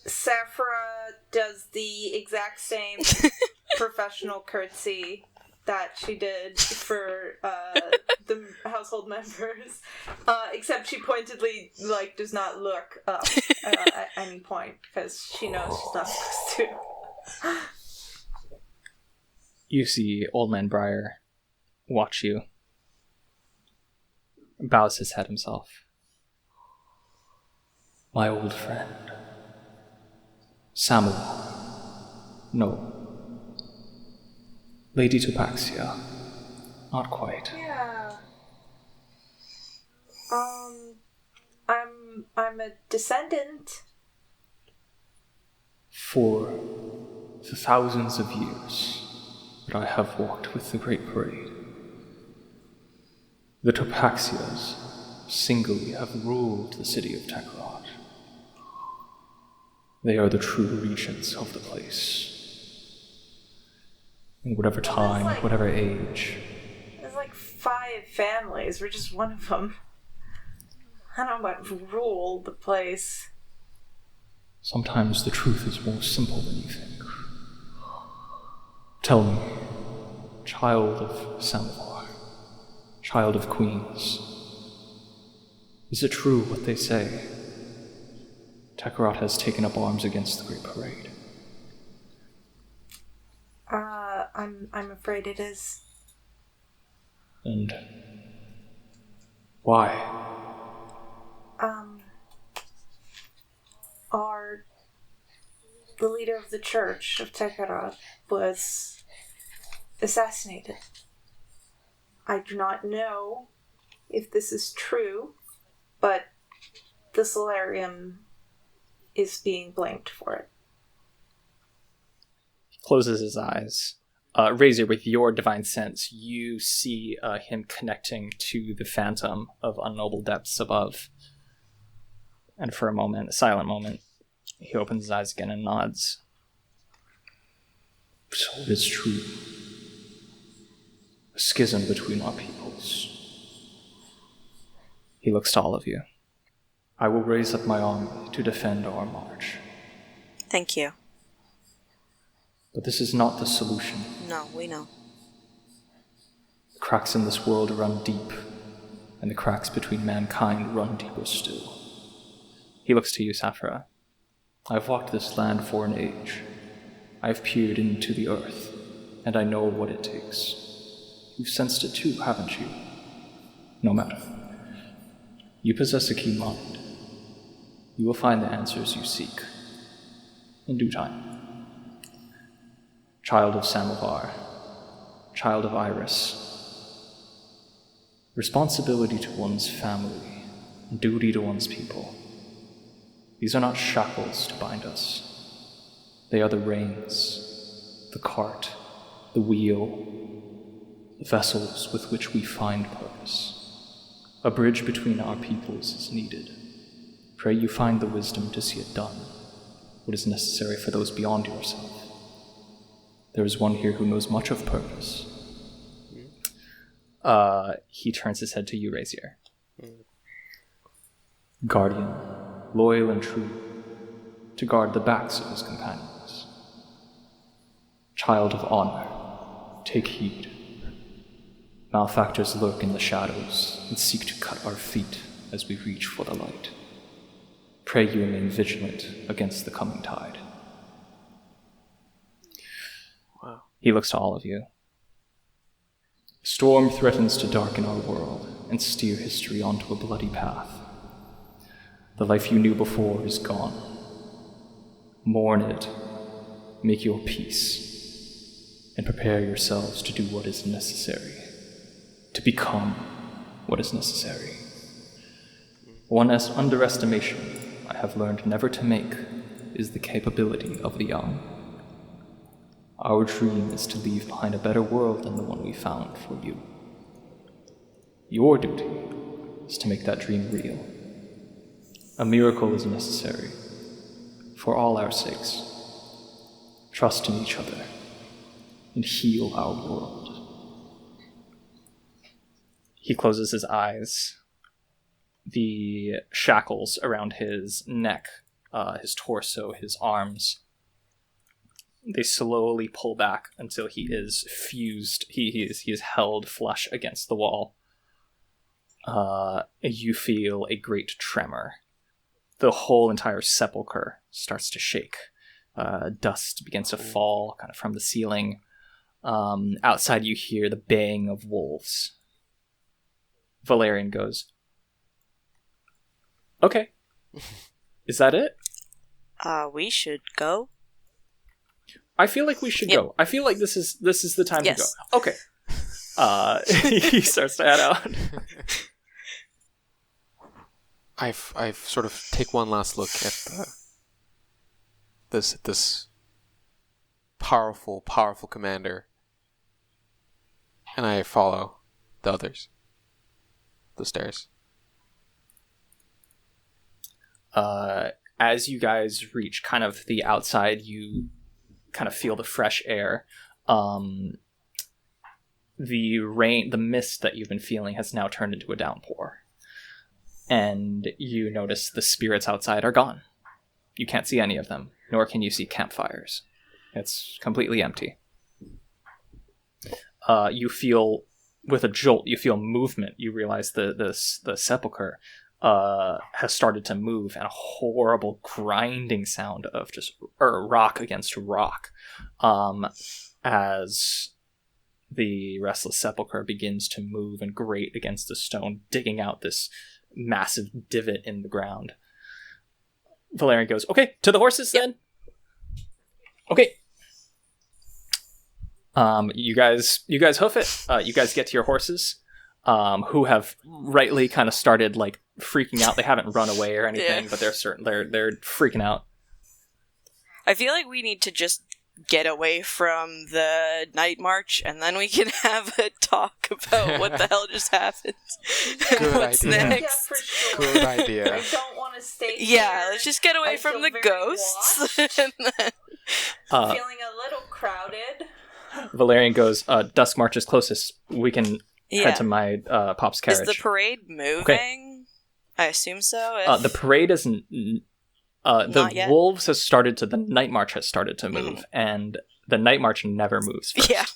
Saphira does the exact same professional curtsy that she did for the household members, except she pointedly does not look up at any point because she knows she's not supposed to. You see Old Man Briar watch you, bows his head himself. My old friend, Samuel. No. Lady Tabaxia. Not quite. Yeah. I'm a descendant. For the thousands of years that I have walked with the Great Parade, the Tabaxias singly have ruled the city of Tekrot. They are the true regents of the place. In whatever time, whatever age. There's 5 families. We're just one of them. I don't know about rule the place. Sometimes the truth is more simple than you think. Tell me, child of Samovar, child of queens, is it true what they say? Tekrot has taken up arms against the Great Parade. I'm afraid it is. And why? The leader of the church of Tekrot was assassinated. I do not know if this is true, but the Solarium is being blamed for it. He closes his eyes. Razor, with your divine sense, you see him connecting to the phantom of unknown depths above. And for a silent moment, he opens his eyes again and nods. So it is true. A schism between our peoples. He looks to all of you. I will raise up my army to defend our march. Thank you. But this is not the solution. No, we know. The cracks in this world run deep, and the cracks between mankind run deeper still. He looks to you, Saphira. I've walked this land for an age. I've peered into the earth, and I know what it takes. You've sensed it too, haven't you? No matter. You possess a keen mind. You will find the answers you seek. In due time. Child of Samovar, child of Iris. Responsibility to one's family, duty to one's people. These are not shackles to bind us. They are the reins, the cart, the wheel, the vessels with which we find purpose. A bridge between our peoples is needed. Pray you find the wisdom to see it done, what is necessary for those beyond yourself. There is one here who knows much of purpose. He turns his head to you, Rosseart. Guardian, loyal and true, to guard the backs of his companions. Child of honor, take heed. Malefactors lurk in the shadows and seek to cut our feet as we reach for the light. Pray you remain vigilant against the coming tide. Wow. He looks to all of you. Storm threatens to darken our world and steer history onto a bloody path. The life you knew before is gone. Mourn it, make your peace, and prepare yourselves to do what is necessary, to become what is necessary. One underestimation I have learned never to make is the capability of the young. Our dream is to leave behind a better world than the one we found for you. Your duty is to make that dream real. A miracle is necessary, for all our sakes. Trust in each other, and heal our world. He closes his eyes. The shackles around his neck, his torso, his arms They slowly pull back until he is fused. He is held flush against the wall. You feel a great tremor. The whole entire sepulcher starts to shake. Dust begins to fall kind of from the ceiling. Outside you hear the baying of wolves. Valerian goes, "Okay. Is that it?" We should go. I feel like we should go. I feel like this is the time to go. Okay. He starts to head out. I've sort of take one last look at this powerful commander, and I follow the others. The stairs. As you guys reach kind of the outside, you kind of feel the fresh air. The mist that you've been feeling has now turned into a downpour. And you notice the spirits outside are gone. You can't see any of them, nor can you see campfires. It's completely empty. You feel, with a jolt, you feel movement. You realize the sepulcher has started to move, and a horrible grinding sound of just rock against rock as the restless sepulcher begins to move and grate against the stone, digging out this massive divot in the ground. Valerian goes, "Okay, to the horses then." Okay. You guys hoof it. You guys get to your horses, who have rightly kind of started like freaking out. They haven't run away or anything, but they're freaking out. I feel like we need to just get away from the night march, and then we can have a talk about what the hell just happened. Good What's idea. next? Yeah, for sure. Good idea. I don't want to stay here. Yeah, let's just get away I from feel the very ghosts. washed. And then... Feeling a little crowded. Valerian goes, "Dusk March is closest. We can head to my pop's carriage." Is the parade moving? Okay. I assume so. The parade isn't. Not The yet? wolves has started to. The night march has started to move, and the night march never moves first. Yeah.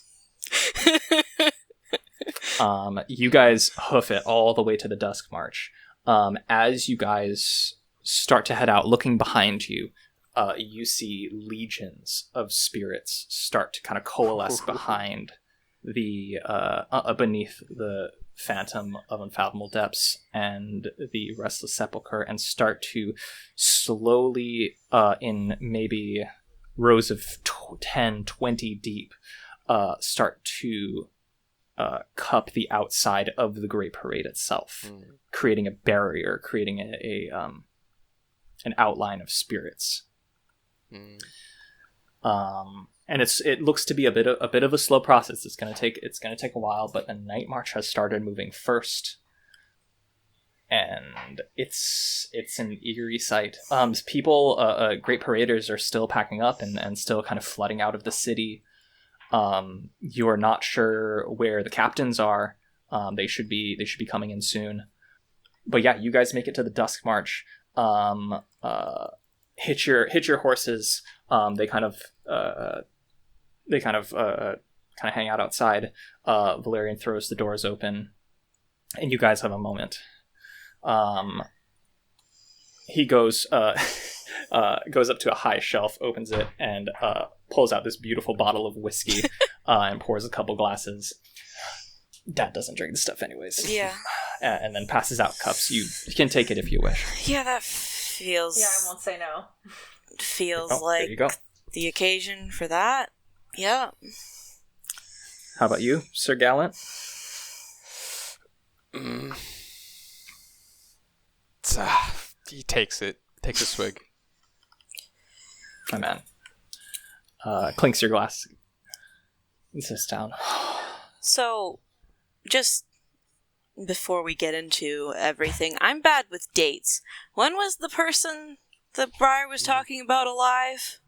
You guys hoof it all the way to the dusk march. As you guys start to head out, looking behind you, you see legions of spirits start to kind of coalesce behind the beneath the phantom of unfathomable depths and the restless sepulcher, and start to slowly, in maybe rows of 10, 20 deep, start to cup the outside of the Great Parade itself, creating a barrier, creating an outline of spirits. And it looks to be a bit of a slow process. It's gonna take a while, but the night march has started moving first, and it's an eerie sight. People, great paraders are still packing up and still kind of flooding out of the city. You are not sure where the captains are. They should be coming in soon. But yeah, you guys make it to the dusk march. Hitch your horses. They kind of hang out outside. Valerian throws the doors open, and you guys have a moment. He goes up to a high shelf, opens it, and pulls out this beautiful bottle of whiskey and pours a couple glasses. Dad doesn't drink the stuff anyways. Yeah. And then passes out cups. You can take it if you wish. Yeah, that feels... Yeah, I won't say no. Feels there like you go. the occasion for that. Yeah. How about you, Sir Gallant? He takes a swig. My man. Clinks your glass. And sits down. So, just before we get into everything, I'm bad with dates. When was the person that Briar was talking about alive?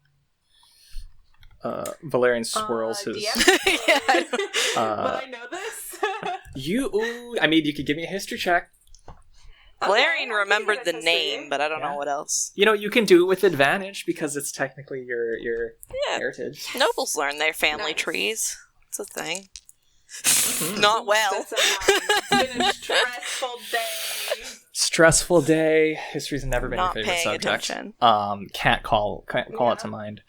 Valerian swirls his... Yeah. Will I know this? You could give me a history check. Valerian I'll remembered give the it a name, history. but I don't Yeah. know what else. You can do it with advantage because it's technically your Yeah. heritage. Nobles learn their family Nice. trees. It's a thing. Not well. That's a 9. It's been a stressful day. Stressful day. History's never been Not your favorite paying subject. attention. Can't call it to mind.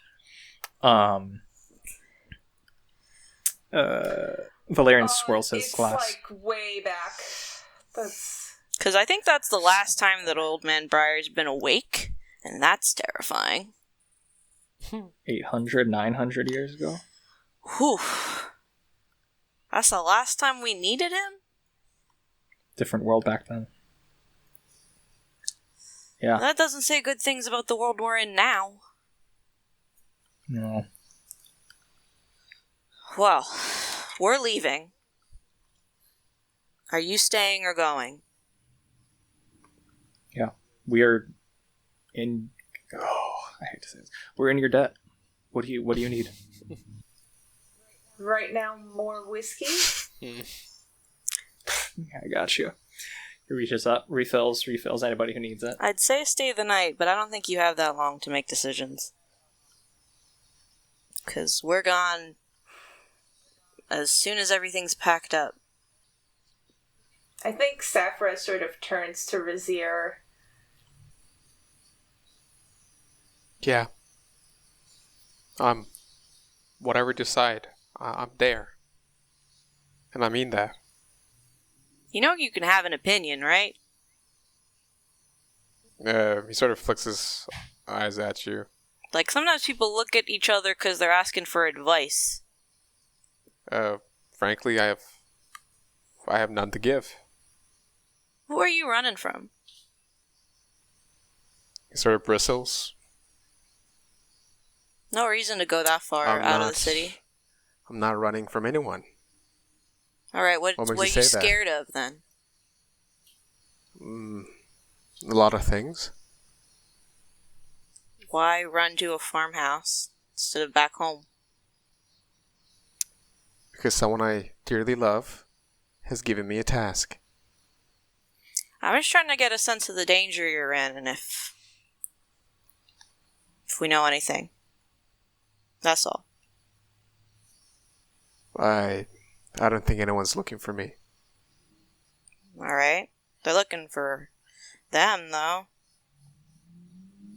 Valerian swirls his it's glass. like way back. That's Because I think that's the last time that Old Man Briar's been awake, and that's terrifying. 800, 900 years ago. Whew. That's the last time we needed him? Different world back then. Yeah. That doesn't say good things about the world we're in now. No. Well, we're leaving. Are you staying or going? Yeah. We are in. Oh, I hate to say this. We're in your debt. What do you need? right now more whiskey. I got you. He reaches up, refills anybody who needs it. I'd say stay the night, but I don't think you have that long to make decisions. Because we're gone as soon as everything's packed up. I think Saphira sort of turns to Rosseart. Yeah. Whatever you decide, I'm there. And I mean that. You know you can have an opinion, right? He sort of flicks his eyes at you. Like, sometimes people look at each other because they're asking for advice. Frankly, I have none to give. Who are you running from? He sort of bristles. No reason to go that far I'm out of not- the city. I'm not running from anyone. Alright, what What makes are you you say that? scared of then? A lot of things. Why run to a farmhouse instead of back home? Because someone I dearly love has given me a task. I'm just trying to get a sense of the danger you're in and if we know anything. That's all. I don't think anyone's looking for me. Alright. They're looking for them, though.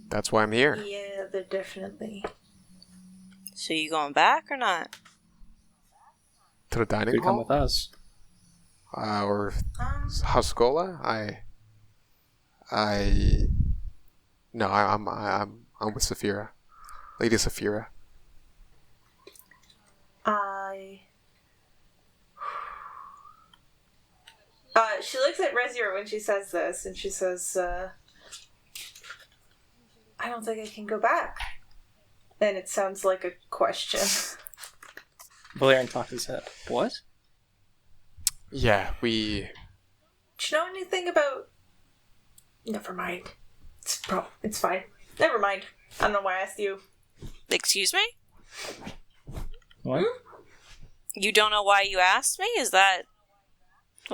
That's why I'm here. Yeah, they're definitely. So you going back or not? To the dining You come hall? with us. Or Haskola? No, I'm with Saphira. Lady Saphira. She looks at Rosseart when she says this, and she says, I don't think I can go back. And it sounds like a question. Valerian cocks his head. What? Yeah, Do you know anything about... Never mind. It's fine. Never mind. I don't know why I asked you. Excuse me? What? You don't know why you asked me? What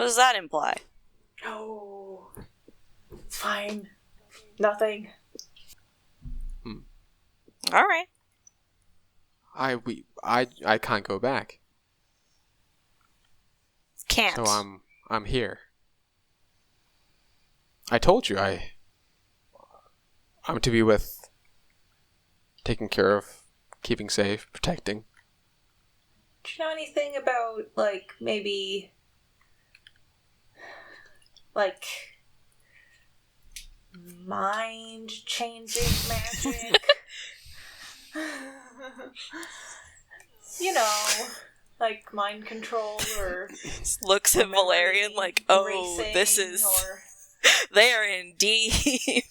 does that imply? No. It's fine. Nothing. Alright. I can't go back. Can't. So I'm here. I told you I'm to be with, taking care of, keeping safe, protecting. Do you know anything about, like, maybe... like... mind-changing magic? You know, like mind control or... Looks at memory Valerian like, oh, erasing this is... or- They are in deep.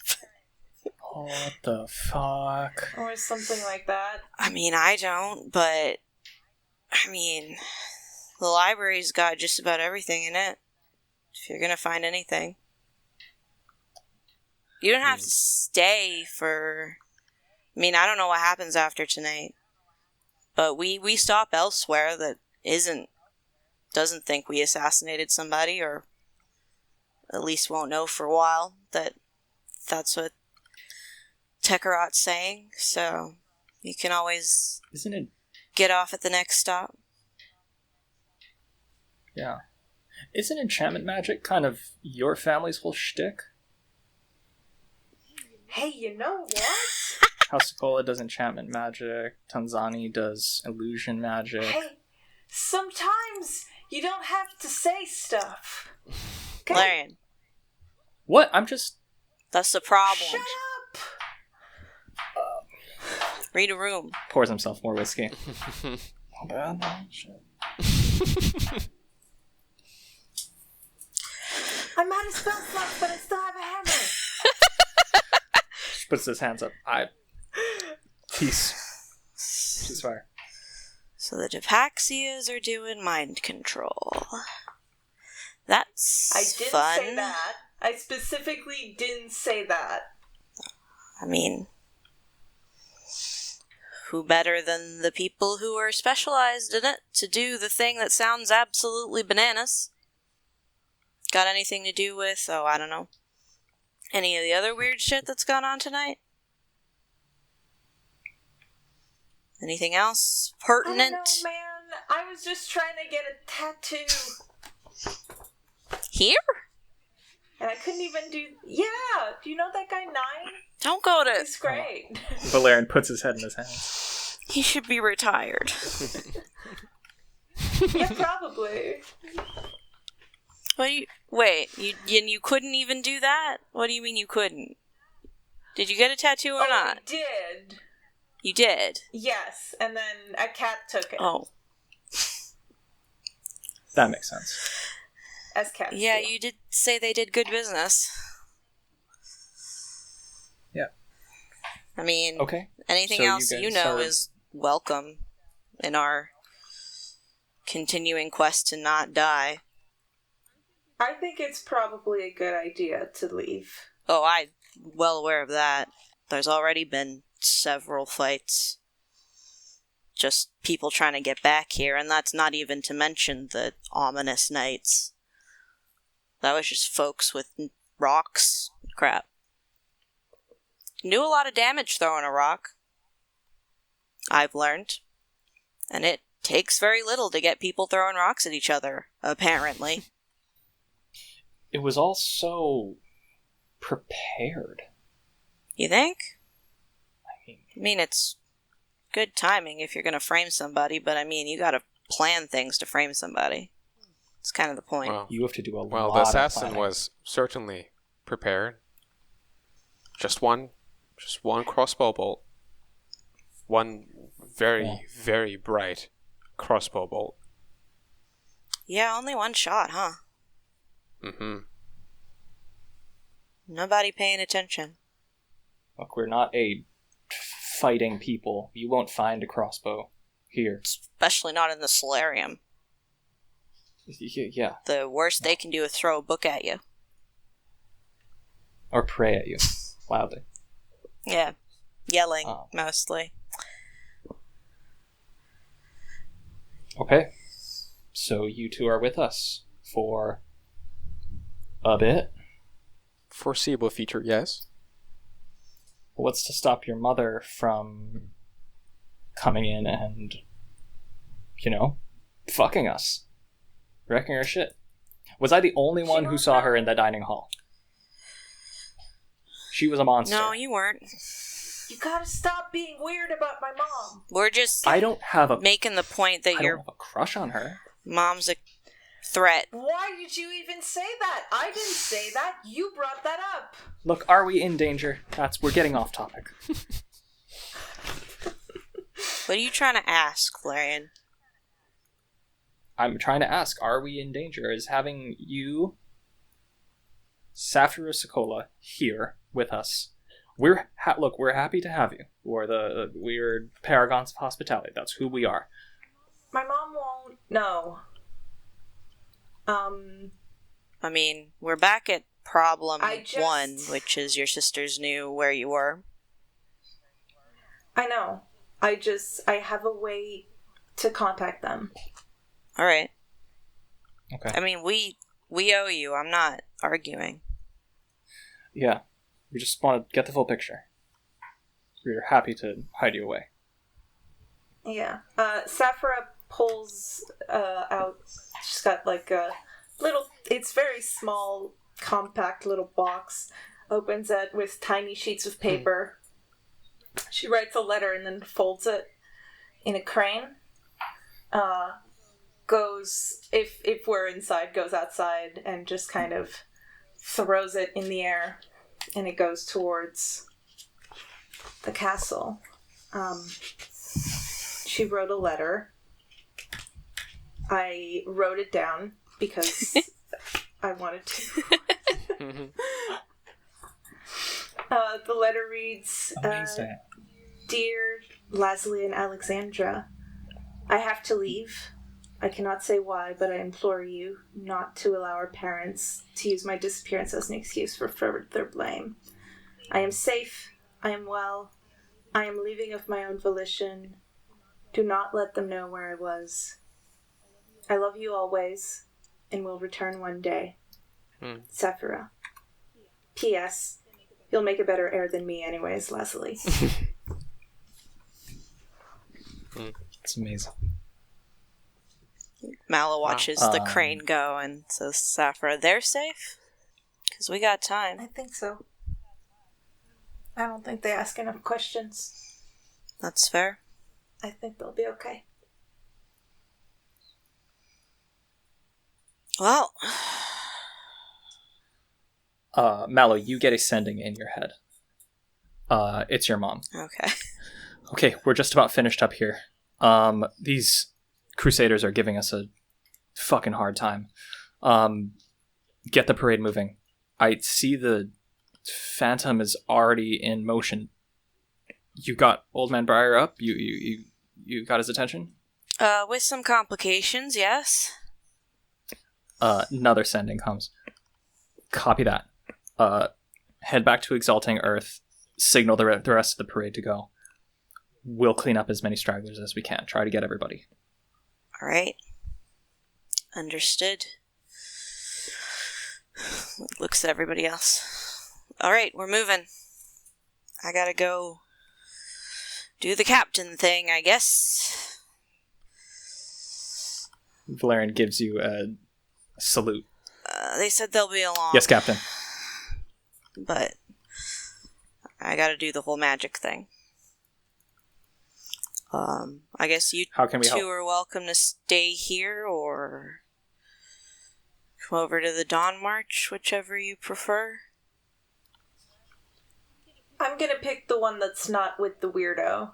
What the fuck? Or something like that. I mean, I don't, but... I mean... The library's got just about everything in it. If you're gonna find anything. You don't have to stay for... I mean, I don't know what happens after tonight. But we stop elsewhere that doesn't think we assassinated somebody or at least won't know for a while that that's what Tekarot's saying, so you can always Isn't it? get off at the next stop. Yeah. Isn't enchantment magic kind of your family's whole shtick? Hey, you know what? House Sokola does enchantment magic. Tanzani does illusion magic. Hey, sometimes you don't have to say stuff. Okay? Larian, What? I'm just... that's the problem. Shut up! Read a room. Pours himself more whiskey. Oh, bad. Shit. I'm out of spell slots, but I still have a hammer. Just puts his hands up. Peace. Ceasefire. So the Depaxias are doing mind control. That's I didn't fun. say that. I specifically didn't say that. I mean, who better than the people who are specialized in it to do the thing that sounds absolutely bananas? Got anything to do with, I don't know, any of the other weird shit that's gone on tonight? Anything else pertinent? I don't know, man. I was just trying to get a tattoo. Here? And I couldn't even do... Yeah! Do you know that guy, Nine? Don't go to... He's great. Valerian puts his head in his hands. He should be retired. Yeah, probably. What do you... Wait, you couldn't even do that? What do you mean you couldn't? Did you get a tattoo or not? I did. You did? Yes, and then a cat took it. Oh. That makes sense. As cats Yeah, do. you did say they did good business. Yeah. I mean, Okay. anything So you else guys are- is welcome in our continuing quest to not die. I think it's probably a good idea to leave. Oh, I'm well aware of that. There's already been several fights. Just people trying to get back here, and that's not even to mention the ominous nights. That was just folks with rocks. Crap. Do a lot of damage throwing a rock. I've learned. And it takes very little to get people throwing rocks at each other, apparently. It was all so prepared. You think? I I mean, it's good timing if you're going to frame somebody, but I mean, you got to plan things to frame somebody. It's kind of the point. Well, you have to do a lot well, of the assassin planning. was certainly prepared. Just one crossbow bolt. One very bright crossbow bolt. Yeah, only one shot, huh? Mm-hmm. Nobody paying attention. Look, we're not a fighting people. You won't find a crossbow here. Especially not in the solarium. Yeah. The worst they can do is throw a book at you. Or pray at you loudly. Yeah. Yelling, Oh. mostly. Okay. So you two are with us for a bit. Foreseeable future, yes. What's to stop your mother from coming in and, fucking us? Wrecking our shit. Was I the only one who saw her in the dining hall? She was a monster. No, you weren't. You gotta stop being weird about my mom. We're just I don't have a making the point that I your don't have a crush on her. mom's a threat. Why did you even say that? I didn't say that. You brought that up. Look, are we in danger? We're getting off topic. What are you trying to ask, Flarian? I'm trying to ask, are we in danger? Is having you, Saphira Sokola, here with us? We're happy to have you. We're paragons of hospitality. That's who we are. My mom won't know. I mean, we're back at problem I just- 1, which is your sisters knew where you were. I know. I have a way to contact them. Alright. Okay. I mean, we We owe you. I'm not arguing. Yeah. We just want to get the full picture. We're happy to hide you away. Yeah. Saphira pulls out, she's got like a little, it's very small, compact little box, opens it with tiny sheets of paper. She writes a letter and then folds it in a crane. Goes, if we're inside, goes outside and just kind of throws it in the air, and it goes towards the castle. She wrote a letter. I wrote it down because I wanted to. The letter reads, Dear Leslie and Alexandra, I have to leave. I cannot say why, but I implore you not to allow our parents to use my disappearance as an excuse for further blame. I am safe. I am well. I am leaving of my own volition. Do not let them know where I was. I love you always, and will return one day. Saphira. P.S. You'll make a better heir than me anyways, Leslie. It's amazing. Mallow watches the crane go and says, Saphira, they're safe? Because we got time. I think so. I don't think they ask enough questions. That's fair. I think they'll be okay. Well. Mallow, you get a sending in your head. It's your mom. Okay. Okay, we're just about finished up here. These Crusaders are giving us a fucking hard time. Get the parade moving. I see the Phantom is already in motion. You got Old Man Briar up? You got his attention? With some complications, yes. Another sending comes. Copy that. Head back to Exalting Earth. Signal the rest of the parade to go. We'll clean up as many stragglers as we can. Try to get everybody. All right. Understood. Looks at everybody else. All right, we're moving. I gotta go do the captain thing, I guess. Valerian gives you a salute. They said they'll be along. Yes, Captain. But I gotta do the whole magic thing. I guess you How can we two help? are welcome to stay here or come over to the Dawn March, whichever you prefer. I'm gonna pick the one that's not with the weirdo.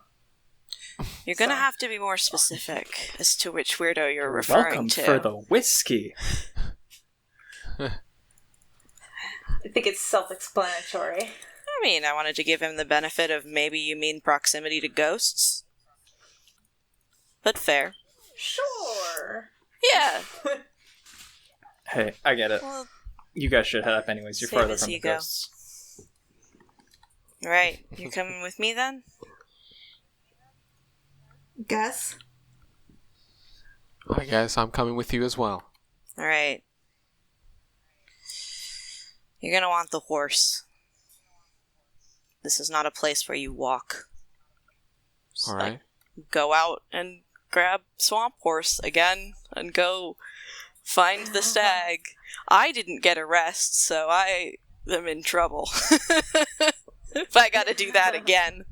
You're gonna have to be more specific as to which weirdo you're referring Welcome to. for the whiskey. I think it's self-explanatory. I mean, I wanted to give him the benefit of maybe you mean proximity to ghosts. But fair. Sure. Yeah. Hey, I get it. Well, You guys should head up anyways. You're same farther as from the you go. ghosts. Right. You coming with me then? Guess. I guess I'm coming with you as well. Alright. You're gonna want the horse. This is not a place where you walk. Just, Alright. go out and grab Swamp Horse again and go find the stag. I didn't get a rest, so I am in trouble. If I gotta do that again.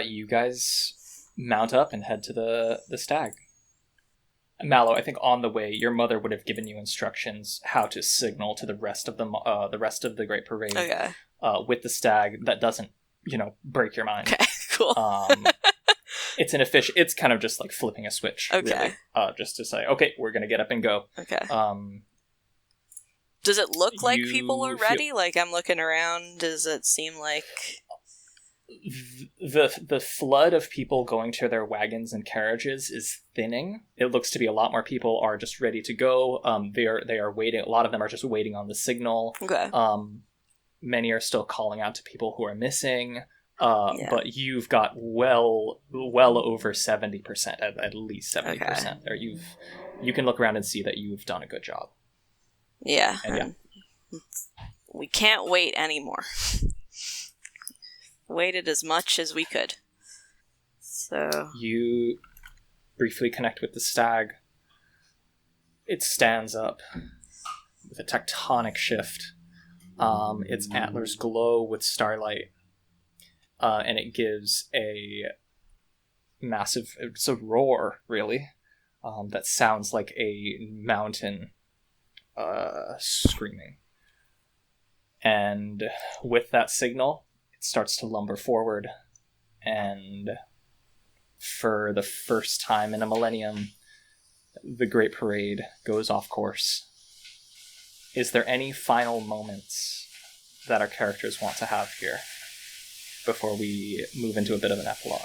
You guys mount up and head to the stag. Mallow, I think on the way, your mother would have given you instructions how to signal to the rest of the Great Parade. Okay. With the stag that doesn't, break your mind. Okay, cool. It's kind of just like flipping a switch. Okay. Really, just to say, okay, we're gonna get up and go. Okay. Does it look like people are ready? Like, I'm looking around, does it seem like... The flood of people going to their wagons and carriages is thinning. It looks to be a lot more people are just ready to go. They are waiting. A lot of them are just waiting on the signal. Okay. Many are still calling out to people who are missing. But you've got well over 70%, at least 70%. Okay. Or you can look around and see that you've done a good job. Yeah. And We can't wait anymore. Waited as much as we could. So... You briefly connect with the stag. It stands up with a tectonic shift. Its antlers glow with starlight. And it gives a massive... It's a roar, really. That sounds like a mountain screaming. And with that signal, it starts to lumber forward. And for the first time in a millennium, the Great Parade goes off course. Is there any final moments that our characters want to have here before we move into a bit of an epilogue?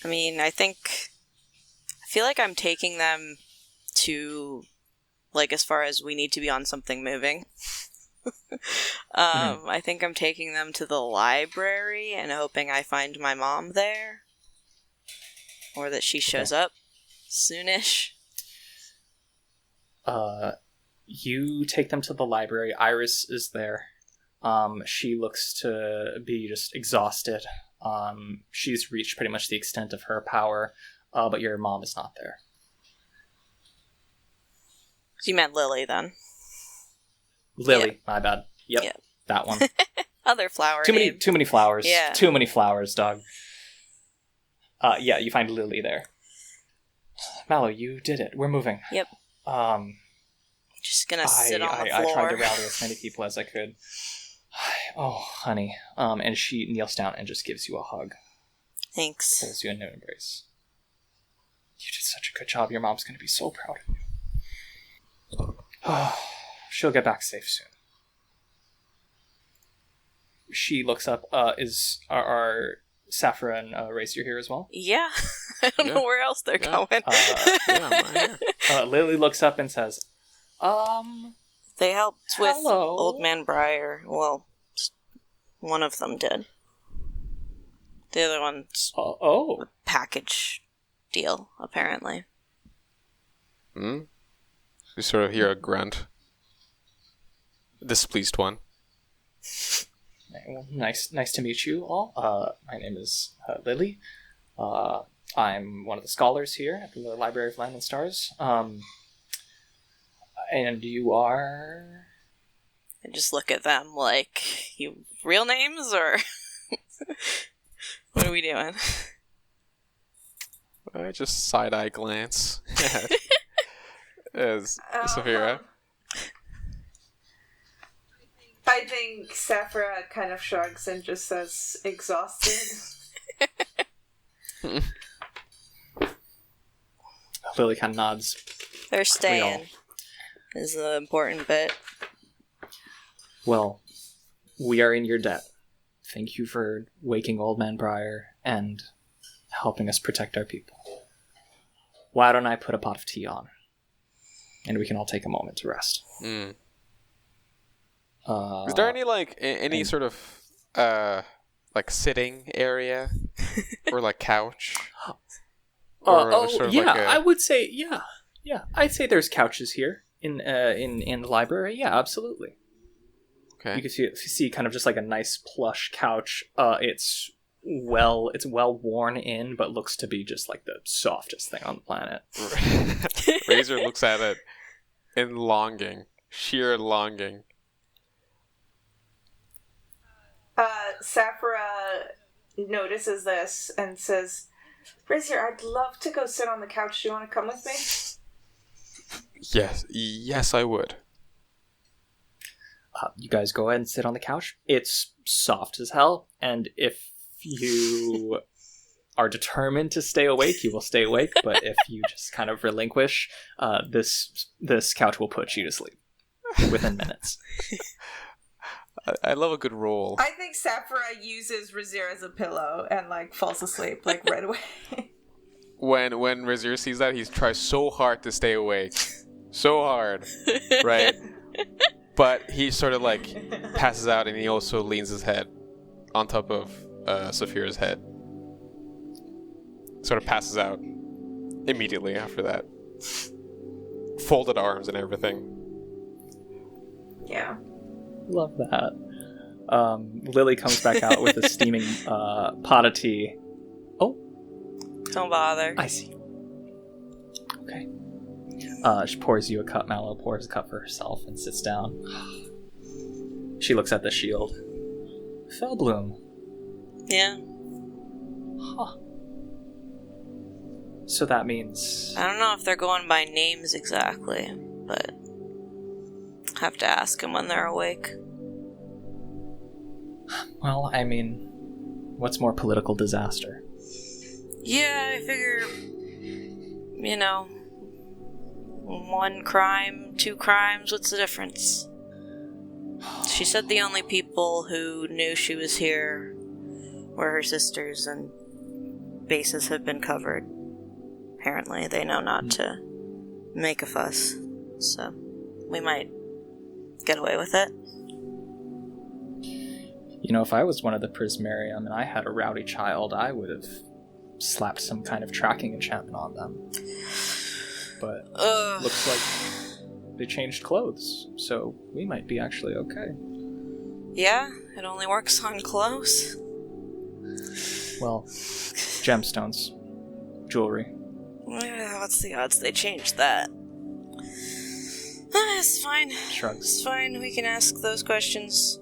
I mean, I feel like I'm taking them to, like, as far as we need to be on something moving. I think I'm taking them to the library and hoping I find my mom there. Or that she shows up soonish. You take them to the library. Iris is there. She looks to be just exhausted. She's reached pretty much the extent of her power, but your mom is not there. You meant Lily, then. Lily, my bad. Yep, that one. Other flower Too name. many flowers. Yeah. Too many flowers, dog. You find Lily there. Mallow, you did it. We're moving. Yep. Just gonna sit on the floor. I tried to rally as many people as I could. Oh, honey. And she kneels down and just gives you a hug. Thanks. Pulls you into an embrace. You did such a good job. Your mom's gonna be so proud of you. Oh, she'll get back safe soon. She looks up. Is our Saphira and Rosseart here as well? Yeah. I don't know where else they're going. Lily looks up and says, They helped with hello. Old Man Briar. Well, one of them did. The other one's a package deal, apparently. You sort of hear a grunt. Displeased one. Well, nice to meet you all. My name is Lily. I'm one of the scholars here at the Library of Land and Stars. And you are... I just look at them like, you real names, or... What are we doing? I just side-eye glance as Saphira. I think Saphira kind of shrugs and just says, exhausted. Lily kind of nods. They're staying, is the important bit. Well, we are in your debt. Thank you for waking Old Man Briar and helping us protect our people. Why don't I put a pot of tea on? And we can all take a moment to rest. Is there any, any sort of, sitting area? Or, couch? I would say, yeah. I'd say there's couches here in the library. Yeah, absolutely. Okay. You can see kind of just like a nice plush couch. It's well worn in, but looks to be just like the softest thing on the planet. Razor looks at it in longing, sheer longing. Saphira notices this and says, Rosseart, I'd love to go sit on the couch. Do you want to come with me? Yes, I would. You guys go ahead and sit on the couch. It's soft as hell, and if you are determined to stay awake, you will stay awake, but if you just kind of relinquish, this couch will put you to sleep within minutes. I love a good roll. I think Saphira uses Rosseart as a pillow and falls asleep right away. When Rosseart sees that, he tries so hard to stay awake. So hard. Right? But he sort of passes out, and he also leans his head on top of Saphira's head. Sort of passes out immediately after that. Folded arms and everything. Yeah. Love that. Lily comes back out with a steaming pot of tea. Oh, Don't bother. I see. Okay. She pours you a cup. Mallow pours a cup for herself and sits down. She looks at the shield. Fellbloom. Yeah. Huh. So that means... I don't know if they're going by names exactly, but I have to ask them when they're awake. Well, I mean, what's more political disaster? Yeah, I figure, you know, 1 crime, 2 crimes, what's the difference? She said the only people who knew she was here were her sisters, and bases have been covered. Apparently, they know not to make a fuss, so we might get away with it. You know, if I was one of the Prismarium and I had a rowdy child, I would have slapped some kind of tracking enchantment on them. But looks like they changed clothes, so we might be actually okay. Yeah, it only works on clothes. Well, gemstones, jewelry. What's the odds they changed that? It's fine. Shrugs. It's fine, we can ask those questions.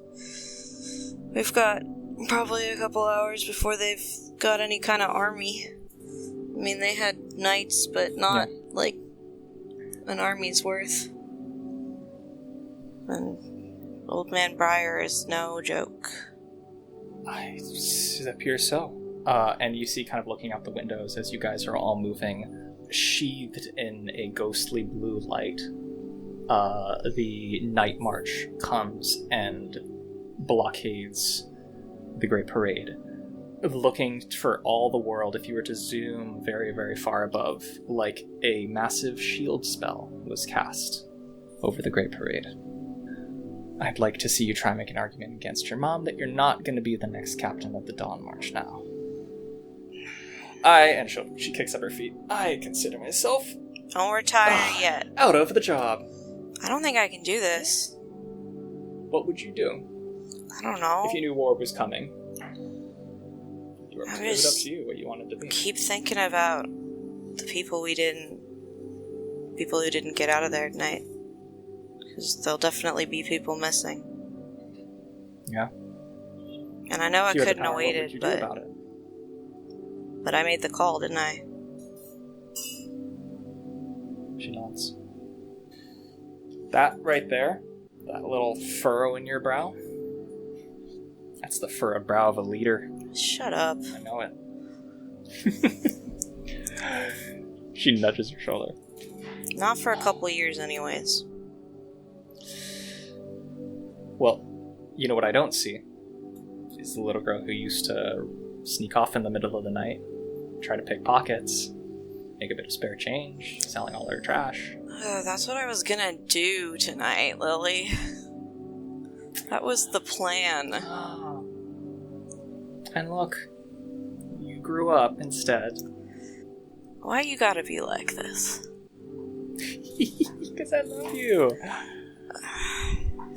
We've got probably a couple hours before they've got any kind of army. I mean, they had knights, but not, like, an army's worth. And Old Man Briar is no joke. It appears so. And you see, kind of looking out the windows as you guys are all moving, sheathed in a ghostly blue light, the night march comes and blockades the Great Parade. Looking for all the world, if you were to zoom very, very far above, like a massive shield spell was cast over the Great Parade. I'd like to see you try and make an argument against your mom that you're not going to be the next captain of the Dawn March now. And she kicks up her feet. I consider myself... Don't retire yet. Out of the job. I don't think I can do this. What would you do? I don't know. If you knew war was coming. It was up to you what you wanted to be. Keep thinking about the people who didn't get out of there tonight. Because there'll definitely be people missing. Yeah. And I know I couldn't have waited, what would you do about it? But I made the call, didn't I? She nods. That right there, that little furrow in your brow, that's the furrowed brow of a leader. Shut up. I know it. She nudges your shoulder. Not for a couple years anyways. Well, you know what I don't see? Is the little girl who used to sneak off in the middle of the night, try to pick pockets, make a bit of spare change, selling all her trash. That's what I was gonna do tonight, Lily. That was the plan. Oh. And look, you grew up instead. Why you gotta be like this? Because I love you.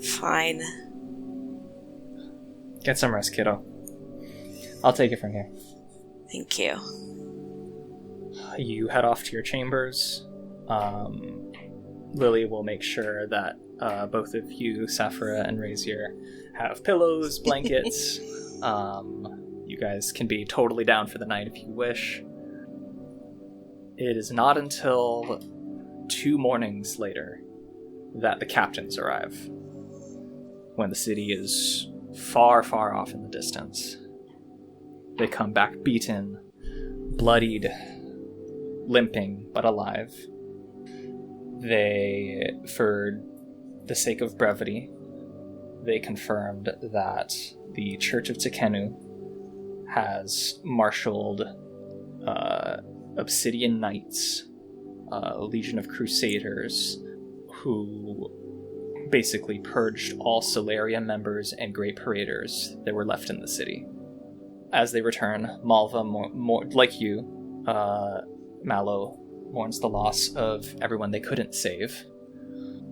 Fine. Get some rest, kiddo. I'll take it from here. Thank you. You head off to your chambers. Lily will make sure that both of you, Saphira and Rosseart, have pillows, blankets. You guys can be totally down for the night if you wish. It is not until 2 mornings later that the captains arrive, when the city is far, far off in the distance. They come back beaten, bloodied, limping, but alive. They, for the sake of brevity, they confirmed that the Church of Tekenu has marshaled Obsidian Knights, a legion of crusaders, who basically purged all Solaria members and Great Paraders that were left in the city. As they return, Malva, more like you, Mallow, mourns the loss of everyone they couldn't save.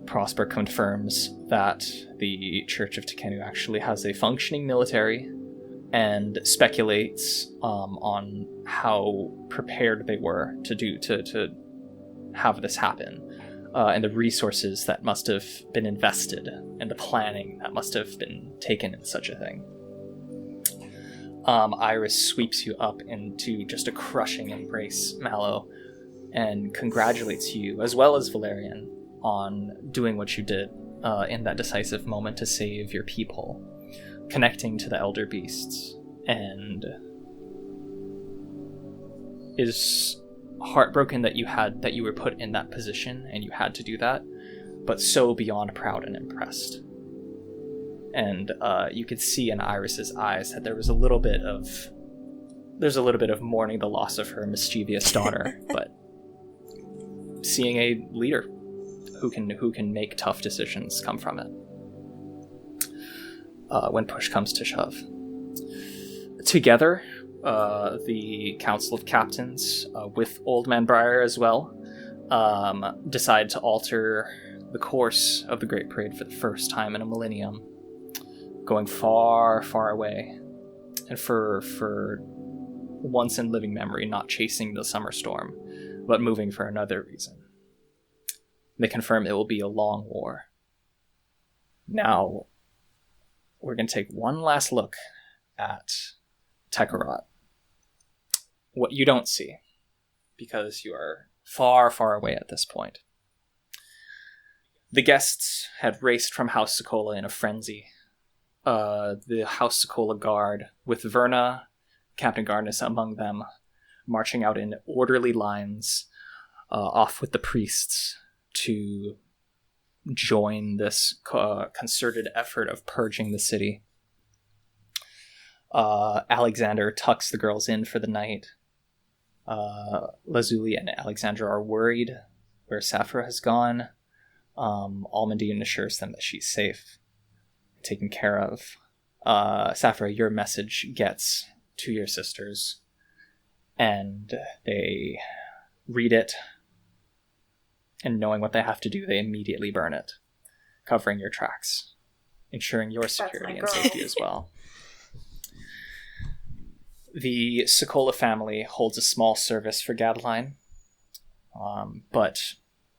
Prosper confirms that the Church of Tekenu actually has a functioning military and speculates on how prepared they were to have this happen, and the resources that must have been invested and the planning that must have been taken in such a thing. Iris sweeps you up into just a crushing embrace, Mallow, and congratulates you, as well as Valerian, on doing what you did in that decisive moment to save your people, connecting to the elder beasts, and is heartbroken that you were put in that position and you had to do that, but so beyond proud and impressed. And you could see in Iris's eyes that there's a little bit of mourning the loss of her mischievous daughter, but seeing a leader who can make tough decisions come from it when push comes to shove. Together, the Council of Captains, with Old Man Briar as well, decide to alter the course of the Great Parade for the first time in a millennium, going far, far away, and for once in living memory, not chasing the summer storm, but moving for another reason. They confirm it will be a long war. Now, we're going to take one last look at Tekarat. What you don't see, because you are far, far away at this point. The guests had raced from House Sokola in a frenzy. The House Sokola Guard, with Verna, Captain Garnus among them, marching out in orderly lines, off with the priests to join this concerted effort of purging the city. Alexander tucks the girls in for the night. Lazuli and Alexandra are worried where Saphira has gone. Almandine assures them that she's safe, taken care of. Saphira, your message gets to your sisters, and they read it, and knowing what they have to do, they immediately burn it, covering your tracks, ensuring your security and safety as well. The Sokola family holds a small service for Gadeline, but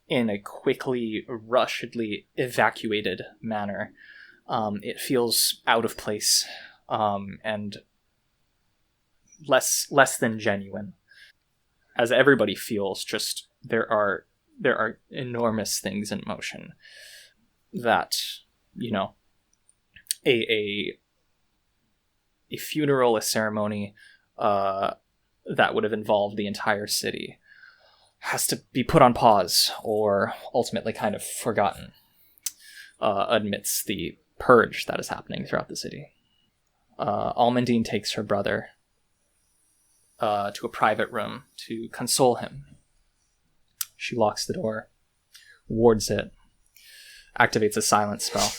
in a quickly, rushedly evacuated manner. It feels out of place, and less than genuine. As everybody feels, just there are enormous things in motion that, a funeral, a ceremony that would have involved the entire city has to be put on pause or ultimately kind of forgotten amidst the purge that is happening throughout the city. Almandine takes her brother to a private room to console him. She locks the door, wards it, activates a silence spell.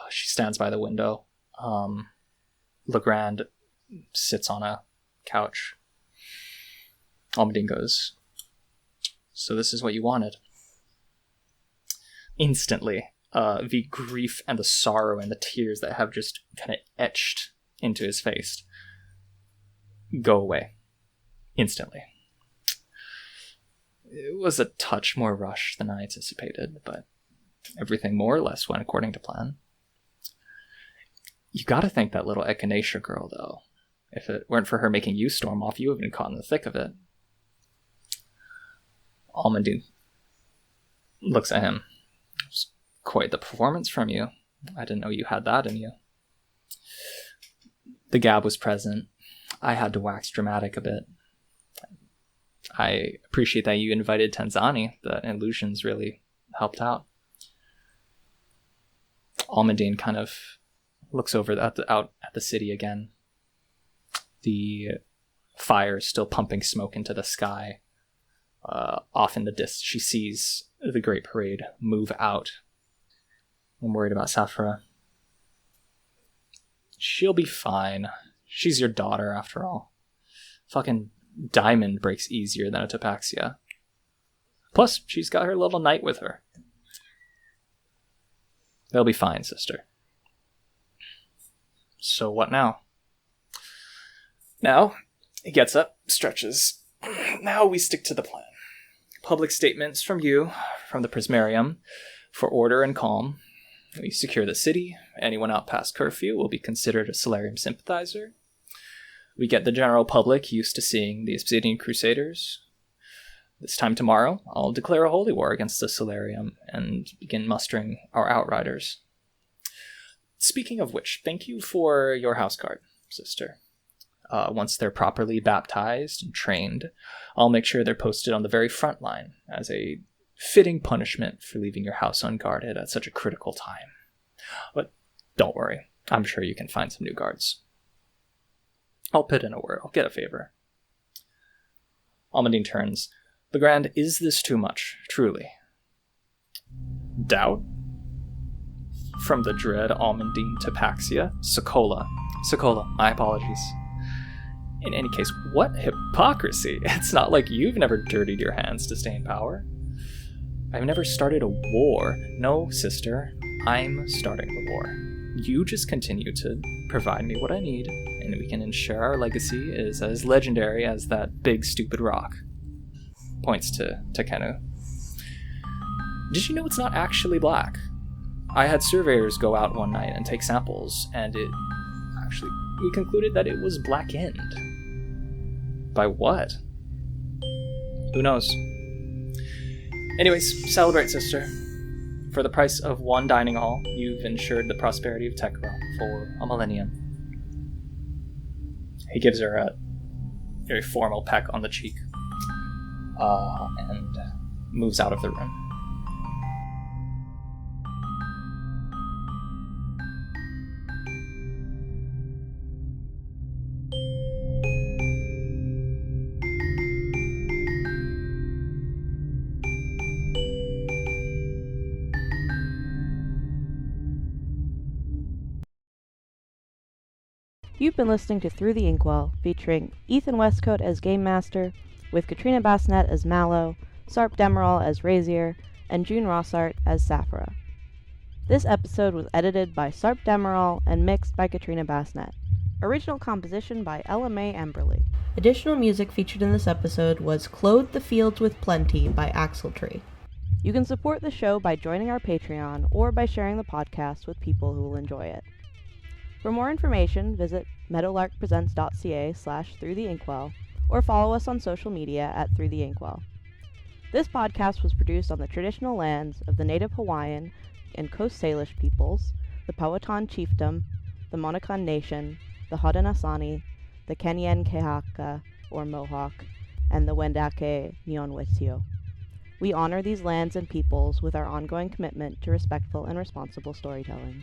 She stands by the window. Legrand sits on a couch. Almandine goes, "So this is what you wanted." Instantly, the grief and the sorrow and the tears that have just kind of etched into his face go away. Instantly. It was a touch more rushed than I anticipated, but everything more or less went according to plan. You gotta thank that little Echinacea girl, though. If it weren't for her making you storm off, you would have been caught in the thick of it. Almandine looks at him. Quite the performance from you. I didn't know you had that in you. The Gab was present. I had to wax dramatic a bit. I appreciate that you invited Tanzani. The illusions really helped out. Almandine kind of looks over out at the city again. The fire is still pumping smoke into the sky. Off in the distance, she sees the Great Parade move out. I'm worried about Saphira. She'll be fine. She's your daughter, after all. Fucking diamond breaks easier than a tapaxia. Plus, she's got her little knight with her. They'll be fine, sister. So what now? Now, he gets up, stretches. Now we stick to the plan. Public statements from you, from the Prismarium, for order and calm. We secure the city. Anyone out past curfew will be considered a Solarium sympathizer. We get the general public used to seeing the Obsidian Crusaders. This time tomorrow, I'll declare a holy war against the Solarium and begin mustering our outriders. Speaking of which, thank you for your house guard, sister. Once they're properly baptized and trained, I'll make sure they're posted on the very front line as a fitting punishment for leaving your house unguarded at such a critical time. But don't worry, I'm sure you can find some new guards. I'll put in a word, I'll get a favor. Almandine turns. Legrand, is this too much, truly? Doubt? From the dread Almandine Tapaxia? Sokola, my apologies. In any case, what hypocrisy! It's not like you've never dirtied your hands to stay in power. I've never started a war. No, sister, I'm starting the war. You just continue to provide me what I need, and we can ensure our legacy is as legendary as that big stupid rock. Points to Kenu. Did you know it's not actually black? I had surveyors go out one night and take samples, and we concluded that it was blackened. By what? Who knows? Anyways, celebrate, sister. For the price of one dining hall, you've ensured the prosperity of Tekra for a millennium. He gives her a very formal peck on the cheek, and moves out of the room. You've been listening to Through the Inkwell, featuring Ethan Wescoatt as Game Master, with Katrina Basnett as Mallow, Sarp Demiral as Rosseart, and June Rosseart as Saphira. This episode was edited by Sarp Demiral and mixed by Katrina Basnett. Original composition by Ella Mae Emberley. Additional music featured in this episode was Clothe the Fields with Plenty by Axletree. You can support the show by joining our Patreon or by sharing the podcast with people who will enjoy it. For more information, visit meadowlarkpresents.ca/throughtheinkwell or follow us on social media at Through the Inkwell. This podcast was produced on the traditional lands of the Native Hawaiian and Coast Salish peoples, the Powhatan Chiefdom, the Monacan Nation, the Haudenosaunee, the Kanien'kehá:ka, or Mohawk, and the Wendake Neonwitio. We honor these lands and peoples with our ongoing commitment to respectful and responsible storytelling.